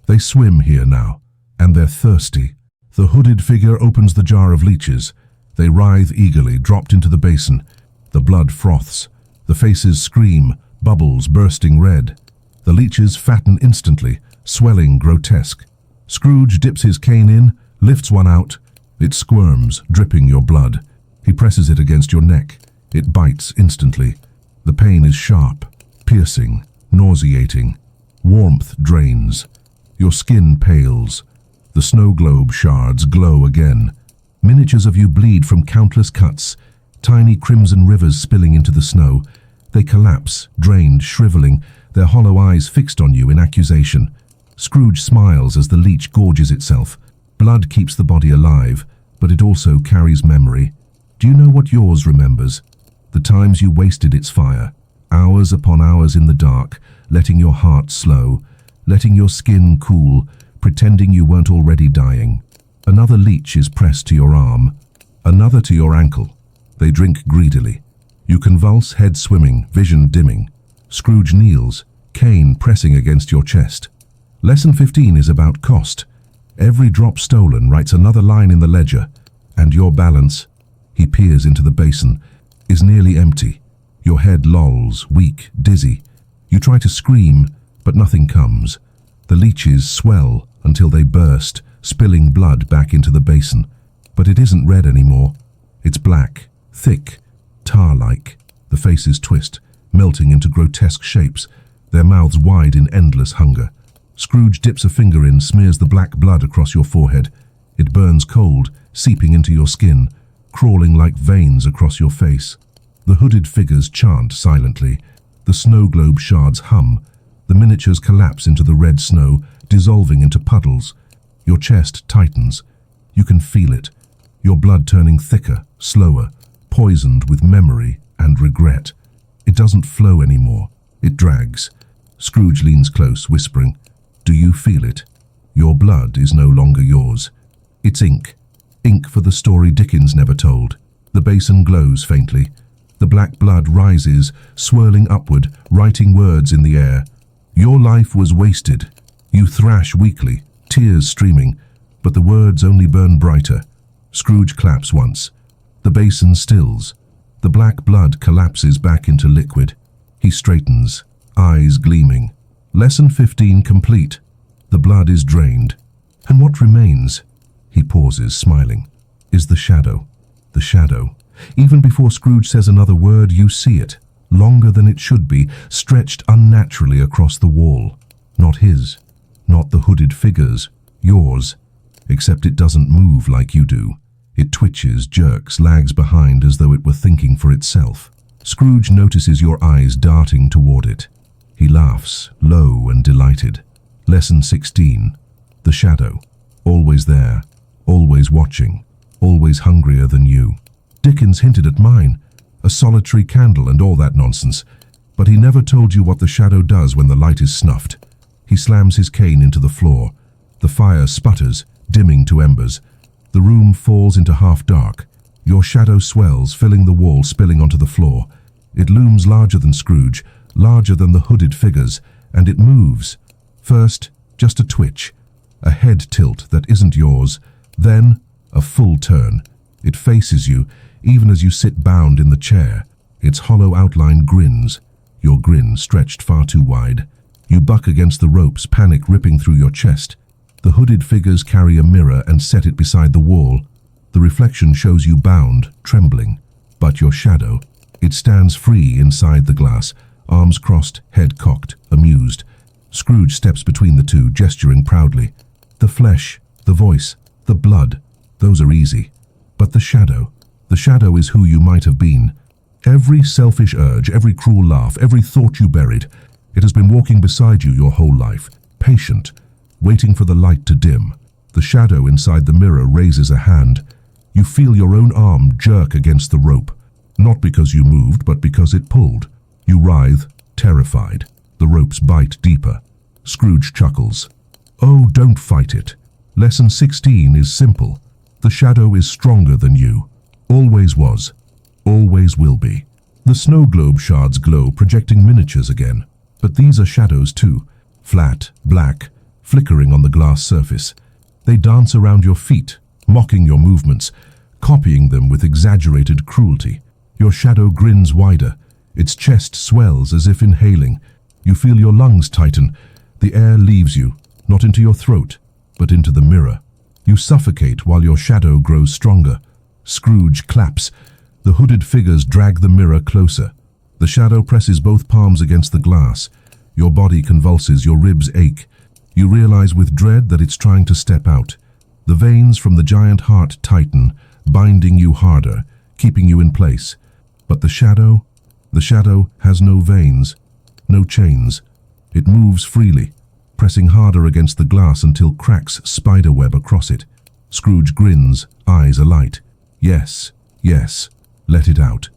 They swim here now, and they're thirsty. The hooded figure opens the jar of leeches. They writhe eagerly, dropped into the basin. The blood froths. The faces scream, bubbles bursting red. The leeches fatten instantly, swelling grotesque. Scrooge dips his cane in, lifts one out. It squirms, dripping your blood. He presses it against your neck. It bites instantly. The pain is sharp, piercing, nauseating. Warmth drains. Your skin pales. The snow globe shards glow again. Miniatures of you bleed from countless cuts, tiny crimson rivers spilling into the snow. They collapse, drained, shriveling, their hollow eyes fixed on you in accusation. Scrooge smiles as the leech gorges itself. Blood keeps the body alive, but it also carries memory. Do you know what yours remembers? The times you wasted its fire, hours upon hours in the dark, letting your heart slow, letting your skin cool, pretending you weren't already dying. Another leech is pressed to your arm, another to your ankle. They drink greedily. You convulse, head swimming, vision dimming. Scrooge kneels, cane pressing against your chest. Lesson 15 is about cost. Every drop stolen writes another line in the ledger, and your balance, he peers into the basin, is nearly empty. Your head lolls, weak, dizzy. You try to scream, but nothing comes. The leeches swell until they burst, spilling blood back into the basin. But it isn't red anymore. It's black, thick, tar-like. The faces twist, melting into grotesque shapes, their mouths wide in endless hunger. Scrooge dips a finger in, smears the black blood across your forehead. It burns cold, seeping into your skin, crawling like veins across your face. The hooded figures chant silently. The snow globe shards hum. The miniatures collapse into the red snow, dissolving into puddles. Your chest tightens. You can feel it. Your blood turning thicker, slower, poisoned with memory and regret. It doesn't flow anymore. It drags. Scrooge leans close, whispering, "Do you feel it? Your blood is no longer yours. It's ink. Ink for the story Dickens never told." The basin glows faintly. The black blood rises, swirling upward, writing words in the air. Your life was wasted. You thrash weakly, tears streaming, but the words only burn brighter. Scrooge claps once. The basin stills. The black blood collapses back into liquid. He straightens, eyes gleaming. Lesson 15 complete. The blood is drained. And what remains? He pauses, smiling. Is the shadow. The shadow. Even before Scrooge says another word, you see it, longer than it should be, stretched unnaturally across the wall. Not his. Not the hooded figure's. Yours. Except it doesn't move like you do. It twitches, jerks, lags behind as though it were thinking for itself. Scrooge notices your eyes darting toward it. He laughs, low and delighted. Lesson 16. The shadow. Always there. Always watching. Always hungrier than you. Dickens hinted at mine. A solitary candle and all that nonsense. But he never told you what the shadow does when the light is snuffed. He slams his cane into the floor. The fire sputters, dimming to embers. The room falls into half-dark. Your shadow swells, filling the wall, spilling onto the floor. It looms larger than Scrooge, larger than the hooded figures, and it moves. First, just a twitch, a head tilt that isn't yours, then a full turn. It faces you, even as you sit bound in the chair. Its hollow outline grins, your grin stretched far too wide. You buck against the ropes, panic ripping through your chest. The hooded figures carry a mirror and set it beside the wall. The reflection shows you bound, trembling. But your shadow, it stands free inside the glass, arms crossed, head cocked, amused. Scrooge steps between the two, gesturing proudly. The flesh, the voice, the blood, those are easy. But the shadow is who you might have been. Every selfish urge, every cruel laugh, every thought you buried, it has been walking beside you your whole life, patient, waiting for the light to dim. The shadow inside the mirror raises a hand. You feel your own arm jerk against the rope, not because you moved, but because it pulled. You writhe, terrified. The ropes bite deeper. Scrooge chuckles. Oh, don't fight it. Lesson 16 is simple. The shadow is stronger than you. Always was. Always will be. The snow globe shards glow, projecting miniatures again. But these are shadows too. Flat, black, flickering on the glass surface. They dance around your feet, mocking your movements, copying them with exaggerated cruelty. Your shadow grins wider. Its chest swells as if inhaling. You feel your lungs tighten. The air leaves you, not into your throat, but into the mirror. You suffocate while your shadow grows stronger. Scrooge claps. The hooded figures drag the mirror closer. The shadow presses both palms against the glass. Your body convulses, your ribs ache. You realize with dread that it's trying to step out. The veins from the giant heart tighten, binding you harder, keeping you in place. But the shadow has no veins, no chains. It moves freely, pressing harder against the glass until cracks spiderweb across it. Scrooge grins, eyes alight. Yes, yes, let it out.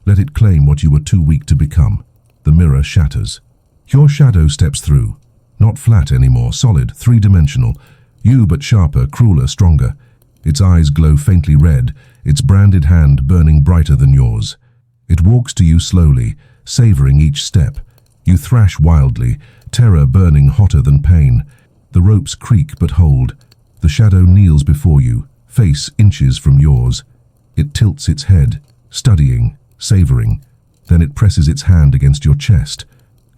Let it claim what you were too weak to become. The mirror shatters. Your shadow steps through. Not flat anymore, solid, three-dimensional. You, but sharper, crueler, stronger. Its eyes glow faintly red, its branded hand burning brighter than yours. It walks to you slowly, savoring each step. You thrash wildly, terror burning hotter than pain. The ropes creak but hold. The shadow kneels before you, face inches from yours. It tilts its head, studying, savoring. Then it presses its hand against your chest.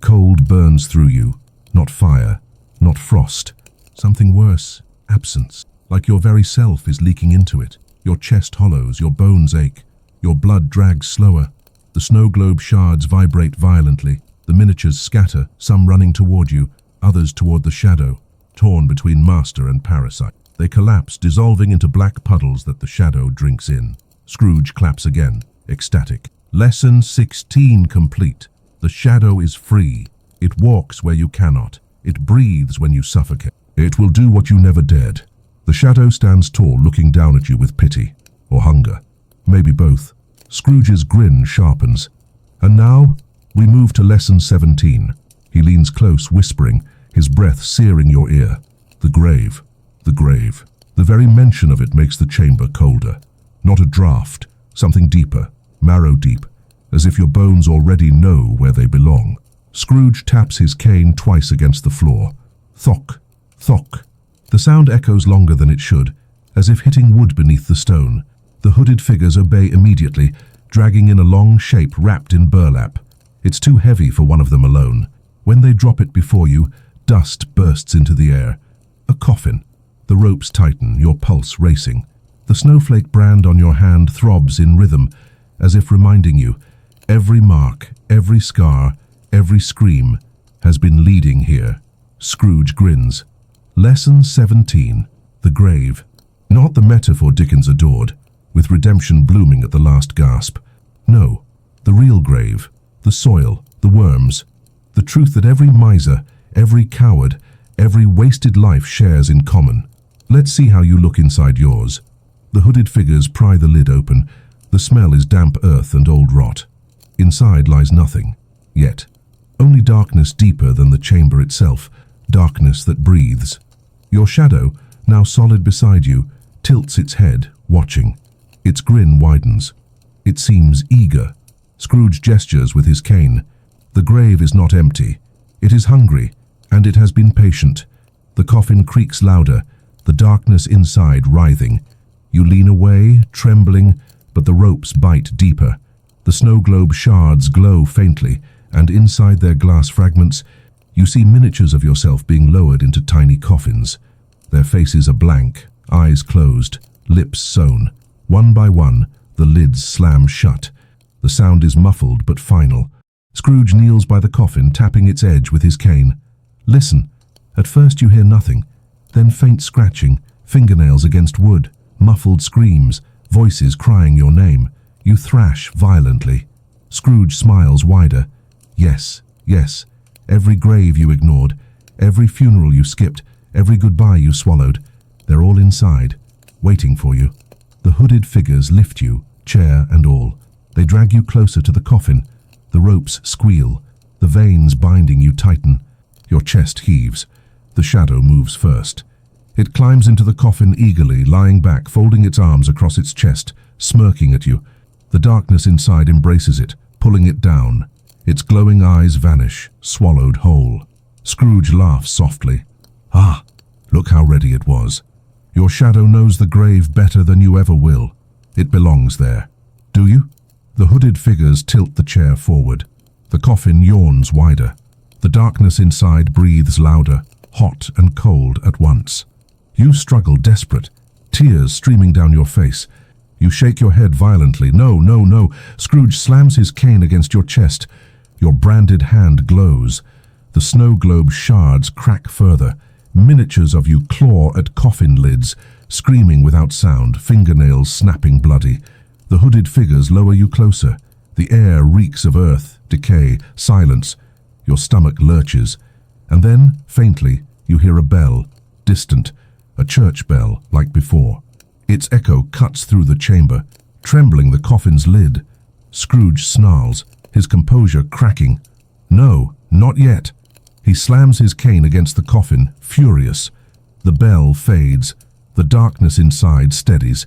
Cold burns through you. Not fire, not frost. Something worse, absence. Like your very self is leaking into it. Your chest hollows, your bones ache. Your blood drags slower. The snow globe shards vibrate violently. The miniatures scatter, some running toward you, others toward the shadow, torn between master and parasite. They collapse, dissolving into black puddles that the shadow drinks in. Scrooge claps again, ecstatic. Lesson 16 complete. The shadow is free. It walks where you cannot. It breathes when you suffocate. It will do what you never dared. The shadow stands tall, looking down at you with pity, or hunger. Maybe both. Scrooge's grin sharpens. And now, we move to lesson 17. He leans close, whispering, his breath searing your ear. The grave. The grave. The very mention of it makes the chamber colder. Not a draught, something deeper, marrow deep, as if your bones already know where they belong. Scrooge taps his cane twice against the floor. Thock, thock. The sound echoes longer than it should, as if hitting wood beneath the stone. The hooded figures obey immediately, dragging in a long shape wrapped in burlap. It's too heavy for one of them alone. When they drop it before you, dust bursts into the air. A coffin. The ropes tighten, your pulse racing. The snowflake brand on your hand throbs in rhythm, as if reminding you, every mark, every scar, every scream has been leading here. Scrooge grins. Lesson 17. The grave. Not the metaphor Dickens adored, with redemption blooming at the last gasp. No, the real grave, the soil, the worms, the truth that every miser, every coward, every wasted life shares in common. Let's see how you look inside yours. The hooded figures pry the lid open. The smell is damp earth and old rot. Inside lies nothing, yet. Only darkness deeper than the chamber itself, darkness that breathes. Your shadow, now solid beside you, tilts its head, watching. Its grin widens. It seems eager. Scrooge gestures with his cane. The grave is not empty. It is hungry, and it has been patient. The coffin creaks louder, the darkness inside writhing. You lean away, trembling, but the ropes bite deeper. The snow globe shards glow faintly, and inside their glass fragments, you see miniatures of yourself being lowered into tiny coffins. Their faces are blank, eyes closed, lips sewn. One by one, the lids slam shut. The sound is muffled but final. Scrooge kneels by the coffin, tapping its edge with his cane. Listen. At first you hear nothing, then faint scratching, fingernails against wood, muffled screams, voices crying your name. You thrash violently. Scrooge smiles wider. Yes, yes. Every grave you ignored, every funeral you skipped, every goodbye you swallowed, they're all inside, waiting for you. The hooded figures lift you, chair and all. They drag you closer to the coffin. The ropes squeal. The veins binding you tighten. Your chest heaves. The shadow moves first. It climbs into the coffin eagerly, lying back, folding its arms across its chest, smirking at you. The darkness inside embraces it, pulling it down. Its glowing eyes vanish, swallowed whole. Scrooge laughs softly. Ah, look how ready it was. Your shadow knows the grave better than you ever will. It belongs there. Do you? The hooded figures tilt the chair forward. The coffin yawns wider. The darkness inside breathes louder, hot and cold at once. You struggle desperate, tears streaming down your face. You shake your head violently. No, no, no. Scrooge slams his cane against your chest. Your branded hand glows. The snow globe shards crack further. Miniatures of you claw at coffin lids, screaming without sound, fingernails snapping bloody. The hooded figures lower you closer. The air reeks of earth, decay, silence. Your stomach lurches. And then, faintly, you hear a bell, distant, a church bell like before. Its echo cuts through the chamber, trembling the coffin's lid. Scrooge snarls, his composure cracking. No, not yet. He slams his cane against the coffin, furious. The bell fades. The darkness inside steadies.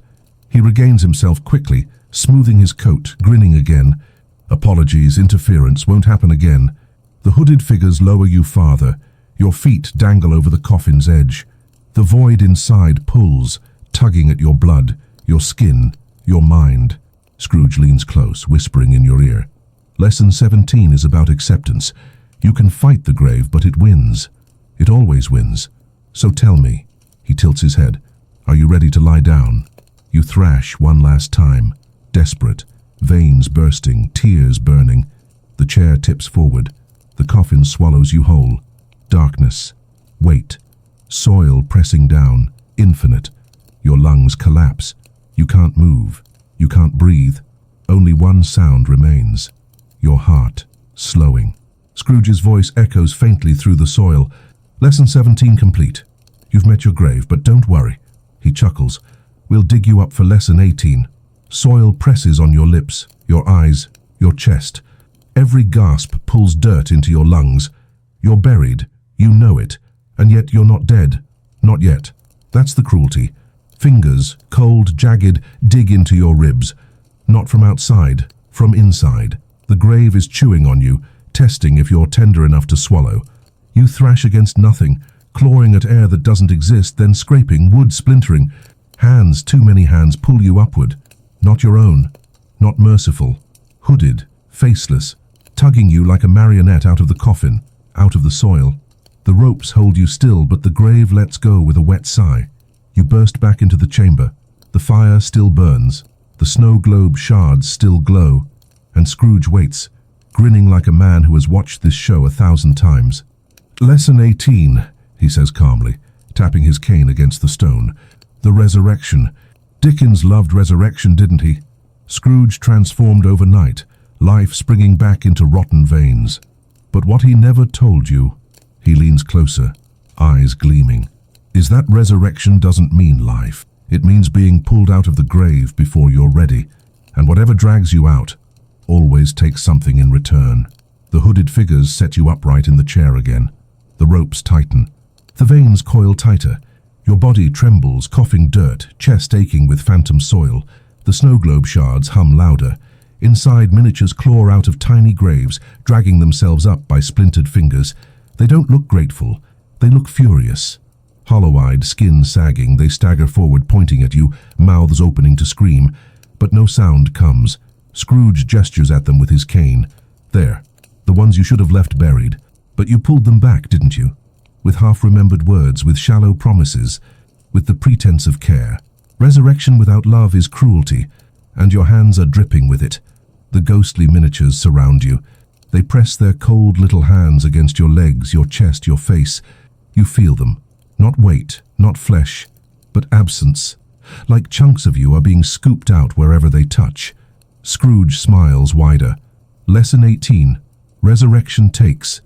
He regains himself quickly, smoothing his coat, grinning again. Apologies, interference, won't happen again. The hooded figures lower you farther. Your feet dangle over the coffin's edge. The void inside pulls, tugging at your blood, your skin, your mind. Scrooge leans close, whispering in your ear. Lesson 17 is about acceptance. You can fight the grave, but it wins. It always wins. So tell me. He tilts his head. Are you ready to lie down? You thrash one last time, desperate, veins bursting, tears burning. The chair tips forward. The coffin swallows you whole. Darkness. Weight. Soil pressing down. Infinite. Your lungs collapse. You can't move. You can't breathe. Only one sound remains. Your heart, slowing. Scrooge's voice echoes faintly through the soil. Lesson 17 complete. You've met your grave, but don't worry. He chuckles. We'll dig you up for lesson 18. Soil presses on your lips. your eyes, your chest. Every gasp pulls dirt into your lungs. You're buried, you know it, and yet you're not dead. Not yet. That's the cruelty. Fingers, cold, jagged, dig into your ribs. Not from outside, from inside. The grave is chewing on you, testing if you're tender enough to swallow. You thrash against nothing, clawing at air that doesn't exist, then scraping, wood splintering. Hands, too many hands, pull you upward. Not your own. Not merciful. Hooded, faceless, tugging you like a marionette out of the coffin, out of the soil. The ropes hold you still, but the grave lets go with a wet sigh. You burst back into the chamber. The fire still burns. The snow globe shards still glow. And Scrooge waits, grinning like a man who has watched this show 1,000 times. Lesson 18, he says calmly, tapping his cane against the stone. The resurrection. Dickens loved resurrection, didn't he? Scrooge transformed overnight, life springing back into rotten veins. But what he never told you, he leans closer, eyes gleaming, is that resurrection doesn't mean life. It means being pulled out of the grave before you're ready. And whatever drags you out, always takes something in return. The hooded figures set you upright in the chair again. The ropes tighten. The veins coil tighter. Your body trembles, coughing dirt, chest aching with phantom soil. The snow globe shards hum louder. Inside, miniatures claw out of tiny graves, dragging themselves up by splintered fingers. They don't look grateful. They look furious. Hollow-eyed, skin sagging, they stagger forward, pointing at you, mouths opening to scream. But no sound comes. Scrooge gestures at them with his cane. There, the ones you should have left buried. But you pulled them back, didn't you? With half-remembered words, with shallow promises, with the pretense of care. Resurrection without love is cruelty, and your hands are dripping with it. The ghostly miniatures surround you. They press their cold little hands against your legs, your chest, your face. You feel them. Not weight, not flesh, but absence. Like chunks of you are being scooped out wherever they touch. Scrooge smiles wider. Lesson 18. Resurrection takes.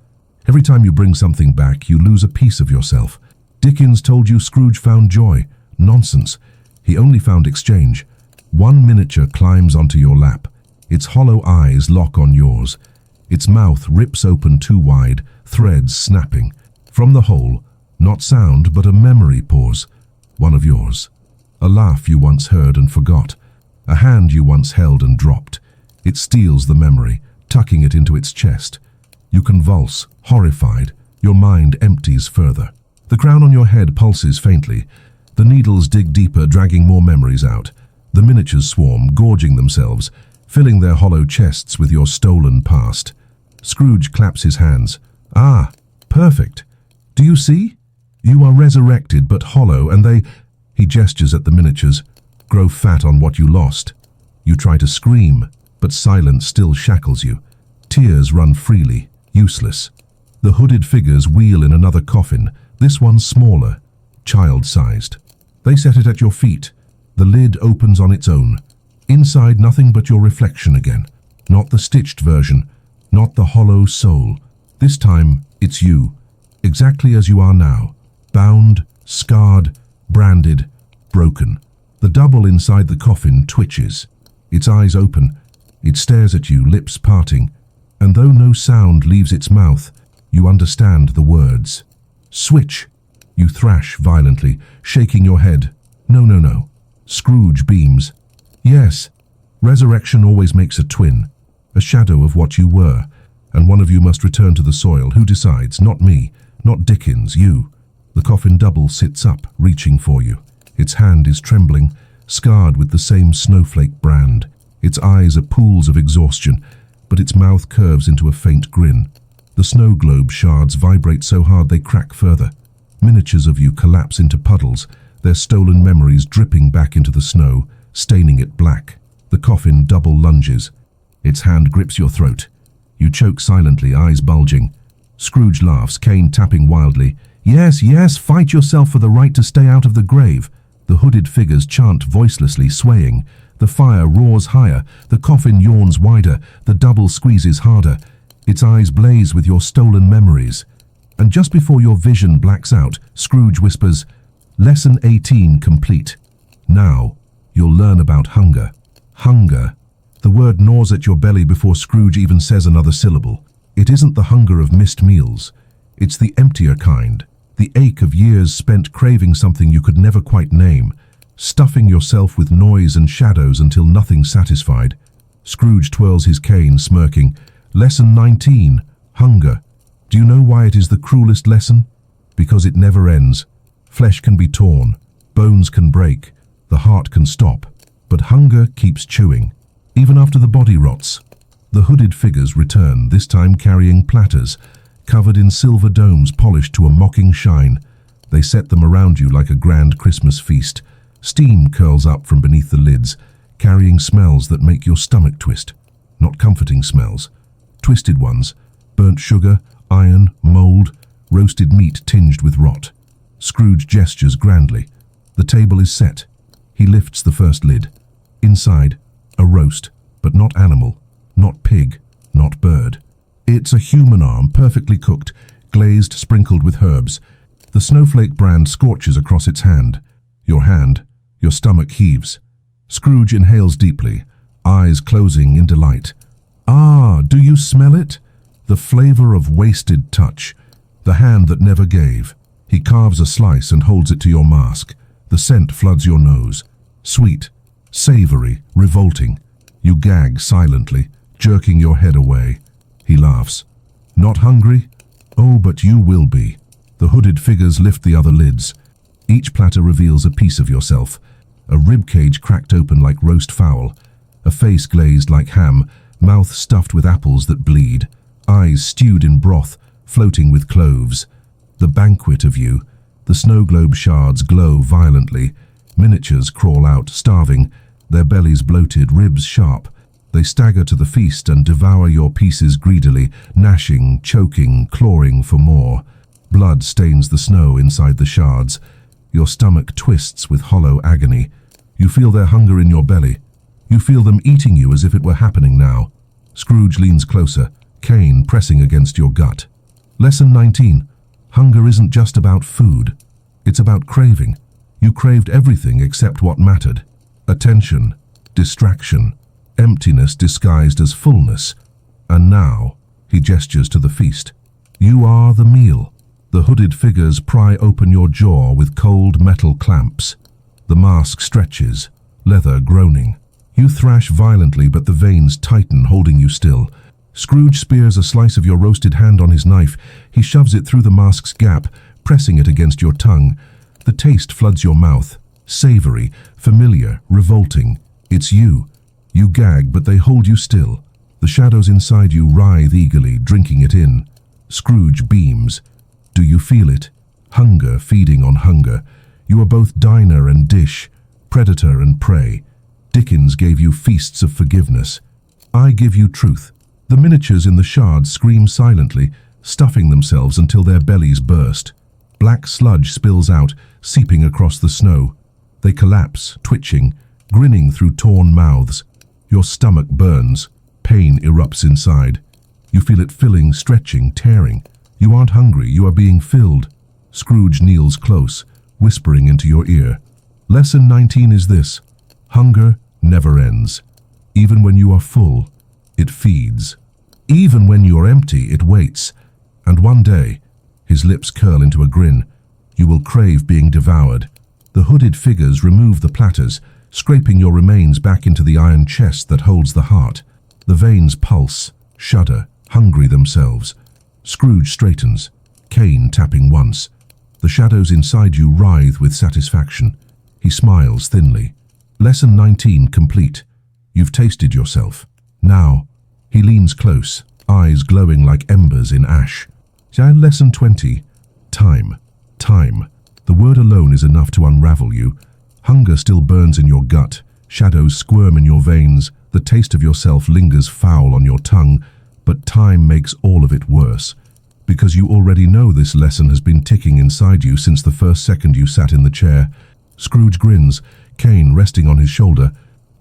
Every time you bring something back, you lose a piece of yourself. Dickens told you Scrooge found joy. Nonsense. He only found exchange. One miniature climbs onto your lap. Its hollow eyes lock on yours. Its mouth rips open too wide, threads snapping. From the hole, not sound, but a memory pours. One of yours. A laugh you once heard and forgot. A hand you once held and dropped. It steals the memory, tucking it into its chest. You convulse, horrified. Your mind empties further. The crown on your head pulses faintly. The needles dig deeper, dragging more memories out. The miniatures swarm, gorging themselves, filling their hollow chests with your stolen past. Scrooge claps his hands. Ah, perfect. Do you see? You are resurrected but hollow, and they, he gestures at the miniatures, grow fat on what you lost. You try to scream, but silence still shackles you. Tears run freely, useless. The hooded figures wheel in another coffin, this one smaller, child-sized. They set it at your feet. The lid opens on its own. Inside, nothing but your reflection again. Not the stitched version, not the hollow soul. This time, it's you, exactly as you are now. Bound, scarred, branded, broken. The double inside the coffin twitches. Its eyes open. It stares at you, lips parting. And though no sound leaves its mouth, you understand the words. Switch! You thrash violently, shaking your head. No, no, no. Scrooge beams. Yes, resurrection always makes a twin, a shadow of what you were, and one of you must return to the soil. Who decides? Not me, not Dickens, you. The coffin double sits up, reaching for you. Its hand is trembling, scarred with the same snowflake brand. Its eyes are pools of exhaustion, but its mouth curves into a faint grin. The snow globe shards vibrate so hard they crack further. Miniatures of you collapse into puddles, their stolen memories dripping back into the snow, staining it black. The coffin double lunges. Its hand grips your throat. You choke silently, eyes bulging. Scrooge laughs, cane tapping wildly. Yes, yes, fight yourself for the right to stay out of the grave. The hooded figures chant voicelessly, swaying. The fire roars higher. The coffin yawns wider. The double squeezes harder. Its eyes blaze with your stolen memories. And just before your vision blacks out, Scrooge whispers, Lesson 18 complete. Now, you'll learn about hunger. Hunger The word gnaws at your belly before Scrooge even says another syllable. It isn't the hunger of missed meals. It's the emptier kind, the ache of years spent craving something you could never quite name, stuffing yourself with noise and shadows until nothing's satisfied. Scrooge twirls his cane, smirking. Lesson 19. Hunger. Do you know why it is the cruelest lesson? Because it never ends. Flesh can be torn, bones can break, the heart can stop, but hunger keeps chewing. Even after the body rots, the hooded figures return, this time carrying platters, covered in silver domes polished to a mocking shine. They set them around you like a grand Christmas feast. Steam curls up from beneath the lids, carrying smells that make your stomach twist. Not comforting smells, twisted ones. Burnt sugar, iron, mold, roasted meat tinged with rot. Scrooge gestures grandly. The table is set. He lifts the first lid. Inside, a roast, but not animal, not pig, not bird. It's a human arm, perfectly cooked, glazed, sprinkled with herbs. The snowflake brand scorches across its hand. Your stomach heaves. Scrooge inhales deeply, eyes closing in delight. Ah, do you smell it? The flavor of wasted touch, the hand that never gave. He carves a slice and holds it to your mask. The scent floods your nose. Sweet, savory, revolting. You gag silently, jerking your head away. He laughs. Not hungry? Oh, but you will be. The hooded figures lift the other lids. Each platter reveals a piece of yourself. A rib cage cracked open like roast fowl. A face glazed like ham, mouth stuffed with apples that bleed. Eyes stewed in broth, floating with cloves. The banquet of you. The snow globe shards glow violently. Miniatures crawl out, starving, their bellies bloated, ribs sharp. They stagger to the feast and devour your pieces greedily, gnashing, choking, clawing for more. Blood stains the snow inside the shards. Your stomach twists with hollow agony. You feel their hunger in your belly. You feel them eating you as if it were happening now. Scrooge leans closer, cane pressing against your gut. Lesson 19. Hunger isn't just about food. It's about craving. You craved everything except what mattered. Attention, distraction, emptiness disguised as fullness. And now, he gestures to the feast. You are the meal. The hooded figures pry open your jaw with cold metal clamps. The mask stretches, leather groaning. You thrash violently, but the veins tighten, holding you still. Scrooge spears a slice of your roasted hand on his knife. He shoves it through the mask's gap, pressing it against your tongue. The taste floods your mouth. Savory, familiar, revolting. It's you. You gag, but they hold you still. The shadows inside you writhe eagerly, drinking it in. Scrooge beams. Do you feel it? Hunger feeding on hunger. You are both diner and dish, predator and prey. Dickens gave you feasts of forgiveness. I give you truth. The miniatures in the shards scream silently, stuffing themselves until their bellies burst. Black sludge spills out, seeping across the snow. They collapse, twitching, grinning through torn mouths. Your stomach burns. Pain erupts inside. You feel it filling, stretching, tearing. You aren't hungry, you are being filled. Scrooge kneels close, whispering into your ear. Lesson 19 is this. Hunger never ends. Even when you are full, it feeds. Even when you are empty, it waits. And one day, his lips curl into a grin, you will crave being devoured. The hooded figures remove the platters, scraping your remains back into the iron chest that holds the heart. The veins pulse, shudder, hungry themselves. Scrooge straightens, cane tapping once. The shadows inside you writhe with satisfaction. He smiles thinly. Lesson 19 complete. You've tasted yourself. Now, he leans close, eyes glowing like embers in ash. Lesson 20. Time. Time. The word alone is enough to unravel you. Hunger still burns in your gut. Shadows squirm in your veins. The taste of yourself lingers foul on your tongue. But time makes all of it worse. Because you already know this lesson has been ticking inside you since the first second you sat in the chair. Scrooge grins, cane resting on his shoulder.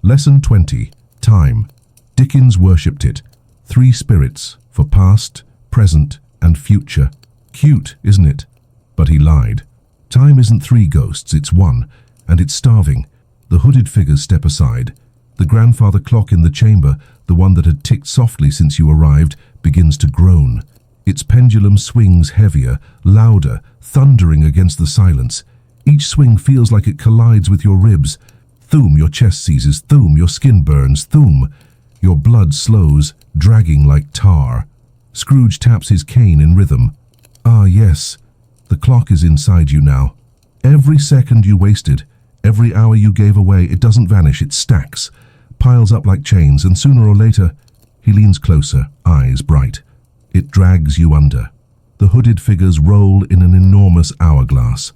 Lesson 20. Time. Dickens worshipped it. 3 spirits, for past, present, and future. Cute, isn't it? But he lied. Time isn't 3 ghosts, it's one, and it's starving. The hooded figures step aside. The grandfather clock in the chamber, the one that had ticked softly since you arrived, begins to groan. Its pendulum swings heavier, louder, thundering against the silence. Each swing feels like it collides with your ribs. Thoom, your chest seizes. Thoom, your skin burns. Thoom, your blood slows, dragging like tar. Scrooge taps his cane in rhythm. Ah, yes, the clock is inside you now. Every second you wasted, every hour you gave away, it doesn't vanish, it stacks, piles up like chains, and sooner or later, he leans closer, eyes bright. It drags you under. The hooded figures roll in an enormous hourglass.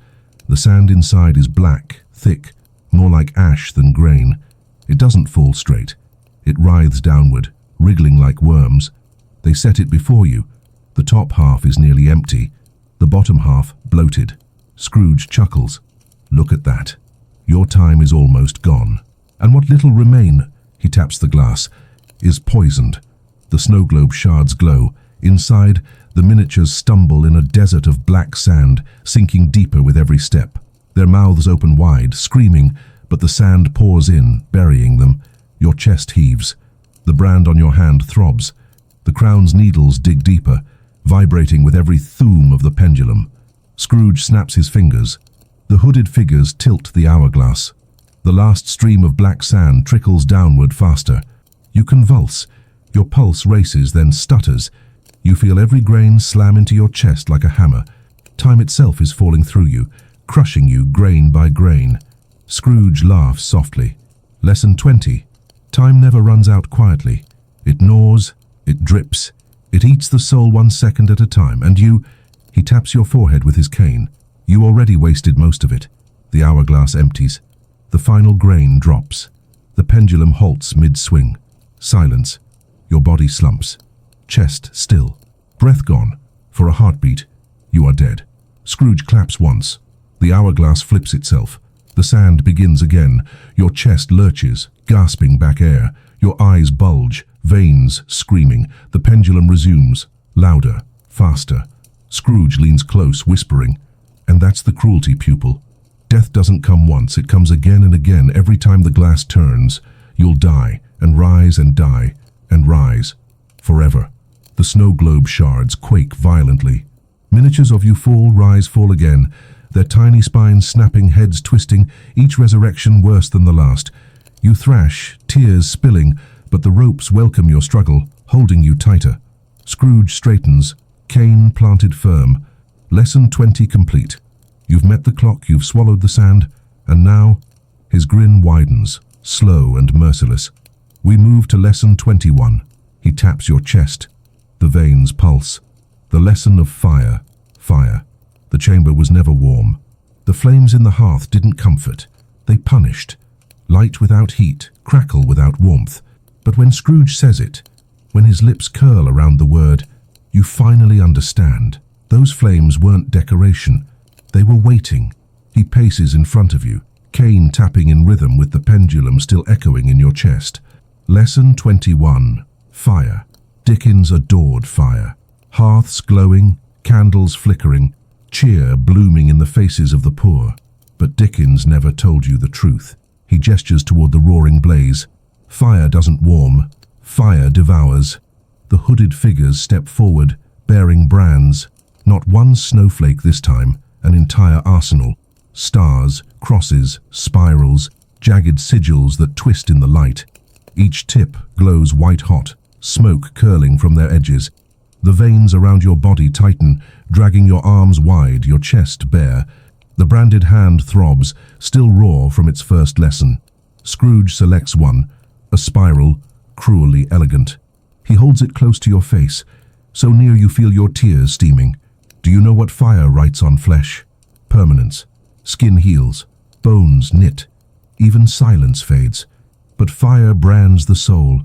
The sand inside is black, thick, more like ash than grain. It doesn't fall straight. It writhes downward, wriggling like worms. They set it before you. The top half is nearly empty, the bottom half bloated. Scrooge chuckles. Look at that. Your time is almost gone. And what little remain, he taps the glass, is poisoned. The snow globe shards glow. Inside, the miniatures stumble in a desert of black sand, sinking deeper with every step. Their mouths open wide, screaming, but the sand pours in, burying them. Your chest heaves. The brand on your hand throbs. The crown's needles dig deeper, vibrating with every thoom of the pendulum. Scrooge snaps his fingers. The hooded figures tilt the hourglass. The last stream of black sand trickles downward faster. You convulse. Your pulse races, then stutters. You feel every grain slam into your chest like a hammer. Time itself is falling through you, crushing you grain by grain. Scrooge laughs softly. Lesson 20. Time never runs out quietly. It gnaws, it drips, it eats the soul 1 second at a time, and you... He taps your forehead with his cane. You already wasted most of it. The hourglass empties. The final grain drops. The pendulum halts mid-swing. Silence. Your body slumps. Chest still. Breath gone. For a heartbeat, you are dead. Scrooge claps once. The hourglass flips itself. The sand begins again. Your chest lurches, gasping back air. Your eyes bulge, veins screaming. The pendulum resumes, louder, faster. Scrooge leans close, whispering, "And that's the cruelty, pupil. Death doesn't come once, it comes again and again. Every time the glass turns, you'll die, and rise and die, and rise. Forever." The snow globe shards quake violently. Miniatures of you fall, rise, fall again. Their tiny spines snapping, heads twisting, each resurrection worse than the last. You thrash, tears spilling, but the ropes welcome your struggle, holding you tighter. Scrooge straightens, cane planted firm. Lesson 20 complete. You've met the clock, you've swallowed the sand, and now, his grin widens, slow and merciless. We move to lesson 21. He taps your chest. The veins pulse. The lesson of fire. Fire. The chamber was never warm. The flames in the hearth didn't comfort. They punished. Light without heat, crackle without warmth. But when Scrooge says it, when his lips curl around the word, you finally understand. Those flames weren't decoration. They were waiting. He paces in front of you, cane tapping in rhythm with the pendulum still echoing in your chest. Lesson 21. Fire. Dickens adored fire. Hearths glowing, candles flickering, cheer blooming in the faces of the poor. But Dickens never told you the truth. He gestures toward the roaring blaze. Fire doesn't warm. Fire devours. The hooded figures step forward, bearing brands. Not one snowflake this time, an entire arsenal. Stars, crosses, spirals, jagged sigils that twist in the light. Each tip glows white-hot, smoke curling from their edges. The veins around your body tighten, dragging your arms wide, your chest bare. The branded hand throbs, still raw from its first lesson. Scrooge selects one, a spiral, cruelly elegant. He holds it close to your face, so near you feel your tears steaming. Do you know what fire writes on flesh? Permanence. Skin heals, bones knit, even silence fades. But fire brands the soul.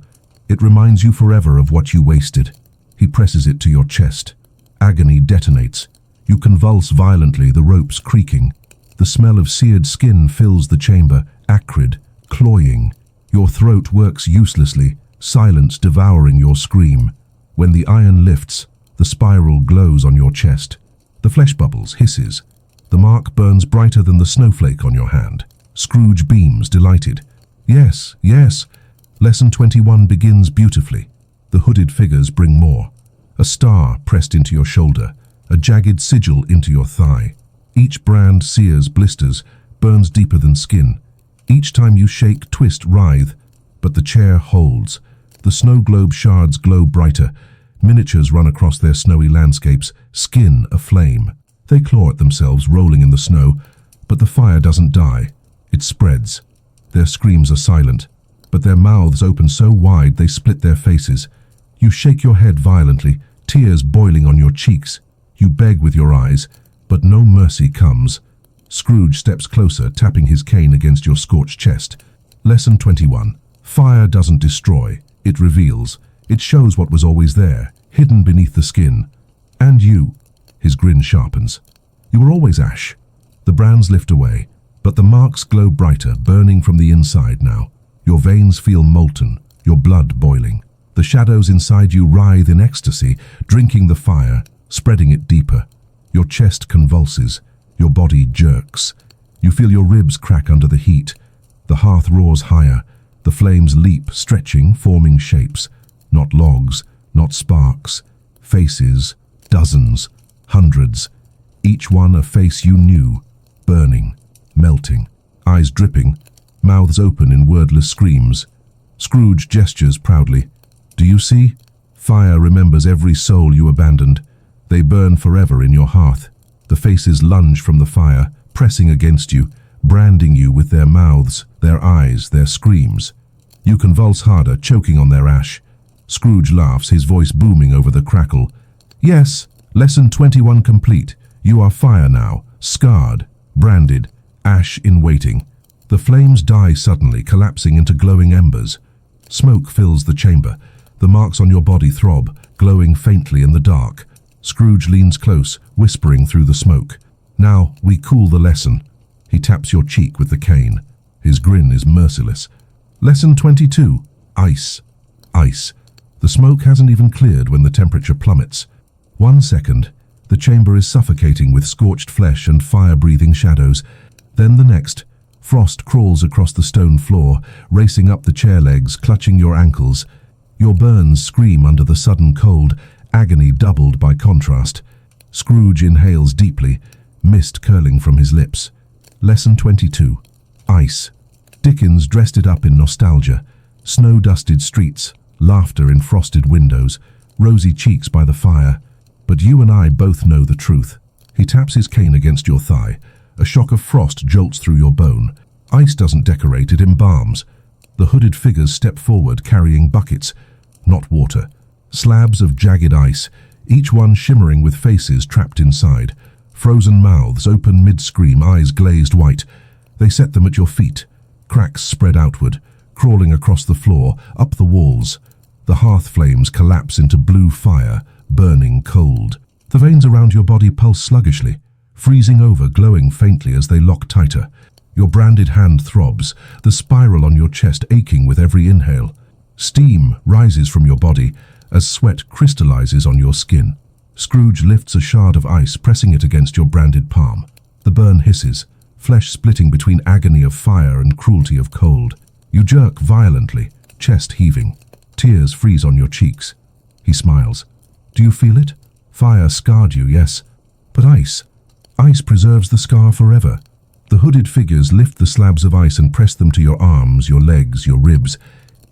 It reminds you forever of what you wasted. He presses it to your chest. Agony detonates. You convulse violently, the ropes creaking. The smell of seared skin fills the chamber, acrid, cloying. Your throat works uselessly, silence devouring your scream. When the iron lifts, the spiral glows on your chest. The flesh bubbles, hisses. The mark burns brighter than the snowflake on your hand. Scrooge beams, delighted. Yes, yes, Lesson 21 begins beautifully. The hooded figures bring more. A star pressed into your shoulder, a jagged sigil into your thigh. Each brand sears, blisters, burns deeper than skin. Each time you shake, twist, writhe, but the chair holds. The snow globe shards glow brighter. Miniatures run across their snowy landscapes, skin aflame. They claw at themselves, rolling in the snow, but the fire doesn't die. It spreads. Their screams are silent, but their mouths open so wide they split their faces. You shake your head violently, tears boiling on your cheeks. You beg with your eyes, but no mercy comes. Scrooge steps closer, tapping his cane against your scorched chest. Lesson 21. Fire doesn't destroy, it reveals. It shows what was always there, hidden beneath the skin. And you. His grin sharpens. You were always ash. The brands lift away, but the marks glow brighter, burning from the inside now. Your veins feel molten, your blood boiling. The shadows inside you writhe in ecstasy, drinking the fire, spreading it deeper. Your chest convulses, your body jerks. You feel your ribs crack under the heat. The hearth roars higher. The flames leap, stretching, forming shapes. Not logs, not sparks. Faces, dozens, hundreds. Each one a face you knew, burning, melting. Eyes dripping, mouths open in wordless screams. Scrooge gestures proudly. Do you see? Fire remembers every soul you abandoned. They burn forever in your hearth. The faces lunge from the fire, pressing against you, branding you with their mouths, their eyes, their screams. You convulse harder, choking on their ash. Scrooge laughs, his voice booming over the crackle. Yes, lesson 21 complete. You are fire now, scarred, branded, ash in waiting. The flames die suddenly, collapsing into glowing embers. Smoke fills the chamber. The marks on your body throb, glowing faintly in the dark. Scrooge leans close, whispering through the smoke. Now we cool the lesson. He taps your cheek with the cane. His grin is merciless. Lesson 22. Ice. Ice. The smoke hasn't even cleared when the temperature plummets. 1 second, the chamber is suffocating with scorched flesh and fire-breathing shadows. Then the next, frost crawls across the stone floor, racing up the chair legs, clutching your ankles. Your burns scream under the sudden cold, agony doubled by contrast. Scrooge inhales deeply, mist curling from his lips. Lesson 22. Ice. Dickens dressed it up in nostalgia. Snow-dusted streets, laughter in frosted windows, rosy cheeks by the fire. But you and I both know the truth. He taps his cane against your thigh. A shock of frost jolts through your bone. Ice doesn't decorate, it embalms. The hooded figures step forward, carrying buckets, not water. Slabs of jagged ice, each one shimmering with faces trapped inside. Frozen mouths, open mid-scream, eyes glazed white. They set them at your feet. Cracks spread outward, crawling across the floor, up the walls. The hearth flames collapse into blue fire, burning cold. The veins around your body pulse sluggishly, freezing over, glowing faintly as they lock tighter. Your branded hand throbs, the spiral on your chest aching with every inhale. Steam rises from your body as sweat crystallizes on your skin. Scrooge lifts a shard of ice, pressing it against your branded palm. The burn hisses, flesh splitting between agony of fire and cruelty of cold. You jerk violently, chest heaving. Tears freeze on your cheeks. He smiles. Do you feel it? Fire scarred you, yes. But ice. Ice preserves the scar forever. The hooded figures lift the slabs of ice and press them to your arms, your legs, your ribs.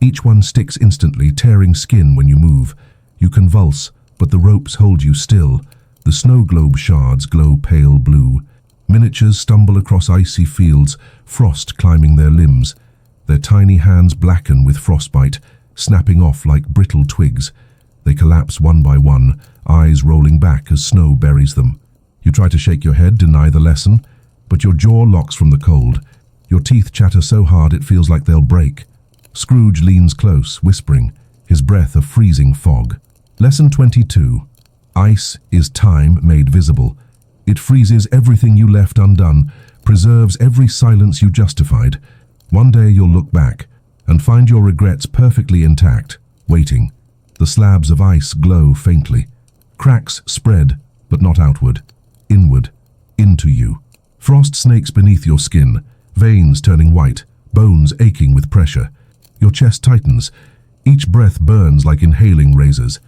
Each one sticks instantly, tearing skin when you move. You convulse, but the ropes hold you still. The snow globe shards glow pale blue. Miniatures stumble across icy fields, frost climbing their limbs. Their tiny hands blacken with frostbite, snapping off like brittle twigs. They collapse one by one, eyes rolling back as snow buries them. You try to shake your head, deny the lesson, but your jaw locks from the cold. Your teeth chatter so hard it feels like they'll break. Scrooge leans close, whispering, his breath a freezing fog. Lesson 22. Ice is time made visible. It freezes everything you left undone, preserves every silence you justified. One day you'll look back and find your regrets perfectly intact, waiting. The slabs of ice glow faintly. Cracks spread, but not outward. Inward. Into you. Frost snakes beneath your skin, veins turning white, bones aching with pressure. Your chest tightens. Each breath burns like inhaling razors.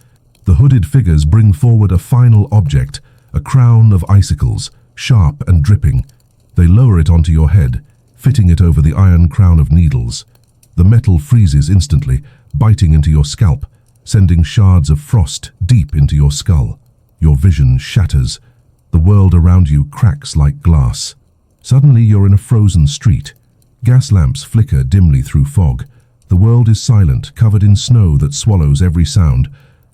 The hooded figures bring forward a final object, a crown of icicles, sharp and dripping. They lower it onto your head, fitting it over the iron crown of needles. The metal freezes instantly, biting into your scalp, sending shards of frost deep into your skull. Your vision shatters. The world around you cracks like glass. Suddenly you're in a frozen street. Gas lamps flicker dimly through fog. The world is silent, covered in snow that swallows every sound.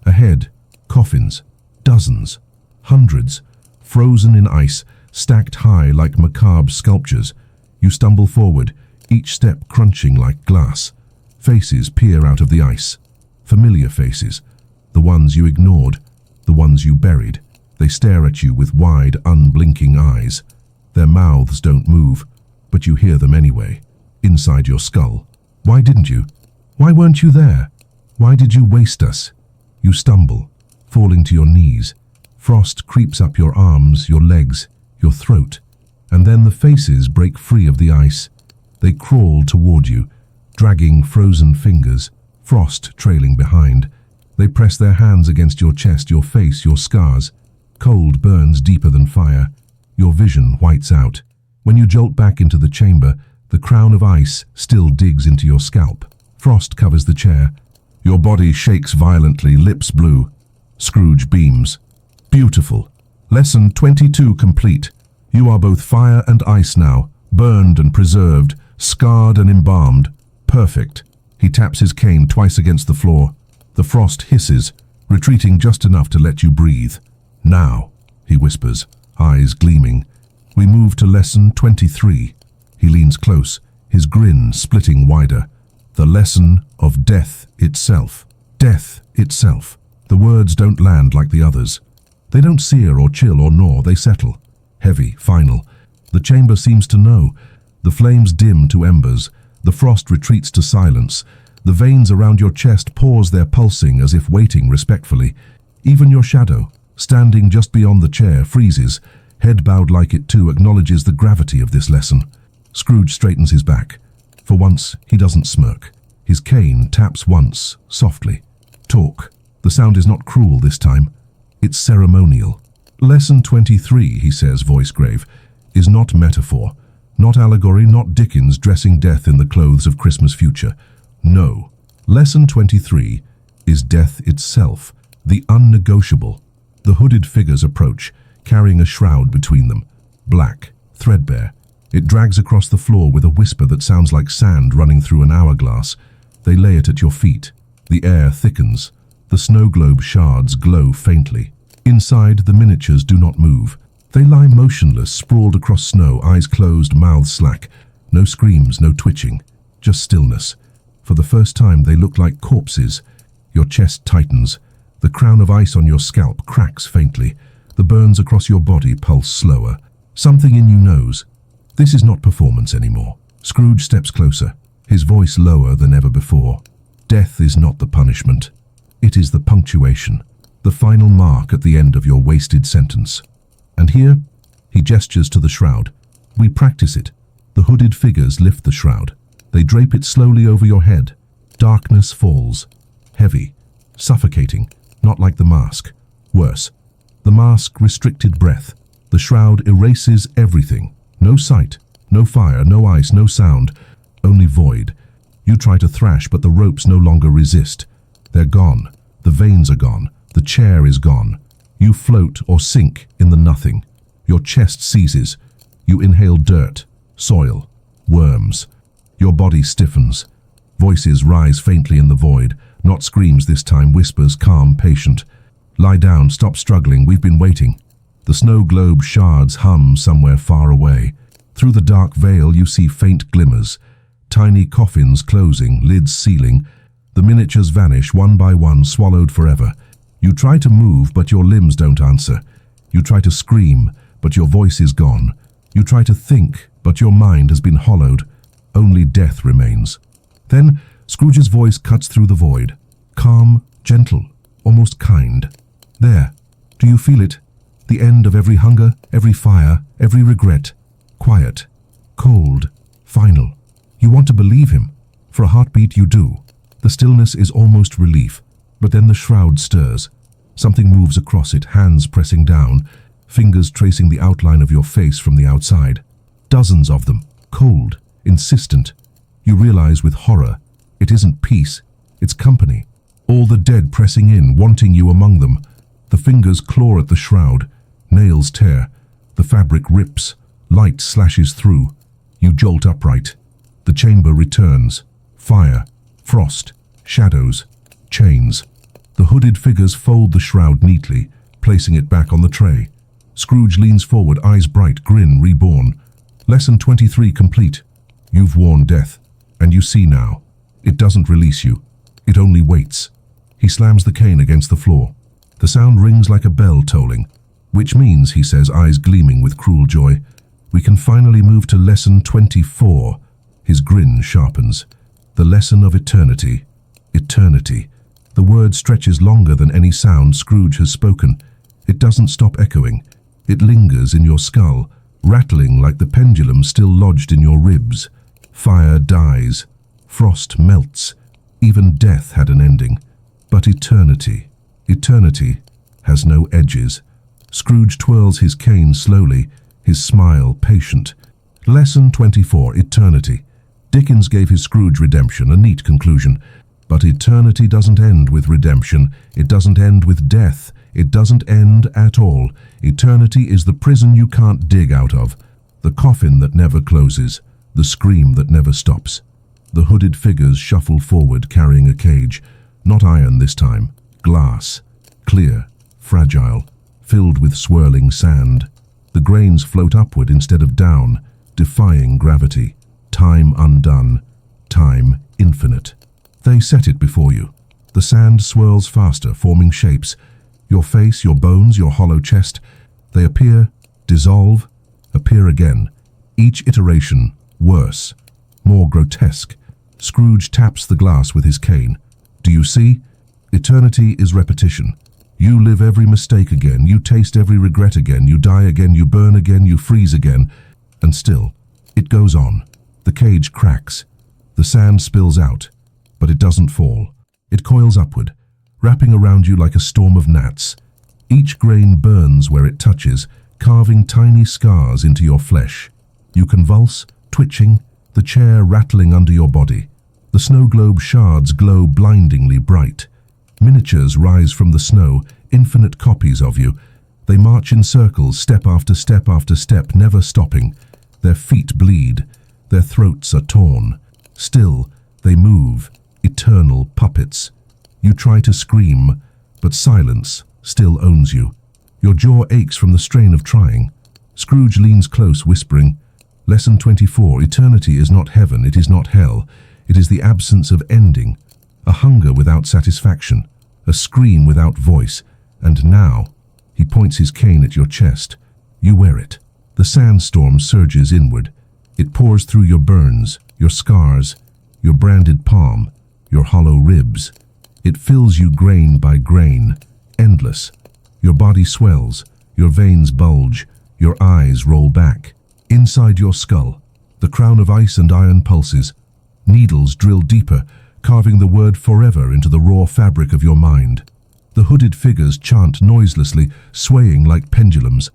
Ahead, coffins, dozens, hundreds, frozen in ice, stacked high like macabre sculptures. You stumble forward, each step crunching like glass. Faces peer out of the ice. Familiar faces. The ones you ignored, the ones you buried. They stare at you with wide, unblinking eyes. Their mouths don't move, but you hear them anyway, inside your skull. Why didn't you? Why weren't you there? Why did you waste us? You stumble, falling to your knees. Frost creeps up your arms, your legs, your throat. And then the faces break free of the ice. They crawl toward you, dragging frozen fingers, frost trailing behind. They press their hands against your chest, your face, your scars. Cold burns deeper than fire. Your vision whites out. When you jolt back into the chamber, the crown of ice still digs into your scalp. Frost covers the chair. Your body shakes violently, lips blue. Scrooge beams. Beautiful. Lesson 22 complete. You are both fire and ice now, burned and preserved, scarred and embalmed. Perfect. He taps his cane twice against the floor. The frost hisses, retreating just enough to let you breathe. Now, he whispers, eyes gleaming. We move to lesson 23. He leans close, his grin splitting wider. The lesson of death itself. Death itself. The words don't land like the others. They don't sear or chill or gnaw, they settle. Heavy, final. The chamber seems to know. The flames dim to embers. The frost retreats to silence. The veins around your chest pause their pulsing as if waiting respectfully. Even your shadow, standing just beyond the chair, freezes. Head bowed like it too acknowledges the gravity of this lesson. Scrooge straightens his back. For once, he doesn't smirk. His cane taps once, softly. Talk. The sound is not cruel this time. It's ceremonial. Lesson 23, he says, voice grave, is not metaphor, not allegory, not Dickens dressing death in the clothes of Christmas future. No. Lesson 23 is death itself, the unnegotiable. The hooded figures approach, carrying a shroud between them. Black, threadbare. It drags across the floor with a whisper that sounds like sand running through an hourglass. They lay it at your feet. The air thickens. The snow globe shards glow faintly. Inside, the miniatures do not move. They lie motionless, sprawled across snow, eyes closed, mouths slack. No screams, no twitching, just stillness. For the first time, they look like corpses. Your chest tightens. The crown of ice on your scalp cracks faintly. The burns across your body pulse slower. Something in you knows. This is not performance anymore. Scrooge steps closer, his voice lower than ever before. Death is not the punishment. It is the punctuation, the final mark at the end of your wasted sentence. And here, he gestures to the shroud. We practice it. The hooded figures lift the shroud. They drape it slowly over your head. Darkness falls. Heavy. Suffocating. Not like the mask. Worse. The mask restricted breath. The shroud erases everything. No sight. No fire. No ice. No sound. Only void. You try to thrash, but the ropes no longer resist. They're gone. The veins are gone. The chair is gone. You float or sink in the nothing. Your chest seizes. You inhale dirt, soil, worms. Your body stiffens. Voices rise faintly in the void. Not screams this time, whispers, calm, patient. Lie down, stop struggling, we've been waiting. The snow globe shards hum somewhere far away. Through the dark veil you see faint glimmers. Tiny coffins closing, lids sealing. The miniatures vanish one by one, swallowed forever. You try to move, but your limbs don't answer. You try to scream, but your voice is gone. You try to think, but your mind has been hollowed. Only death remains. Then Scrooge's voice cuts through the void. Calm, gentle, almost kind. There. Do you feel it? The end of every hunger, every fire, every regret. Quiet. Cold. Final. You want to believe him. For a heartbeat, you do. The stillness is almost relief, but then the shroud stirs. Something moves across it, hands pressing down, fingers tracing the outline of your face from the outside. Dozens of them, cold, insistent. You realize with horror, it isn't peace, it's company. All the dead pressing in, wanting you among them. The fingers claw at the shroud, nails tear, the fabric rips, light slashes through. You jolt upright. The chamber returns. Fire, frost, shadows, chains. The hooded figures fold the shroud neatly, placing it back on the tray. Scrooge leans forward, eyes bright, grin reborn. Lesson 23 complete. You've worn death, and you see now. It doesn't release you. It only waits. He slams the cane against the floor. The sound rings like a bell tolling, which means, he says, eyes gleaming with cruel joy, we can finally move to lesson 24. His grin sharpens. The lesson of eternity. Eternity. The word stretches longer than any sound Scrooge has spoken. It doesn't stop echoing. It lingers in your skull, rattling like the pendulum still lodged in your ribs. Fire dies. Frost melts. Even death had an ending. But eternity has no edges. Scrooge twirls his cane slowly, his smile patient. Lesson 24, Eternity. Dickens gave his Scrooge redemption a neat conclusion. But eternity doesn't end with redemption. It doesn't end with death. It doesn't end at all. Eternity is the prison you can't dig out of, the coffin that never closes, the scream that never stops. The hooded figures shuffle forward carrying a cage, not iron this time, glass, clear, fragile, filled with swirling sand. The grains float upward instead of down, defying gravity. Time undone, time infinite. They set it before you. The sand swirls faster, forming shapes. Your face, your bones, your hollow chest. They appear, dissolve, appear again. Each iteration, worse, more grotesque. Scrooge taps the glass with his cane. Do you see? Eternity is repetition. You live every mistake again, you taste every regret again, you die again, you burn again, you freeze again. And still, it goes on. The cage cracks. The sand spills out, but it doesn't fall. It coils upward, wrapping around you like a storm of gnats. Each grain burns where it touches, carving tiny scars into your flesh. You convulse, twitching, the chair rattling under your body. The snow globe shards glow blindingly bright. Miniatures rise from the snow, infinite copies of you. They march in circles, step after step after step, never stopping. Their feet bleed. Their throats are torn. Still, they move, eternal puppets. You try to scream, but silence still owns you. Your jaw aches from the strain of trying. Scrooge leans close, whispering, Lesson 24, eternity is not heaven, it is not hell. It is the absence of ending, a hunger without satisfaction, a scream without voice. And now, he points his cane at your chest. You wear it. The sandstorm surges inward. It pours through your burns, your scars, your branded palm, your hollow ribs. It fills you grain by grain, endless. Your body swells, your veins bulge, your eyes roll back. Inside your skull, the crown of ice and iron pulses. Needles drill deeper, carving the word forever into the raw fabric of your mind. The hooded figures chant noiselessly, swaying like pendulums.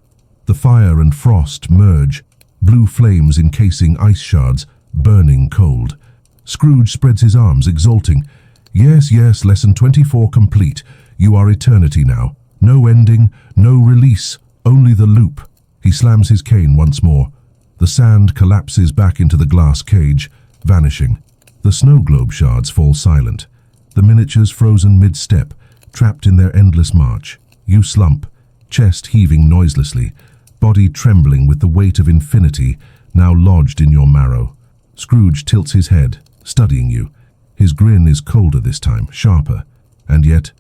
The fire and frost merge, blue flames encasing ice shards, burning cold. Scrooge spreads his arms, exulting. Yes, yes, lesson 24 complete. You are eternity now. No ending, no release, only the loop. He slams his cane once more. The sand collapses back into the glass cage, vanishing. The snow globe shards fall silent. The miniatures frozen mid-step, trapped in their endless march. You slump, chest heaving noiselessly, body trembling with the weight of infinity now lodged in your marrow. Scrooge tilts his head, studying you. His grin is colder this time, sharper. And yet,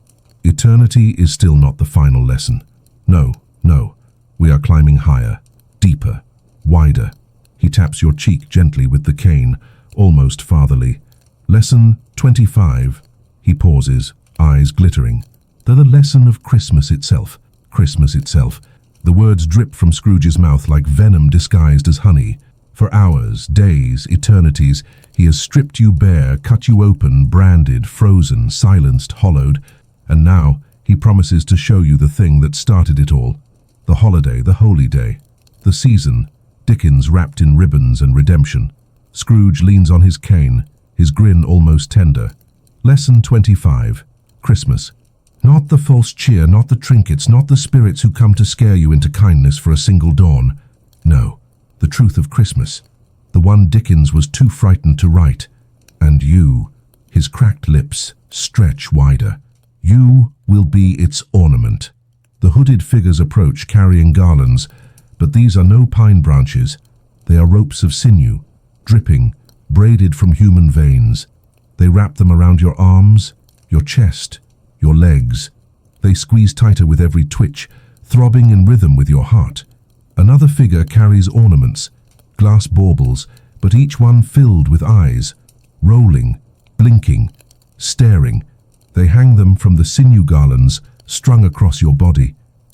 eternity is still not the final lesson. No, no. We are climbing higher, deeper, wider. He taps your cheek gently with the cane, almost fatherly. Lesson 25. He pauses, eyes glittering. They're the lesson of Christmas itself. Christmas itself. The words drip from Scrooge's mouth like venom disguised as honey. For hours, days, eternities, he has stripped you bare, cut you open, branded, frozen, silenced, hollowed, and now he promises to show you the thing that started it all. The holiday, the holy day, the season, Dickens wrapped in ribbons and redemption. Scrooge leans on his cane, his grin almost tender. Lesson 25. Christmas. Not the false cheer, not the trinkets, not the spirits who come to scare you into kindness for a single dawn. No, the truth of Christmas, the one Dickens was too frightened to write. And you, his cracked lips, stretch wider. You will be its ornament. The hooded figures approach carrying garlands, but these are no pine branches. They are ropes of sinew, dripping, braided from human veins. They wrap them around your arms, your chest, your legs. They squeeze tighter with every twitch, throbbing in rhythm with your heart. Another figure carries ornaments, glass baubles, but each one filled with eyes, rolling, blinking, staring. They hang them from the sinew garlands strung across your body.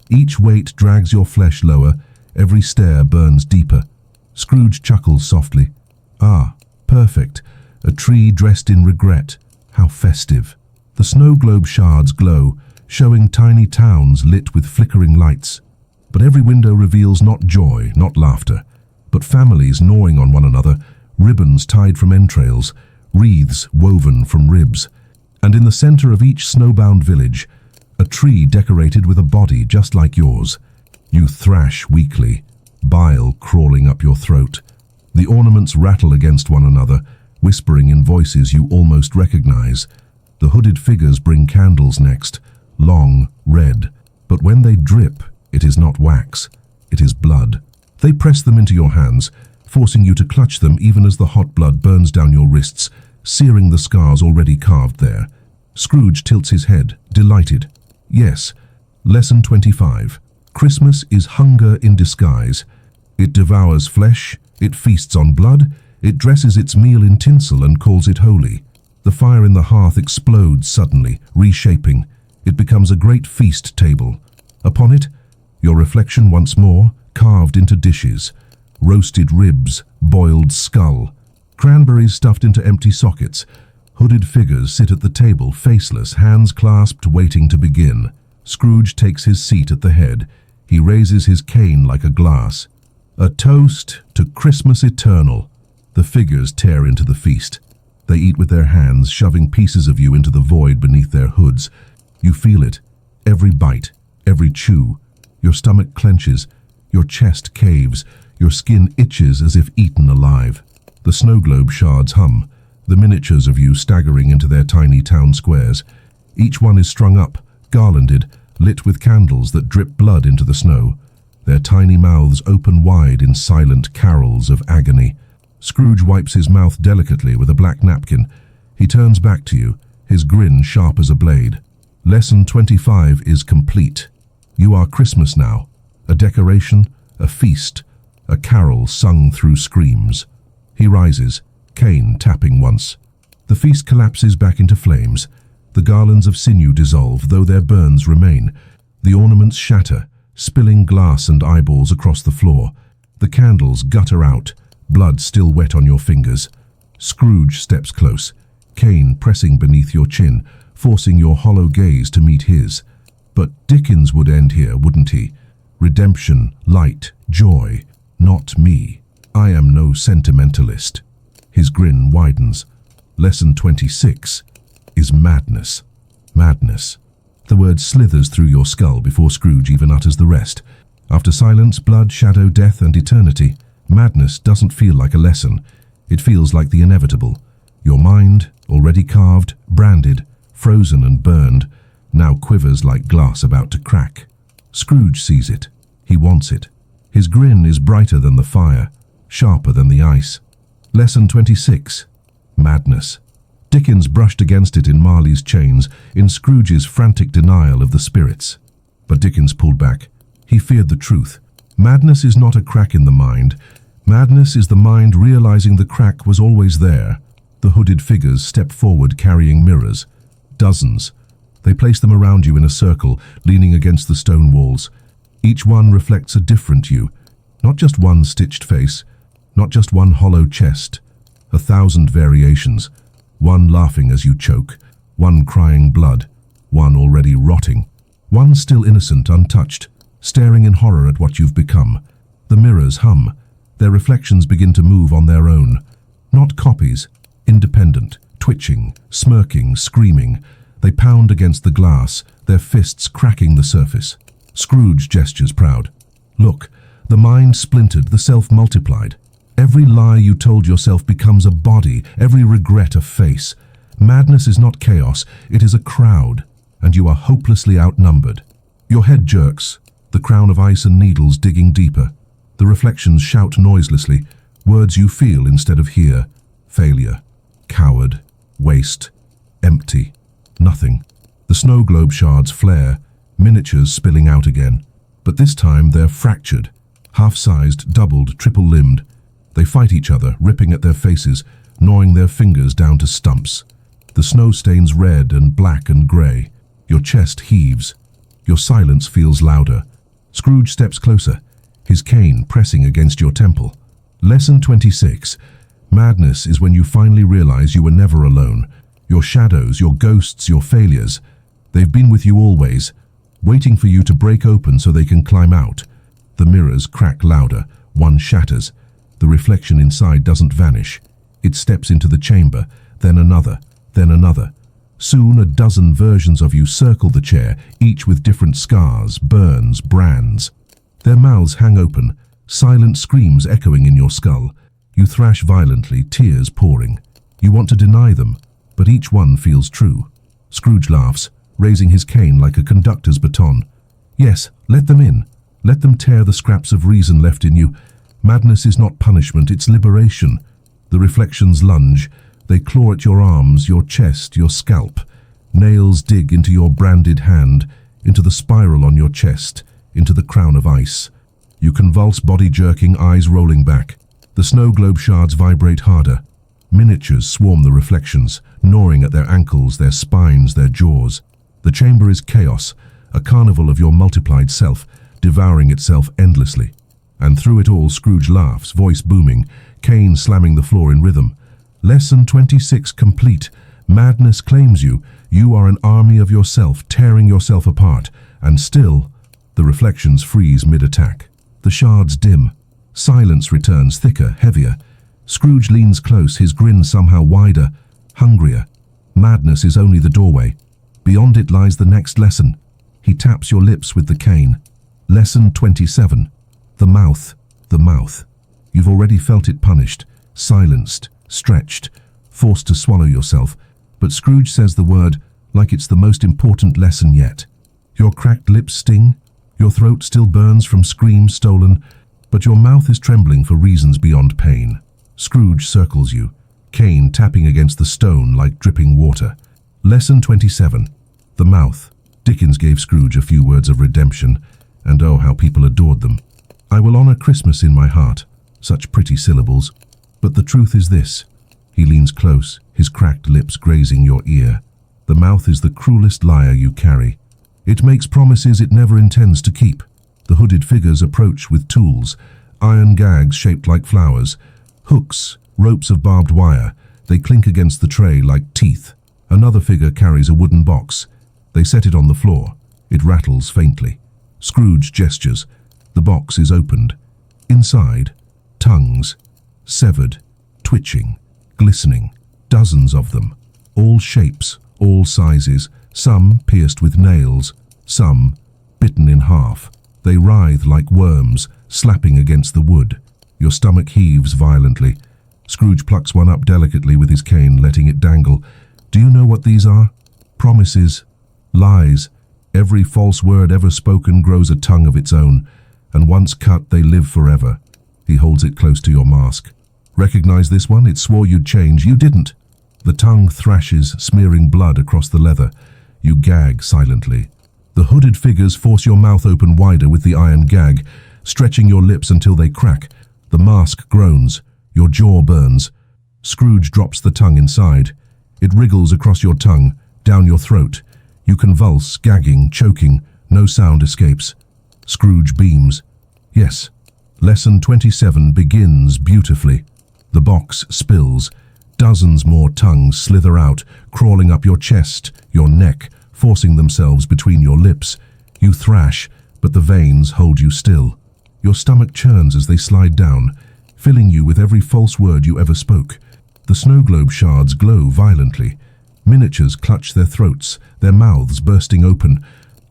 Each weight drags your flesh lower, every stare burns deeper. Scrooge chuckles softly. Ah, perfect. A tree dressed in regret. How festive. The snow globe shards glow, showing tiny towns lit with flickering lights. But every window reveals not joy, not laughter, but families gnawing on one another, ribbons tied from entrails, wreaths woven from ribs. And in the center of each snowbound village, a tree decorated with a body just like yours. You thrash weakly, bile crawling up your throat. The ornaments rattle against one another, whispering in voices you almost recognize. The hooded figures bring candles next, long, red, but when they drip, it is not wax, it is blood. They press them into your hands, forcing you to clutch them even as the hot blood burns down your wrists, searing the scars already carved there. Scrooge tilts his head, delighted. Yes, Lesson 25. Christmas is hunger in disguise. It devours flesh, it feasts on blood, it dresses its meal in tinsel and calls it holy. The fire in the hearth explodes suddenly, reshaping. It becomes a great feast table. Upon it, your reflection once more, carved into dishes. Roasted ribs, boiled skull, cranberries stuffed into empty sockets. Hooded figures sit at the table, faceless, hands clasped, waiting to begin. Scrooge takes his seat at the head. He raises his cane like a glass. A toast to Christmas eternal. The figures tear into the feast. They eat with their hands, shoving pieces of you into the void beneath their hoods. You feel it. Every bite, every chew. Your stomach clenches, your chest caves, your skin itches as if eaten alive. The snow globe shards hum, the miniatures of you staggering into their tiny town squares. Each one is strung up, garlanded, lit with candles that drip blood into the snow. Their tiny mouths open wide in silent carols of agony. Scrooge wipes his mouth delicately with a black napkin. He turns back to you, his grin sharp as a blade. Lesson 25 is complete. You are Christmas now, a decoration, a feast, a carol sung through screams. He rises, cane tapping once. The feast collapses back into flames. The garlands of sinew dissolve, though their burns remain. The ornaments shatter, spilling glass and eyeballs across the floor. The candles gutter out, blood still wet on your fingers. Scrooge steps close, cane pressing beneath your chin, forcing your hollow gaze to meet his. But Dickens would end here, wouldn't he? Redemption, light, joy. Not me. I am no sentimentalist. His grin widens. Lesson 26 is madness. Madness. The word slithers through your skull before Scrooge even utters the rest. After silence, blood, shadow, death, and eternity, madness doesn't feel like a lesson. It feels like the inevitable. Your mind, already carved, branded, frozen and burned, now quivers like glass about to crack. Scrooge sees it. He wants it. His grin is brighter than the fire, sharper than the ice. Lesson 26. Madness. Dickens brushed against it in Marley's chains, in Scrooge's frantic denial of the spirits. But Dickens pulled back. He feared the truth. Madness is not a crack in the mind. Madness is the mind realizing the crack was always there. The hooded figures step forward carrying mirrors. Dozens. They place them around you in a circle, leaning against the stone walls. Each one reflects a different you, not just one stitched face, Not just one hollow chest, 1,000 variations, one laughing as you choke, one crying blood, one already rotting, one still innocent, untouched, staring in horror at what you've become. The mirrors hum. Their reflections begin to move on their own. Not copies, independent, twitching, smirking, screaming. They pound against the glass, their fists cracking the surface. Scrooge gestures proud. Look, the mind splintered, the self multiplied. Every lie you told yourself becomes a body, every regret a face. Madness is not chaos, it is a crowd, and you are hopelessly outnumbered. Your head jerks, the crown of ice and needles digging deeper. The reflections shout noiselessly, words you feel instead of hear. Failure, coward, waste, empty, nothing. The snow globe shards flare, miniatures spilling out again. But this time they're fractured, half-sized, doubled, triple-limbed. They fight each other, ripping at their faces, gnawing their fingers down to stumps. The snow stains red and black and grey. Your chest heaves. Your silence feels louder. Scrooge steps closer, his cane pressing against your temple. Lesson 26. Madness is when you finally realize you were never alone. Your shadows, your ghosts, your failures, they've been with you always, waiting for you to break open so they can climb out. The mirrors crack louder, one shatters. The reflection inside doesn't vanish. It steps into the chamber, then another, then another. Soon a dozen versions of you circle the chair, each with different scars, burns, brands. Their mouths hang open, silent screams echoing in your skull. You thrash violently, tears pouring. You want to deny them, but each one feels true. Scrooge laughs, raising his cane like a conductor's baton. Yes, let them in. Let them tear the scraps of reason left in you. Madness is not punishment, it's liberation. The reflections lunge. They claw at your arms, your chest, your scalp. Nails dig into your branded hand, into the spiral on your chest, into the crown of ice. You convulse, body jerking, eyes rolling back. The snow globe shards vibrate harder. Miniatures swarm the reflections, gnawing at their ankles, their spines, their jaws. The chamber is chaos, a carnival of your multiplied self, devouring itself endlessly. And through it all, Scrooge laughs, voice booming, cane slamming the floor in rhythm. Lesson 26 complete. Madness claims you. You are an army of yourself, tearing yourself apart. And still, the reflections freeze mid-attack. The shards dim. Silence returns, thicker, heavier. Scrooge leans close, his grin somehow wider, hungrier. Madness is only the doorway. Beyond it lies the next lesson. He taps your lips with the cane. Lesson 27. The mouth. The mouth. You've already felt it punished, silenced, stretched, forced to swallow yourself. But Scrooge says the word like it's the most important lesson yet. Your cracked lips sting. Your throat still burns from screams stolen. But your mouth is trembling for reasons beyond pain. Scrooge circles you, cane tapping against the stone like dripping water. Lesson 27. The mouth. Dickens gave Scrooge a few words of redemption, and oh, how people adored them. I will honor Christmas in my heart. Such pretty syllables. But the truth is this. He leans close, his cracked lips grazing your ear. The mouth is the cruelest liar you carry. It makes promises it never intends to keep. The hooded figures approach with tools, iron gags shaped like flowers, hooks, ropes of barbed wire. They clink against the tray like teeth. Another figure carries a wooden box. They set it on the floor. It rattles faintly. Scrooge gestures. The box is opened. Inside, tongues, severed, twitching, glistening, dozens of them. All shapes, all sizes, some pierced with nails, some bitten in half. They writhe like worms, slapping against the wood. Your stomach heaves violently. Scrooge plucks one up delicately with his cane, letting it dangle. Do you know what these are? Promises, lies. Every false word ever spoken grows a tongue of its own, and once cut, they live forever. He holds it close to your mask. Recognize this one? It swore you'd change. You didn't. The tongue thrashes, smearing blood across the leather. You gag silently. The hooded figures force your mouth open wider with the iron gag, stretching your lips until they crack. The mask groans. Your jaw burns. Scrooge drops the tongue inside. It wriggles across your tongue, down your throat. You convulse, gagging, choking. No sound escapes. Scrooge beams. Yes, Lesson 27 begins beautifully. The box spills. Dozens more tongues slither out, crawling up your chest, your neck, forcing themselves between your lips. You thrash, but the veins hold you still. Your stomach churns as they slide down, filling you with every false word you ever spoke. The snow globe shards glow violently. Miniatures clutch their throats, their mouths bursting open.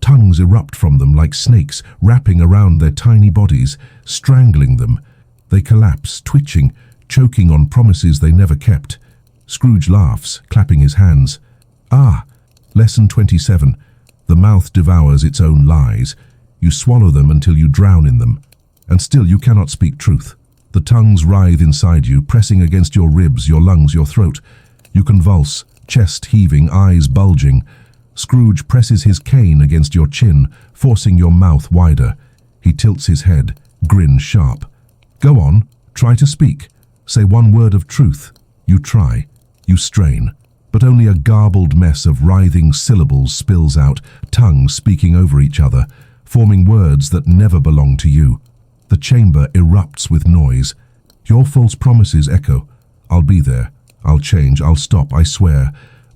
Tongues erupt from them like snakes, wrapping around their tiny bodies, strangling them. They collapse, twitching, choking on promises they never kept. Scrooge laughs, clapping his hands. Ah! Lesson 27. The mouth devours its own lies. You swallow them until you drown in them. And still you cannot speak truth. The tongues writhe inside you, pressing against your ribs, your lungs, your throat. You convulse, chest heaving, eyes bulging. Scrooge presses his cane against your chin, forcing your mouth wider. He tilts his head, grin sharp. Go on, try to speak. Say one word of truth. You try. You strain. But only a garbled mess of writhing syllables spills out, tongues speaking over each other, forming words that never belong to you. The chamber erupts with noise. Your false promises echo. I'll be there. I'll change. I'll stop. I swear.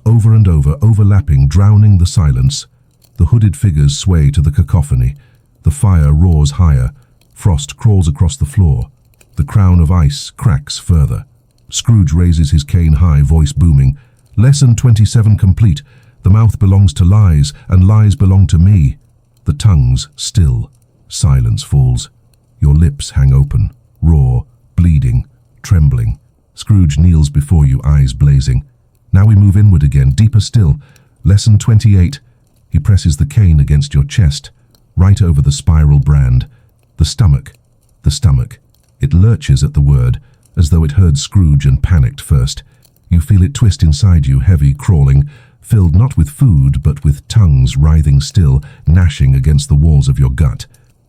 Over and over, overlapping, drowning the silence. The hooded figures sway to the cacophony. The fire roars higher. Frost crawls across the floor. The crown of ice cracks further. Scrooge raises his cane high, voice booming. Lesson 27 complete. The mouth belongs to lies, and lies belong to me. The tongues still. Silence falls. Your lips hang open, raw, bleeding, trembling. Scrooge kneels before you, eyes blazing. Now we move inward again, deeper still. Lesson 28. He presses the cane against your chest, right over the spiral brand. The stomach. The stomach. It lurches at the word, as though it heard Scrooge and panicked first. You feel it twist inside you, heavy, crawling, filled not with food, but with tongues writhing still, gnashing against the walls of your gut.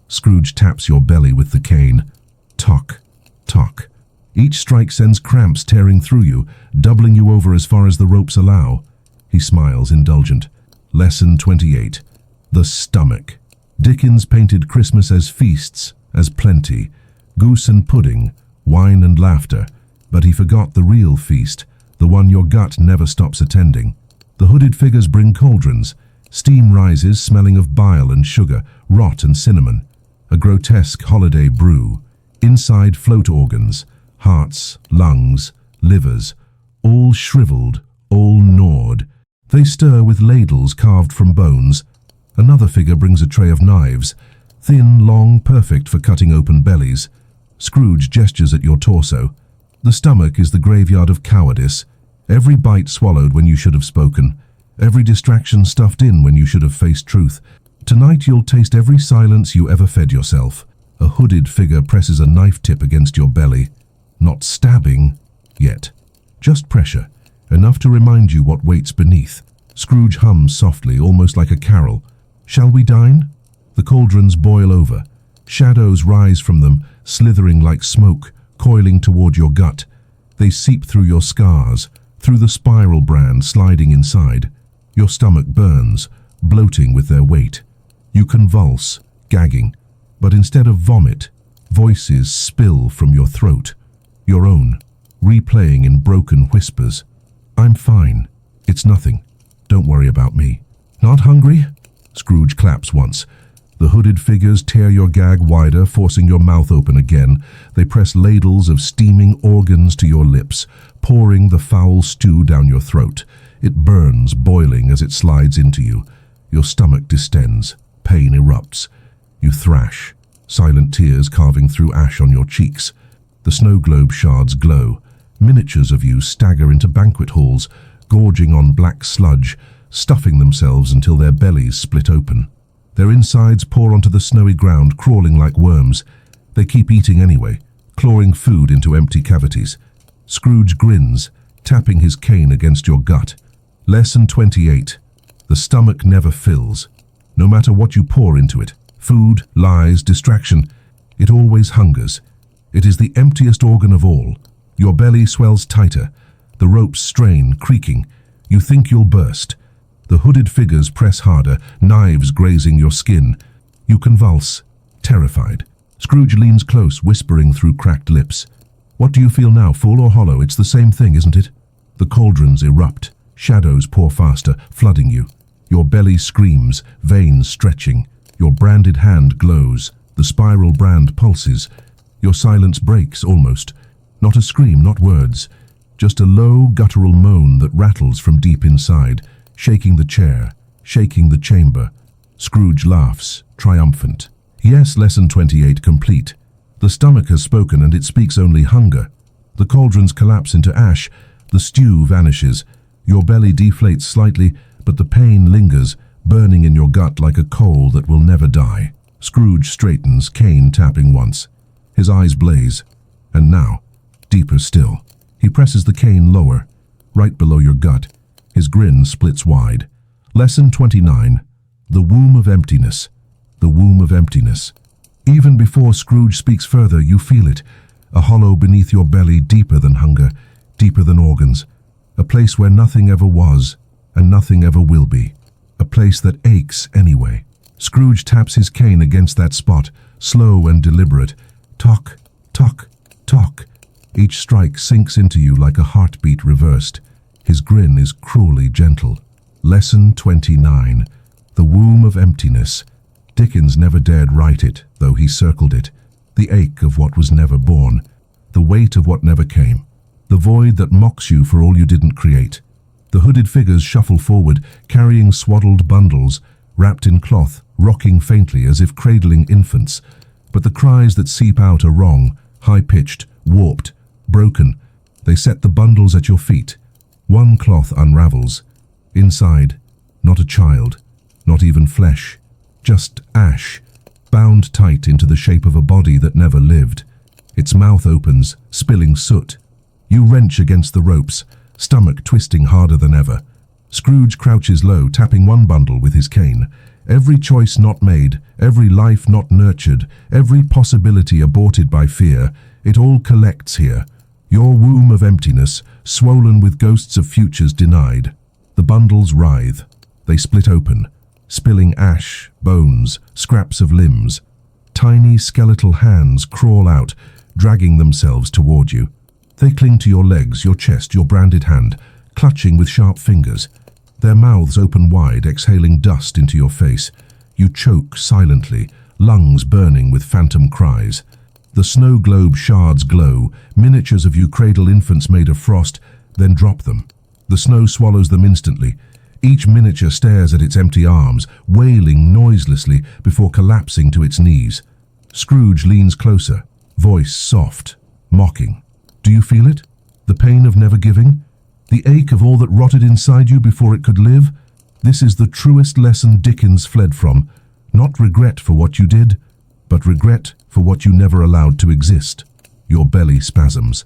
Scrooge taps your belly with the cane. Tock, tock. Each strike sends cramps tearing through you, doubling you over as far as the ropes allow. He smiles, indulgent. Lesson 28. The stomach. Dickens painted Christmas as feasts, as plenty, goose and pudding, wine and laughter, but he forgot the real feast, the one your gut never stops attending. The hooded figures bring cauldrons. Steam rises, smelling of bile and sugar, rot and cinnamon. A grotesque holiday brew. Inside float organs, hearts, lungs, livers, all shriveled, all gnawed. They stir with ladles carved from bones. Another figure brings a tray of knives, thin, long, perfect for cutting open bellies. Scrooge gestures at your torso. The stomach is the graveyard of cowardice. Every bite swallowed when you should have spoken. Every distraction stuffed in when you should have faced truth. Tonight you'll taste every silence you ever fed yourself. A hooded figure presses a knife tip against your belly. Not stabbing, yet. Just pressure, enough to remind you what waits beneath. Scrooge hums softly, almost like a carol. Shall we dine? The cauldrons boil over. Shadows rise from them, slithering like smoke, coiling toward your gut. They seep through your scars, through the spiral brand sliding inside. Your stomach burns, bloating with their weight. You convulse, gagging, but instead of vomit, voices spill from your throat. Your own, replaying in broken whispers. I'm fine. It's nothing. Don't worry about me. Not hungry? Scrooge claps once. The hooded figures tear your gag wider, forcing your mouth open again. They press ladles of steaming organs to your lips, pouring the foul stew down your throat. It burns, boiling as it slides into you. Your stomach distends. Pain erupts. You thrash, silent tears carving through ash on your cheeks. The snow globe shards glow. Miniatures of you stagger into banquet halls, gorging on black sludge, stuffing themselves until their bellies split open. Their insides pour onto the snowy ground, crawling like worms. They keep eating anyway, clawing food into empty cavities. Scrooge grins, tapping his cane against your gut. Lesson 28. The stomach never fills. No matter what you pour into it, food, lies, distraction, it always hungers. It is the emptiest organ of all. Your belly swells tighter. The ropes strain, creaking. You think you'll burst. The hooded figures press harder, knives grazing your skin. You convulse, terrified. Scrooge leans close, whispering through cracked lips. What do you feel now, full or hollow? It's the same thing, isn't it? The cauldrons erupt. Shadows pour faster, flooding you. Your belly screams, veins stretching. Your branded hand glows. The spiral brand pulses. Your silence breaks, almost. Not a scream, not words. Just a low, guttural moan that rattles from deep inside, shaking the chair, shaking the chamber. Scrooge laughs, triumphant. Yes, lesson 28 complete. The stomach has spoken, and it speaks only hunger. The cauldrons collapse into ash. The stew vanishes. Your belly deflates slightly, but the pain lingers, burning in your gut like a coal that will never die. Scrooge straightens, cane tapping once. His eyes blaze. And now, deeper still. He presses the cane lower, right below your gut. His grin splits wide. Lesson 29. The womb of emptiness. The womb of emptiness. Even before Scrooge speaks further, you feel it. A hollow beneath your belly, deeper than hunger, deeper than organs. A place where nothing ever was, and nothing ever will be. A place that aches anyway. Scrooge taps his cane against that spot, slow and deliberate. Tock, tock, tock. Each strike sinks into you like a heartbeat reversed. His grin is cruelly gentle. Lesson 29. The womb of emptiness. Dickens never dared write it, though he circled it. The ache of what was never born. The weight of what never came. The void that mocks you for all you didn't create. The hooded figures shuffle forward, carrying swaddled bundles, wrapped in cloth, rocking faintly as if cradling infants. But the cries that seep out are wrong, high-pitched, warped, broken. They set the bundles at your feet. One cloth unravels. Inside, not a child, not even flesh, just ash, bound tight into the shape of a body that never lived. Its mouth opens, spilling soot. You wrench against the ropes, stomach twisting harder than ever. Scrooge crouches low, tapping one bundle with his cane. Every choice not made, every life not nurtured, every possibility aborted by fear, it all collects here. Your womb of emptiness, swollen with ghosts of futures denied. The bundles writhe. They split open, spilling ash, bones, scraps of limbs. Tiny skeletal hands crawl out, dragging themselves toward you. They cling to your legs, your chest, your branded hand, clutching with sharp fingers. Their mouths open wide, exhaling dust into your face. You choke silently, lungs burning with phantom cries. The snow globe shards glow, miniatures of you cradle infants made of frost, then drop them. The snow swallows them instantly. Each miniature stares at its empty arms, wailing noiselessly before collapsing to its knees. Scrooge leans closer, voice soft, mocking. Do you feel it? The pain of never giving? The ache of all that rotted inside you before it could live? This is the truest lesson Dickens fled from. Not regret for what you did, but regret for what you never allowed to exist. Your belly spasms.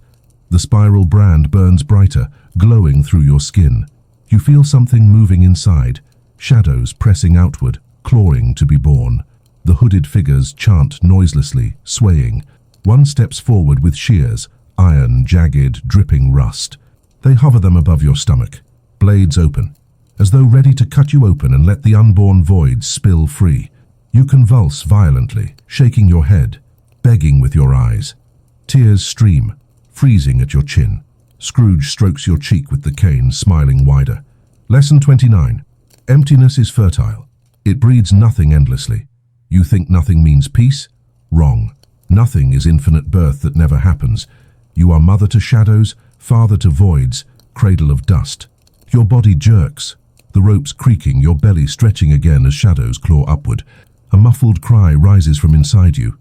The spiral brand burns brighter, glowing through your skin. You feel something moving inside, shadows pressing outward, clawing to be born. The hooded figures chant noiselessly, swaying. One steps forward with shears, iron, jagged, dripping rust. They hover them above your stomach, blades open, as though ready to cut you open and let the unborn void spill free. You convulse violently, shaking your head, begging with your eyes. Tears stream, freezing at your chin. Scrooge strokes your cheek with the cane, smiling wider. Lesson 29. Emptiness is fertile. It breeds nothing endlessly. You think nothing means peace? Wrong. Nothing is infinite birth that never happens. You are mother to shadows, father to voids, cradle of dust. Your body jerks, the ropes creaking, your belly stretching again as shadows claw upward. A muffled cry rises from inside you.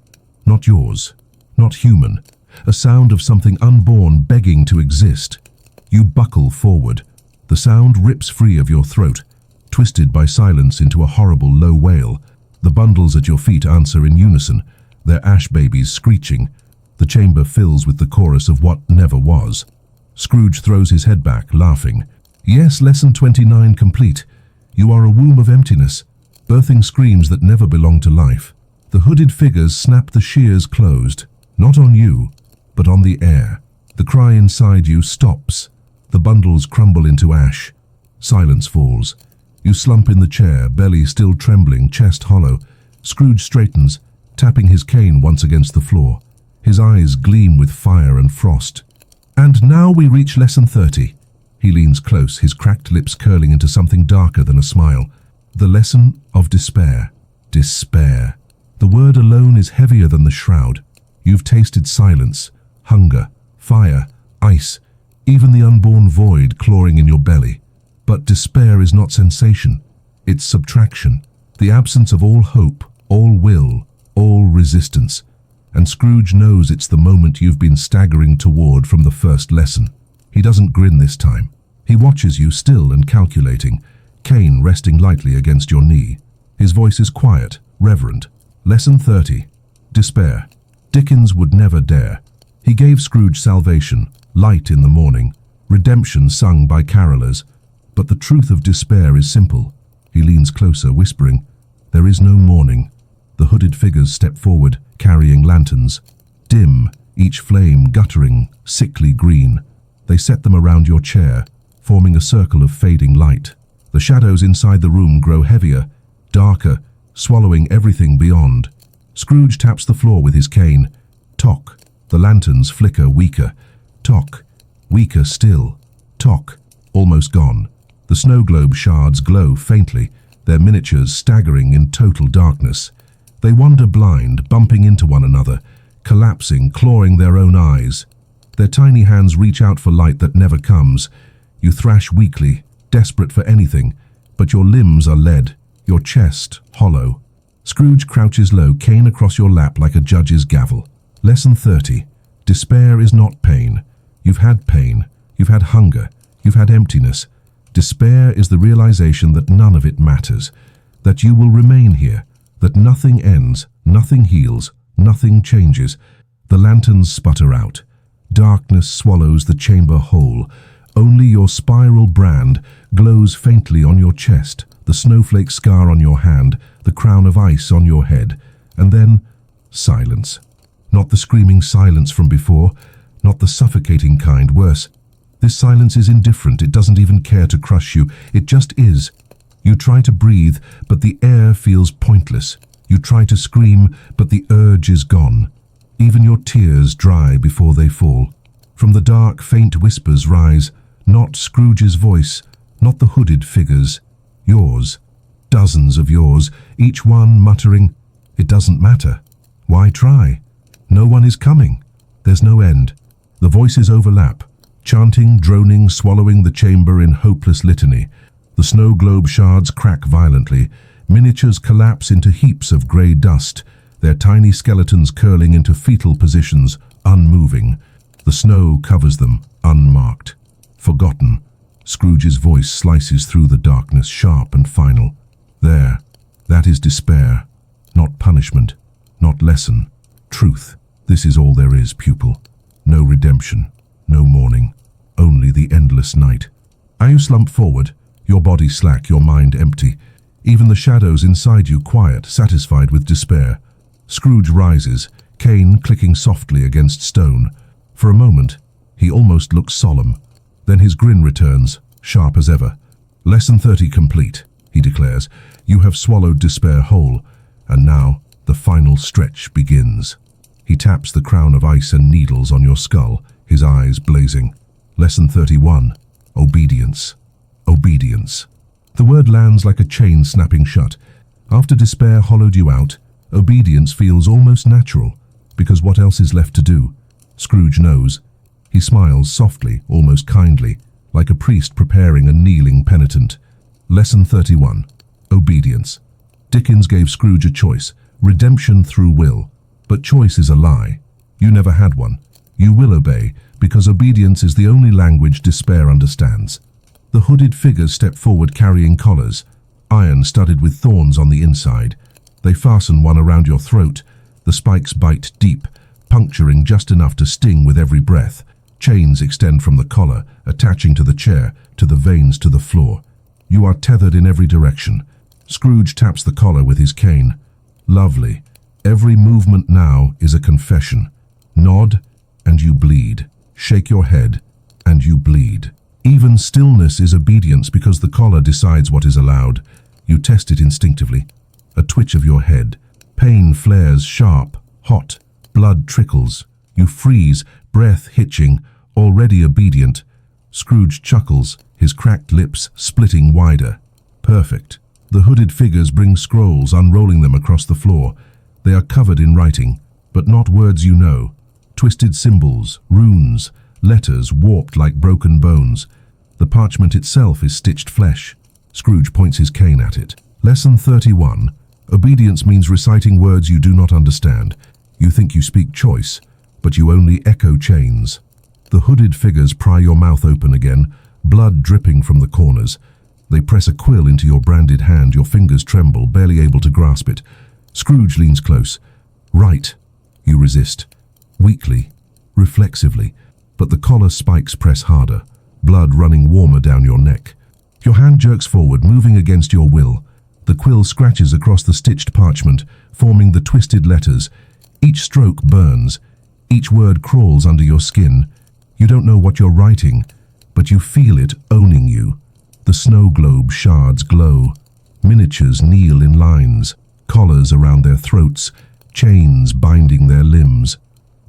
Not yours, not human. A sound of something unborn begging to exist. You buckle forward. The sound rips free of your throat, twisted by silence into a horrible low wail. The bundles at your feet answer in unison, their ash babies screeching. The chamber fills with the chorus of what never was. Scrooge throws his head back, laughing. Yes, lesson 29 complete. You are a womb of emptiness, birthing screams that never belong to life. The hooded figures snap the shears closed, not on you, but on the air. The cry inside you stops. The bundles crumble into ash. Silence falls. You slump in the chair, belly still trembling, chest hollow. Scrooge straightens, tapping his cane once against the floor. His eyes gleam with fire and frost. And now we reach lesson 30. He leans close, his cracked lips curling into something darker than a smile. The lesson of despair. Despair. The word alone is heavier than the shroud. You've tasted silence, hunger, fire, ice, even the unborn void clawing in your belly. But despair is not sensation. It's subtraction. The absence of all hope, all will, all resistance. And Scrooge knows it's the moment you've been staggering toward from the first lesson. He doesn't grin this time. He watches you, still and calculating, cane resting lightly against your knee. His voice is quiet, reverent. Lesson 30. Despair. Dickens would never dare. He gave Scrooge salvation, light in the morning, redemption sung by carolers. But the truth of despair is simple. He leans closer, whispering, "There is no morning." The hooded figures step forward, carrying lanterns. Dim, each flame guttering, sickly green. They set them around your chair, forming a circle of fading light. The shadows inside the room grow heavier, darker, swallowing everything beyond. Scrooge taps the floor with his cane. Tock. The lanterns flicker weaker. Tock. Weaker still. Tock. Almost gone. The snow globe shards glow faintly, their miniatures staggering in total darkness. They wander blind, bumping into one another, collapsing, clawing their own eyes. Their tiny hands reach out for light that never comes. You thrash weakly, desperate for anything, but your limbs are lead, your chest hollow. Scrooge crouches low, cane across your lap like a judge's gavel. Lesson 30. Despair is not pain. You've had pain. You've had hunger. You've had emptiness. Despair is the realization that none of it matters, that you will remain here, that nothing ends, nothing heals, nothing changes. The lanterns sputter out. Darkness swallows the chamber whole. Only your spiral brand glows faintly on your chest, the snowflake scar on your hand, the crown of ice on your head. And then, silence. Not the screaming silence from before, not the suffocating kind, worse. This silence is indifferent, it doesn't even care to crush you, it just is. You try to breathe, but the air feels pointless. You try to scream, but the urge is gone. Even your tears dry before they fall. From the dark, faint whispers rise, not Scrooge's voice, not the hooded figures. Yours. Dozens of yours, each one muttering, "It doesn't matter. Why try? No one is coming. There's no end." The voices overlap, chanting, droning, swallowing the chamber in hopeless litany. The snow globe shards crack violently. Miniatures collapse into heaps of grey dust, their tiny skeletons curling into fetal positions, unmoving. The snow covers them, unmarked. Forgotten. Scrooge's voice slices through the darkness, sharp and final. There. That is despair. Not punishment. Not lesson. Truth. This is all there is, pupil. No redemption. No morning. Only the endless night. You slump forward, your body slack, your mind empty. Even the shadows inside you quiet, satisfied with despair. Scrooge rises, cane clicking softly against stone. For a moment, he almost looks solemn. Then his grin returns, sharp as ever. "Lesson 30 complete," he declares. "You have swallowed despair whole, and now the final stretch begins." He taps the crown of ice and needles on your skull, his eyes blazing. Lesson 31. Obedience. Obedience. The word lands like a chain snapping shut. After despair hollowed you out, obedience feels almost natural, because what else is left to do? Scrooge knows. He smiles softly, almost kindly, like a priest preparing a kneeling penitent. Lesson 31. Obedience. Dickens gave Scrooge a choice, redemption through will. But choice is a lie. You never had one. You will obey, because obedience is the only language despair understands. The hooded figures step forward carrying collars, iron studded with thorns on the inside. They fasten one around your throat. The spikes bite deep, puncturing just enough to sting with every breath. Chains extend from the collar, attaching to the chair, to the veins, to the floor. You are tethered in every direction. Scrooge taps the collar with his cane. Lovely. Every movement now is a confession. Nod, and you bleed. Shake your head, and you bleed. Even stillness is obedience because the collar decides what is allowed. You test it instinctively. A twitch of your head, Pain flares sharp, hot, blood trickles. You freeze, breath hitching, already obedient. Scrooge chuckles, his cracked lips splitting wider. Perfect. The hooded figures bring scrolls, unrolling them across the floor. They are covered in writing, but not words you know. Twisted symbols, runes, letters warped like broken bones. The parchment itself is stitched flesh. Scrooge points his cane at it. Lesson 31. Obedience means reciting words you do not understand. You think you speak choice, but you only echo chains. The hooded figures pry your mouth open again, blood dripping from the corners. They press a quill into your branded hand, your fingers tremble, barely able to grasp it. Scrooge leans close. Right. You resist. Weakly, reflexively, but the collar spikes press harder, blood running warmer down your neck. Your hand jerks forward, moving against your will. The quill scratches across the stitched parchment, forming the twisted letters. Each stroke burns. Each word crawls under your skin. You don't know what you're writing, but you feel it owning you. The snow globe shards glow. Miniatures kneel in lines, collars around their throats, chains binding their limbs.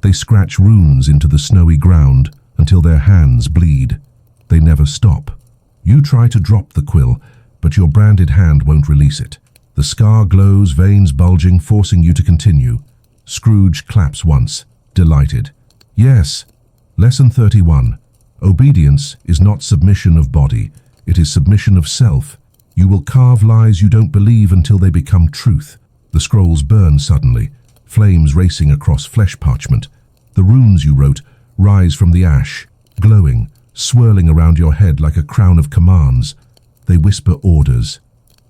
They scratch runes into the snowy ground until their hands bleed. They never stop. You try to drop the quill, but your branded hand won't release it. The scar glows, veins bulging, forcing you to continue. Scrooge claps once, delighted. Yes. Lesson 31. Obedience is not submission of body. It is submission of self. You will carve lies you don't believe until they become truth. The scrolls burn suddenly, flames racing across flesh parchment. The runes you wrote rise from the ash, glowing, swirling around your head like a crown of commands. They whisper orders.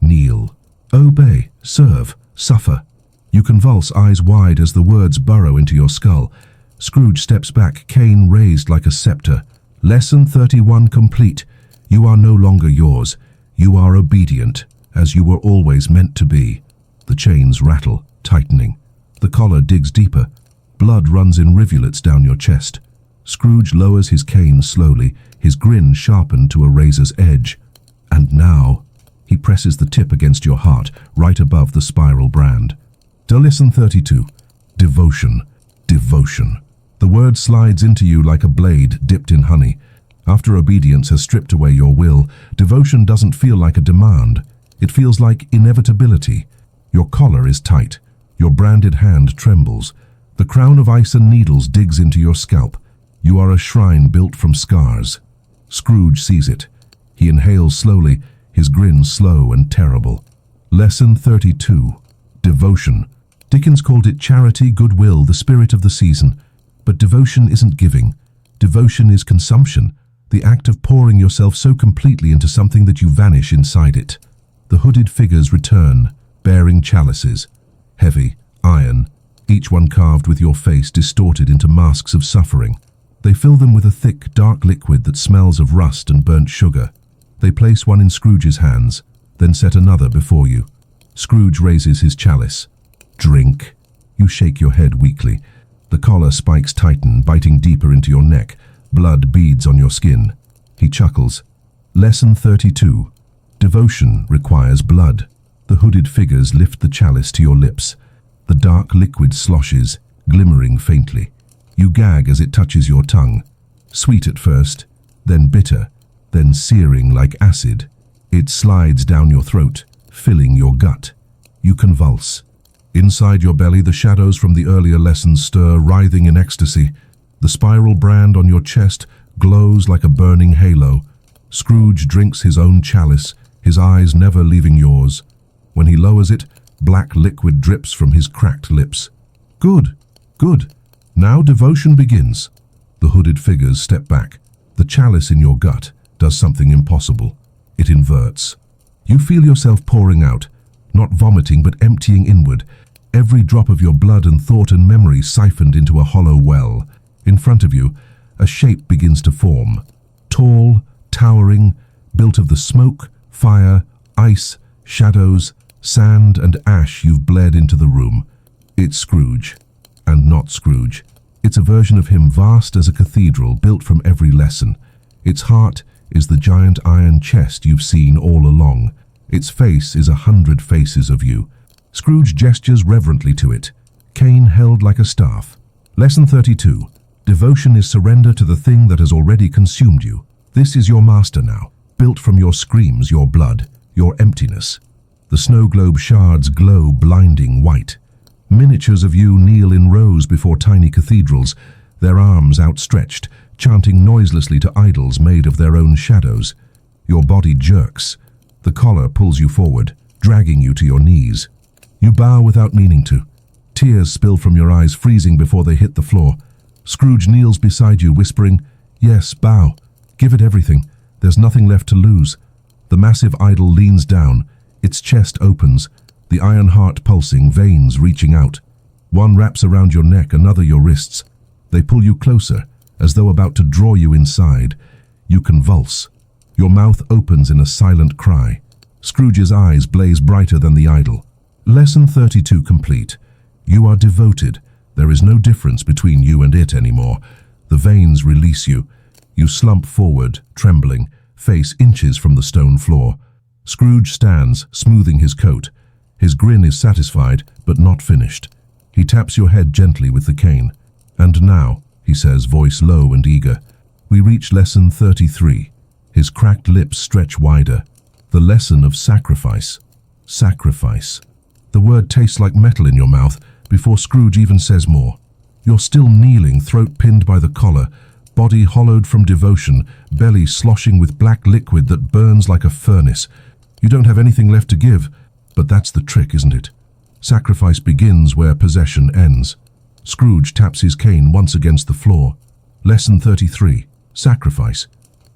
Kneel. Obey. Serve. Suffer. You convulse, eyes wide as the words burrow into your skull. Scrooge steps back, cane raised like a scepter. Lesson 31 complete. You are no longer yours. You are obedient, as you were always meant to be. The chains rattle, tightening. The collar digs deeper. Blood runs in rivulets down your chest. Scrooge lowers his cane slowly, his grin sharpened to a razor's edge. And now, he presses the tip against your heart, right above the spiral brand. Lesson 32. Devotion. Devotion. The word slides into you like a blade dipped in honey. After obedience has stripped away your will, devotion doesn't feel like a demand. It feels like inevitability. Your collar is tight. Your branded hand trembles. The crown of ice and needles digs into your scalp. You are a shrine built from scars. Scrooge sees it. He inhales slowly, his grin slow and terrible. Lesson 32. Devotion. Dickens called it charity, goodwill, the spirit of the season. But devotion isn't giving. Devotion is consumption, the act of pouring yourself so completely into something that you vanish inside it. The hooded figures return, bearing chalices. Heavy, iron, each one carved with your face distorted into masks of suffering. They fill them with a thick, dark liquid that smells of rust and burnt sugar. They place one in Scrooge's hands, then set another before you. Scrooge raises his chalice. Drink. You shake your head weakly. The collar spikes tighten, biting deeper into your neck. Blood beads on your skin. He chuckles. Lesson 32. Devotion requires blood. The hooded figures lift the chalice to your lips. The dark liquid sloshes, glimmering faintly. You gag as it touches your tongue. Sweet at first, then bitter, then searing like acid. It slides down your throat, filling your gut. You convulse. Inside your belly, the shadows from the earlier lessons stir, writhing in ecstasy. The spiral brand on your chest glows like a burning halo. Scrooge drinks his own chalice, his eyes never leaving yours. When he lowers it, black liquid drips from his cracked lips. Good, good. Now devotion begins. The hooded figures step back. The chalice in your gut does something impossible. It inverts. You feel yourself pouring out, not vomiting but emptying inward. Every drop of your blood and thought and memory siphoned into a hollow well. In front of you, a shape begins to form. Tall, towering, built of the smoke, fire, ice, shadows, sand and ash you've bled into the room. It's Scrooge. And not Scrooge. It's a version of him vast as a cathedral, built from every lesson. Its heart is the giant iron chest you've seen all along. Its face is 100 faces of you. Scrooge gestures reverently to it, cane held like a staff. Lesson 32. Devotion is surrender to the thing that has already consumed you. This is your master now, built from your screams, your blood, your emptiness. The snow globe shards glow blinding white. Miniatures of you kneel in rows before tiny cathedrals, their arms outstretched, chanting noiselessly to idols made of their own shadows. Your body jerks. The collar pulls you forward, dragging you to your knees. You bow without meaning to. Tears spill from your eyes, freezing before they hit the floor. Scrooge kneels beside you, whispering, "Yes, bow. Give it everything. There's nothing left to lose." The massive idol leans down. Its chest opens, the iron heart pulsing, veins reaching out. One wraps around your neck, another your wrists. They pull you closer, as though about to draw you inside. You convulse. Your mouth opens in a silent cry. Scrooge's eyes blaze brighter than the idol. Lesson 32 complete. You are devoted. There is no difference between you and it anymore. The veins release you. You slump forward, trembling, face inches from the stone floor. Scrooge stands, smoothing his coat. His grin is satisfied, but not finished. He taps your head gently with the cane. "And now," he says, voice low and eager, "we reach lesson 33. His cracked lips stretch wider. The lesson of sacrifice. Sacrifice. The word tastes like metal in your mouth before Scrooge even says more. You're still kneeling, throat pinned by the collar, body hollowed from devotion, belly sloshing with black liquid that burns like a furnace. You don't have anything left to give, but that's the trick, isn't it? Sacrifice begins where possession ends. Scrooge taps his cane once against the floor. Lesson 33. Sacrifice.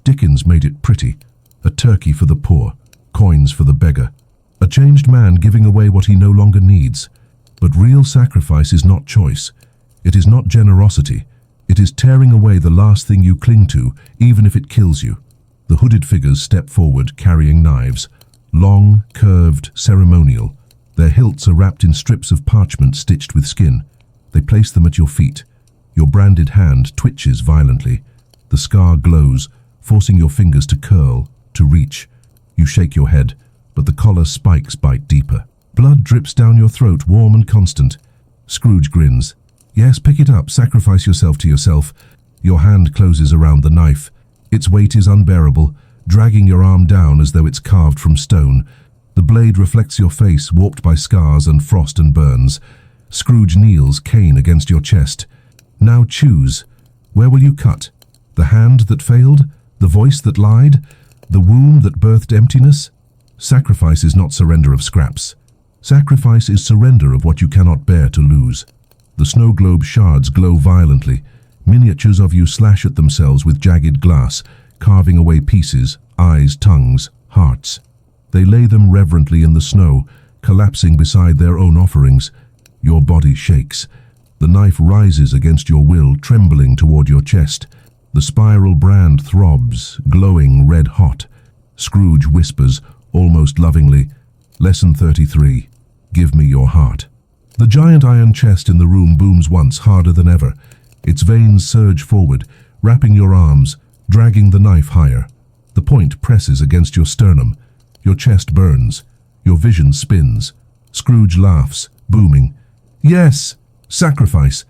Dickens made it pretty. A turkey for the poor, coins for the beggar. A changed man giving away what he no longer needs. But real sacrifice is not choice. It is not generosity. It is tearing away the last thing you cling to, even if it kills you. The hooded figures step forward, carrying knives. Long, curved, ceremonial. Their hilts are wrapped in strips of parchment stitched with skin. They place them at your feet. Your branded hand twitches violently. The scar glows, forcing your fingers to curl, to reach. You shake your head, but the collar spikes bite deeper. Blood drips down your throat, warm and constant. Scrooge grins. Yes, pick it up, sacrifice yourself to yourself. Your hand closes around the knife. Its weight is unbearable, dragging your arm down as though it's carved from stone. The blade reflects your face, warped by scars and frost and burns. Scrooge kneels, cane against your chest. Now choose. Where will you cut? The hand that failed? The voice that lied? The womb that birthed emptiness? Sacrifice is not surrender of scraps. Sacrifice is surrender of what you cannot bear to lose. The snow globe shards glow violently. Miniatures of you slash at themselves with jagged glass, carving away pieces, eyes, tongues, hearts. They lay them reverently in the snow, collapsing beside their own offerings. Your body shakes. The knife rises against your will, trembling toward your chest. The spiral brand throbs, glowing red hot. Scrooge whispers, almost lovingly, Lesson 33. Give me your heart. The giant iron chest in the room booms once, harder than ever. Its veins surge forward, wrapping your arms, dragging the knife higher. The point presses against your sternum. Your chest burns. Your vision spins. Scrooge laughs, booming. Yes! Sacrifice!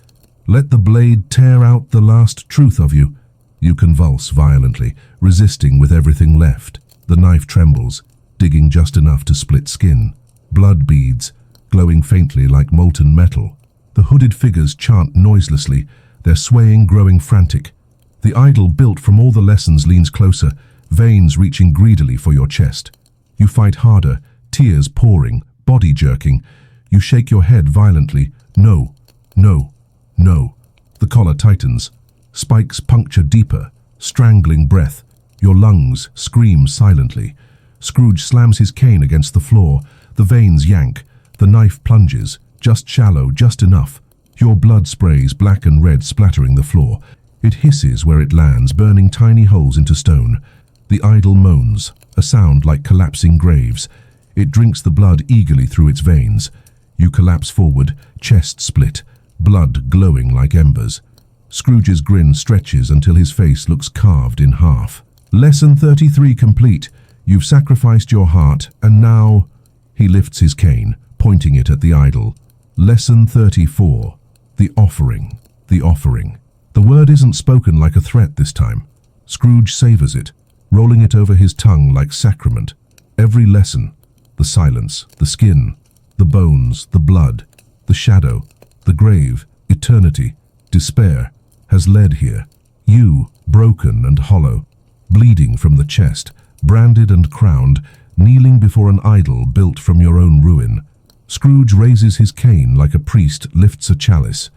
Let the blade tear out the last truth of you. You convulse violently, resisting with everything left. The knife trembles, digging just enough to split skin. Blood beads, glowing faintly like molten metal. The hooded figures chant noiselessly, their swaying growing frantic. The idol built from all the lessons leans closer, veins reaching greedily for your chest. You fight harder, tears pouring, body jerking. You shake your head violently. No, no, no. The collar tightens. Spikes puncture deeper, strangling breath. Your lungs scream silently. Scrooge slams his cane against the floor. The veins yank. The knife plunges, just shallow, just enough. Your blood sprays black and red, splattering the floor. It hisses where it lands, burning tiny holes into stone. The idol moans, a sound like collapsing graves. It drinks the blood eagerly through its veins. You collapse forward, chest split, blood glowing like embers. Scrooge's grin stretches until his face looks carved in half. Lesson 33 complete. You've sacrificed your heart, and now... He lifts his cane, pointing it at the idol. Lesson 34. The offering. The offering. The word isn't spoken like a threat this time. Scrooge savors it, rolling it over his tongue like sacrament. Every lesson, the silence, the skin, the bones, the blood, the shadow, the grave, eternity, despair, has led here. You, broken and hollow, bleeding from the chest, branded and crowned, kneeling before an idol built from your own ruin. Scrooge raises his cane like a priest lifts a chalice.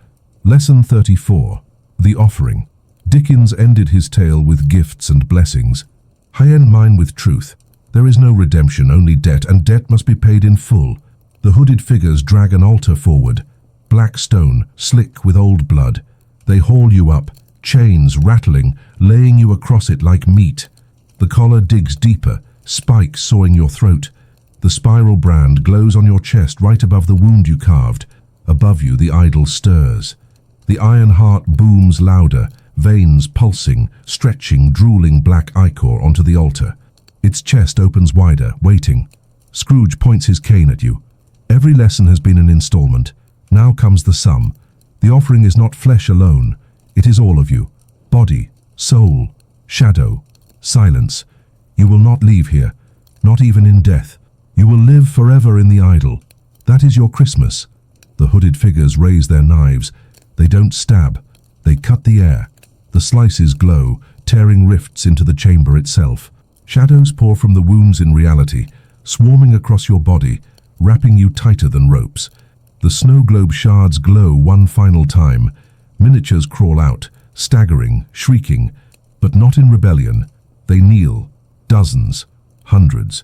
Lesson 34. The offering. Dickens ended his tale with gifts and blessings. I end mine with truth. There is no redemption, only debt, and debt must be paid in full. The hooded figures drag an altar forward. Black stone, slick with old blood. They haul you up, chains rattling, laying you across it like meat. The collar digs deeper, spikes sawing your throat. The spiral brand glows on your chest right above the wound you carved. Above you the idol stirs. The iron heart booms louder, veins pulsing, stretching, drooling black ichor onto the altar. Its chest opens wider, waiting. Scrooge points his cane at you. Every lesson has been an installment. Now comes the sum. The offering is not flesh alone. It is all of you. Body, soul, shadow, silence. You will not leave here, not even in death. You will live forever in the idol. That is your Christmas. The hooded figures raise their knives. They don't stab. They cut the air. The slices glow, tearing rifts into the chamber itself. Shadows pour from the wounds in reality, swarming across your body, wrapping you tighter than ropes. The snow globe shards glow one final time. Miniatures crawl out, staggering, shrieking, but not in rebellion. They kneel, dozens, hundreds,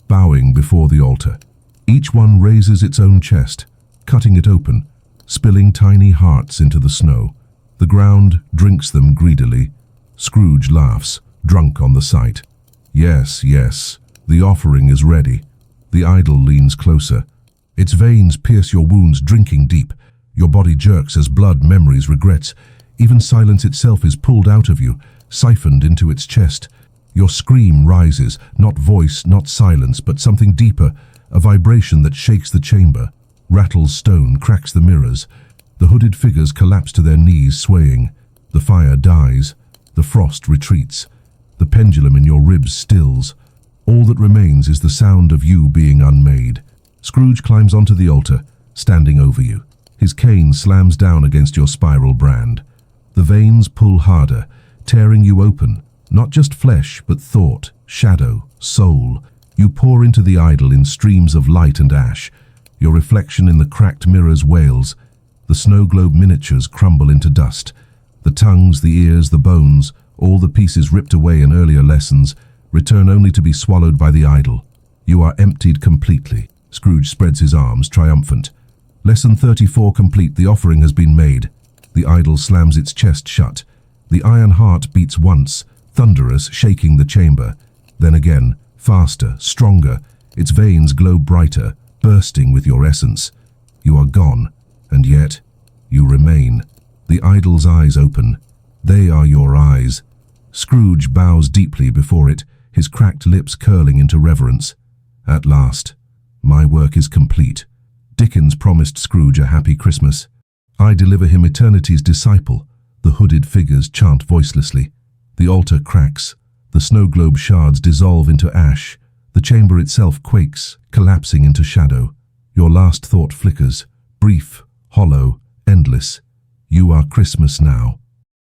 bowing before the altar. Each one raises its own chest, cutting it open, spilling tiny hearts into the snow. The ground drinks them greedily. Scrooge laughs, drunk on the sight. Yes, yes, the offering is ready. The idol leans closer. Its veins pierce your wounds, drinking deep. Your body jerks as blood, memories, regrets. Even silence itself is pulled out of you, siphoned into its chest. Your scream rises, not voice, not silence, but something deeper, a vibration that shakes the chamber, rattles stone, cracks the mirrors. The hooded figures collapse to their knees, swaying. The fire dies. The frost retreats. The pendulum in your ribs stills. All that remains is the sound of you being unmade. Scrooge climbs onto the altar, standing over you. His cane slams down against your spiral brand. The veins pull harder, tearing you open. Not just flesh, but thought, shadow, soul. You pour into the idol in streams of light and ash. Your reflection in the cracked mirrors wails. The snow globe miniatures crumble into dust. The tongues, the ears, the bones, all the pieces ripped away in earlier lessons, return only to be swallowed by the idol. You are emptied completely. Scrooge spreads his arms, triumphant. Lesson 34 complete, the offering has been made. The idol slams its chest shut. The iron heart beats once, thunderous, shaking the chamber. Then again, faster, stronger. Its veins glow brighter, bursting with your essence. You are gone, and yet you remain. The idol's eyes open. They are your eyes. Scrooge bows deeply before it, his cracked lips curling into reverence. At last, my work is complete. Dickens promised Scrooge a happy Christmas. I deliver him eternity's disciple. The hooded figures chant voicelessly. The altar cracks. The snow globe shards dissolve into ash. The chamber itself quakes, collapsing into shadow. Your last thought flickers, brief, hollow, endless. You are Christmas now.